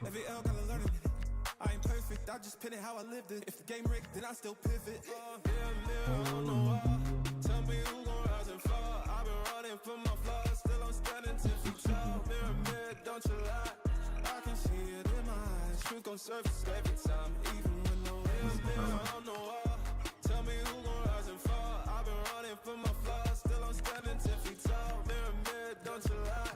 every L got a learning in it. I ain't perfect, I just pin it how I lived it. If the game rigged, then I still pivot. Mirror, mirror on the wall, tell me who gon' rise and fall. I've been running from my flaws, still I'm standing 10 feet tall. Mirror, mirror, don't you lie. I can see it in my eyes, truth gon' surface every time, even when no mirror on the wall, tell me who gon' rise and fall. I've been running from my flaws, still I'm standing 10 feet tall. Mirror, mirror, don't you lie.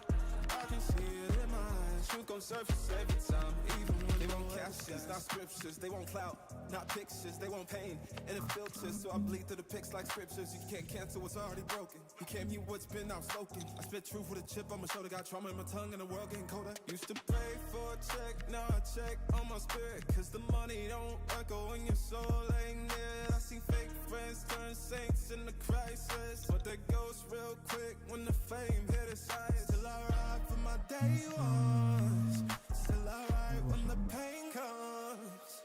I can see it in my eyes, truth gon' surface every time, even when they won't captions, not scriptures, they won't clout, not pictures, they won't pain, and it filters, so I bleed through the pics like scriptures. You can't cancel what's already broken, you can't mute what's been outspoken. I spit truth with a chip on my shoulder, got trauma in my tongue and the world getting colder. Used to pray for a check, now I check on my spirit, cause the money don't echo when your soul ain't near. I see fake friends turn saints in the crisis, but they goes real quick when the fame hit its highest. Till I ride for my day ones, still alright when the pain comes.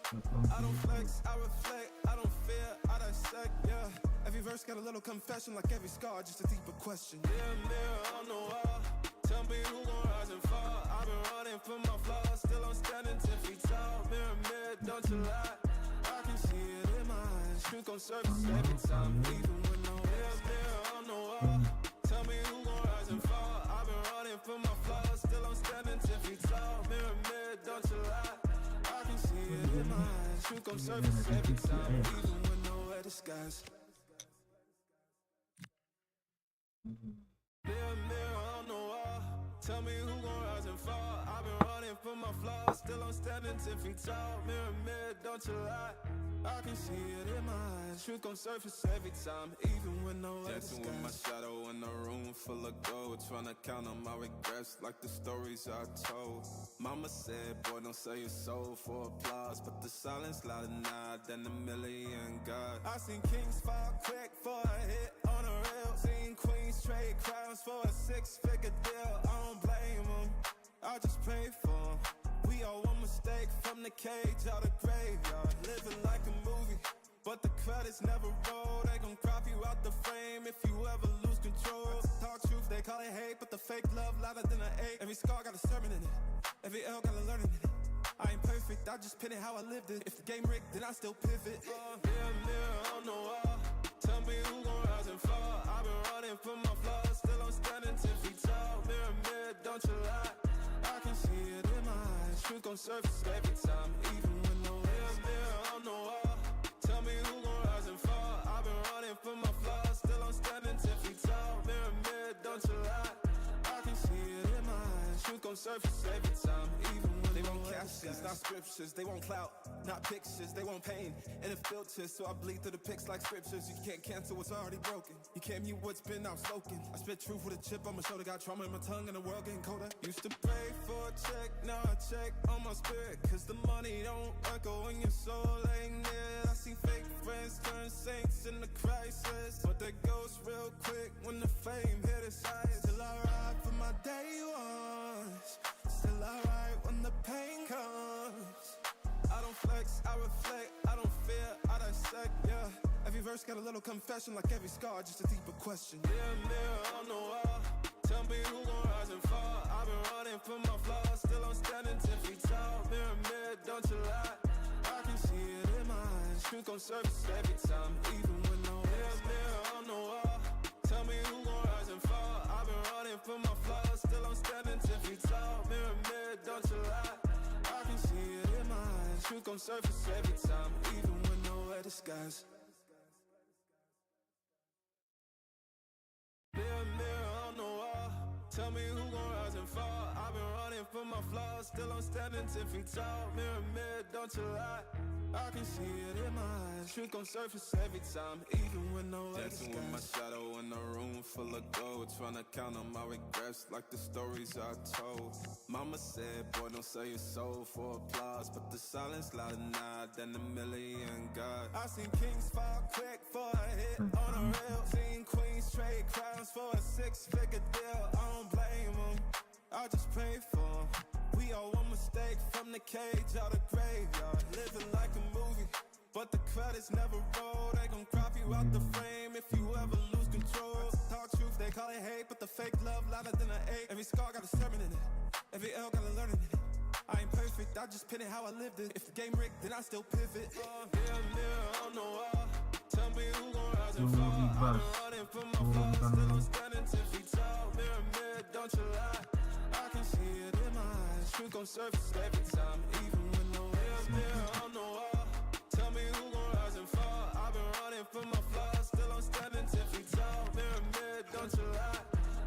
I don't flex, I reflect, I don't fear, I dissect, yeah. Every verse got a little confession, like every scar, just a deeper question. Mirror, mirror on the wall, tell me who gon' rise and fall. I've been running from my flaws, still I'm standing 10 feet tall. Mirror, mirror, don't you lie. I can see it in my eyes, truth gon' surface every time, even when no mirror, mirror on the wall, tell me who gon' rise and fall. I've been running from my flaws, still I'm standing 10 feet tall. Mirror, mirror, don't you lie. I can see it in my eyes, truth gon' surface every time, even when nowhere disguise. Mirror, mirror on the wall, tell me who gon' rise and fall. I've been running from my flaws, still I'm standing 10 feet tall. Mirror, mirror, don't you lie. I can see it in my eyes. Truth gon' surface every time, even when no one dancing with my shadow in a room full of gold, trying to count on my regrets like the stories I told. Mama said, boy, don't sell your soul for applause, but the silence louder now than a million God. I seen kings fall quick for a hit on a rail. Seen queens trade crowns for a six-figure deal. I don't blame them, I just pray for them. We all one mistake from the cage out of graveyard. Living like a movie, but the credits never roll. They gon' crop you out the frame if you ever lose control. Talk truth, they call it hate, but the fake love louder than an 8. Every scar got a sermon in it, every L got a learning in it. I ain't perfect, I just pin it how I lived it. If the game rigged, then I still pivot. Mirror, mirror on the wall, tell me who gon' rise and fall. I've been running from my flaws, still I'm standing 10 feet tall. Mirror, mirror, don't you lie. I can see it in my eyes. Truth gon' surface every time, even when no mirror on the wall. Tell me who gon' rise and fall. I've been running from my flaws, still I'm standing 10 feet tall. Mirror, mirror, don't you lie. I can see it in my eyes. Truth gon' surface every time, even when they won't captions, not scriptures. They won't clout, not pictures. They won't pain and it filters, so I bleed through the pics like scriptures. You can't cancel what's already broken. You can't mute what's been outspoken. I spit truth with a chip on my shoulder. Got trauma in my tongue and the world getting colder. Used to pray for a check, now I check on my spirit, cause the money don't echo when your soul ain't near. I see fake friends turn saints in the crisis, but they ghost real quick when the fame hit its highest. Still I ride for my day ones, still I ride when the pain comes. I don't flex, I reflect, I don't fear, I dissect, yeah. Every verse got a little confession, like every scar, just a deeper question. Mirror, mirror on the wall, tell me who gon' rise and fall. I've been running from my flaws, still I'm standing 10 feet tall. Mirror, mirror, don't you lie. I can see it in my eyes. Truth gon' surface every time, even when no mirror, mirror on the wall. Tell me who gon' rise and fall. I've been running from my flaws, still I'm standing 10 feet tall. Mirror, mirror, don't you lie. I can see it in my eyes. Truth gon' surface every time, even when nowhere disguise. Mirror, mirror on the wall, tell me who gon' rise and fall. I've been running from my flaws, still I'm standing 10 feet tall. Mirror, mirror, don't you lie. I can see it in my eyes. Truth gon' surface every time, even when nowhere dancing with my shadow in a room full of gold, trying to count on my regrets like the stories I told. Mama said, boy, don't sell your soul for applause, but the silence louder now than a million God. I seen kings fall quick for a hit on a rail. Seen queens trade crowns for a six-figure deal. I don't blame them, I just pray for them. We all one mistake from the cage out of graveyard. Living like a movie, but the credits never roll. They gon' crop you out the frame if you ever lose control. Talk truth, they call it hate, but the fake love louder than an 8. Every scar got a sermon in it, every L got a learning in it. I ain't perfect, I just pin it how I lived it. If the game rigged, then I still pivot. Mirror, mirror on the wall, tell me who gon' rise and fall. I've been running from my flaws, still I'm standing 10 feet tall. Mirror, mirror, don't you lie. I can see it in my eyes. Truth gon' surface every time, even when no mirror on the wall. Tell me who gon' rise and fall. I've been running from my flaws, still I'm standing 10 feet tall. Mirror, mirror, don't you lie.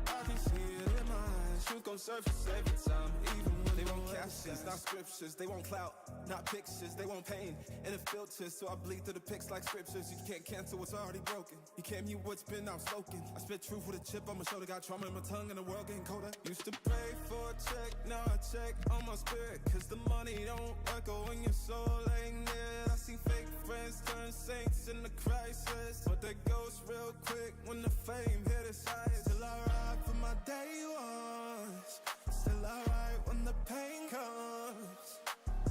I can see it in my eyes. Truth gon' surface every time, even when they won't captions, not scriptures. They won't clout, not pictures. They won't pain and it filters, so I bleed through the pics like scriptures. You can't cancel what's already broken. You can't mute what's been outspoken. I spit truth with a chip on my shoulder. Got trauma in my tongue and the world getting colder. Used to pray for a check, now I check on my spirit, cause the money don't echo when your soul ain't near. I see fake friends turn saints in the crisis, but they ghost real quick when the fame hit its highest. Still I ride for my day ones, still I ride when the pain comes.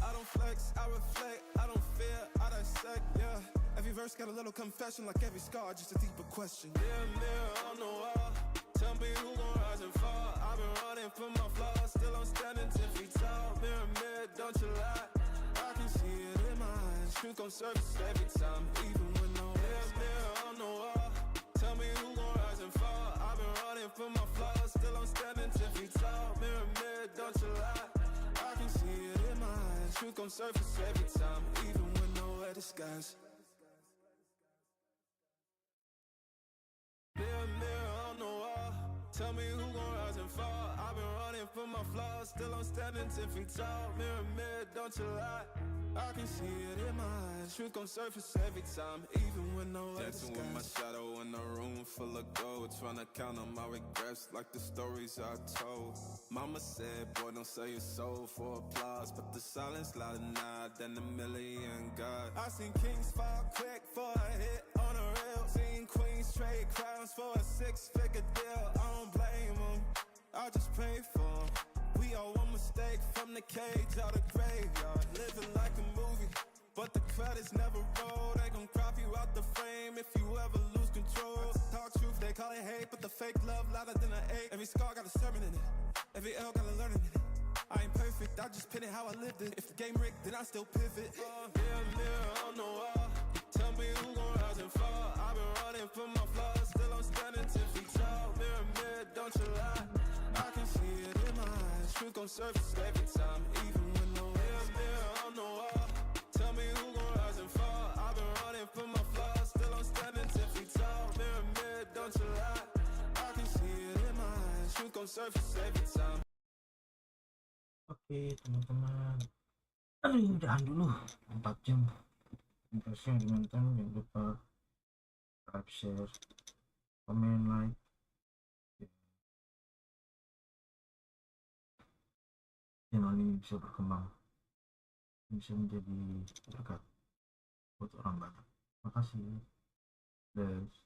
I don't flex, I reflect, I don't fear, I dissect, yeah. Every verse got a little confession, like every scar, just a deeper question. Mirror, mirror on the wall, tell me who gon' rise and fall. I've been running from my flaws, still I'm standing 10 feet tall. Mirror, mirror, don't you lie. I can see it in my eyes. Truth gon' surface every time, even when no mirror on the wall. Tell me who gon' rise and fall. I've been running from my flaws, still I'm standing 10 feet tall. Mirror, mirror, don't you lie. I can see it in my eyes. Truth gon' surface every time, even when nowhere disguise. Mirror, mirror on the wall, tell me who gon' rise and rising fall. I've been running from my flaws, still I'm standing 10 feet tall. Mirror, mirror, don't you lie. I can see it in my eyes. Truth gon' surface every time, even when no other dancing with my shadow in a room full of gold, trying to count on my regrets like the stories I told. Mama said, boy, don't sell your soul for applause, but the silence louder now than a million God. I seen kings fall quick for a hit on a rail. Seen queens trade crowns for a 6-figure deal. I don't blame them, I just pray for them. We all one mistake from the cage out of graveyard. Living like a movie, but the credits never roll. They gon' crop you out the frame if you ever lose control. Talk truth, they call it hate, but the fake love louder than an 8. Every scar got a sermon in it, every L got a learning in it. I ain't perfect, I just pin it how I lived it. If the game rigged, then I still pivot. Mirror, mirror on the wall, tell me who gon' rise and fall. I've been running from my flaws, still I'm standing 10 feet tall. Mirror, mirror, don't you lie. I can see it in my eyes. Truth gon' surface every time, even when no mirror, mirror on the wall. Tell me who gon' rise and fall. I've been running from my flaws, still I'm standing 10 feet tall. Mirror, mirror, don't you lie. I can see it in my eyes. Truth gon' surface every time. Oke teman-teman, udahan dulu 4 jam impression teman-teman. Jangan lupa subscribe, share, komen, like. Channel ini bisa berkembang, bisa menjadi berkat buat orang banyak. Makasih guys.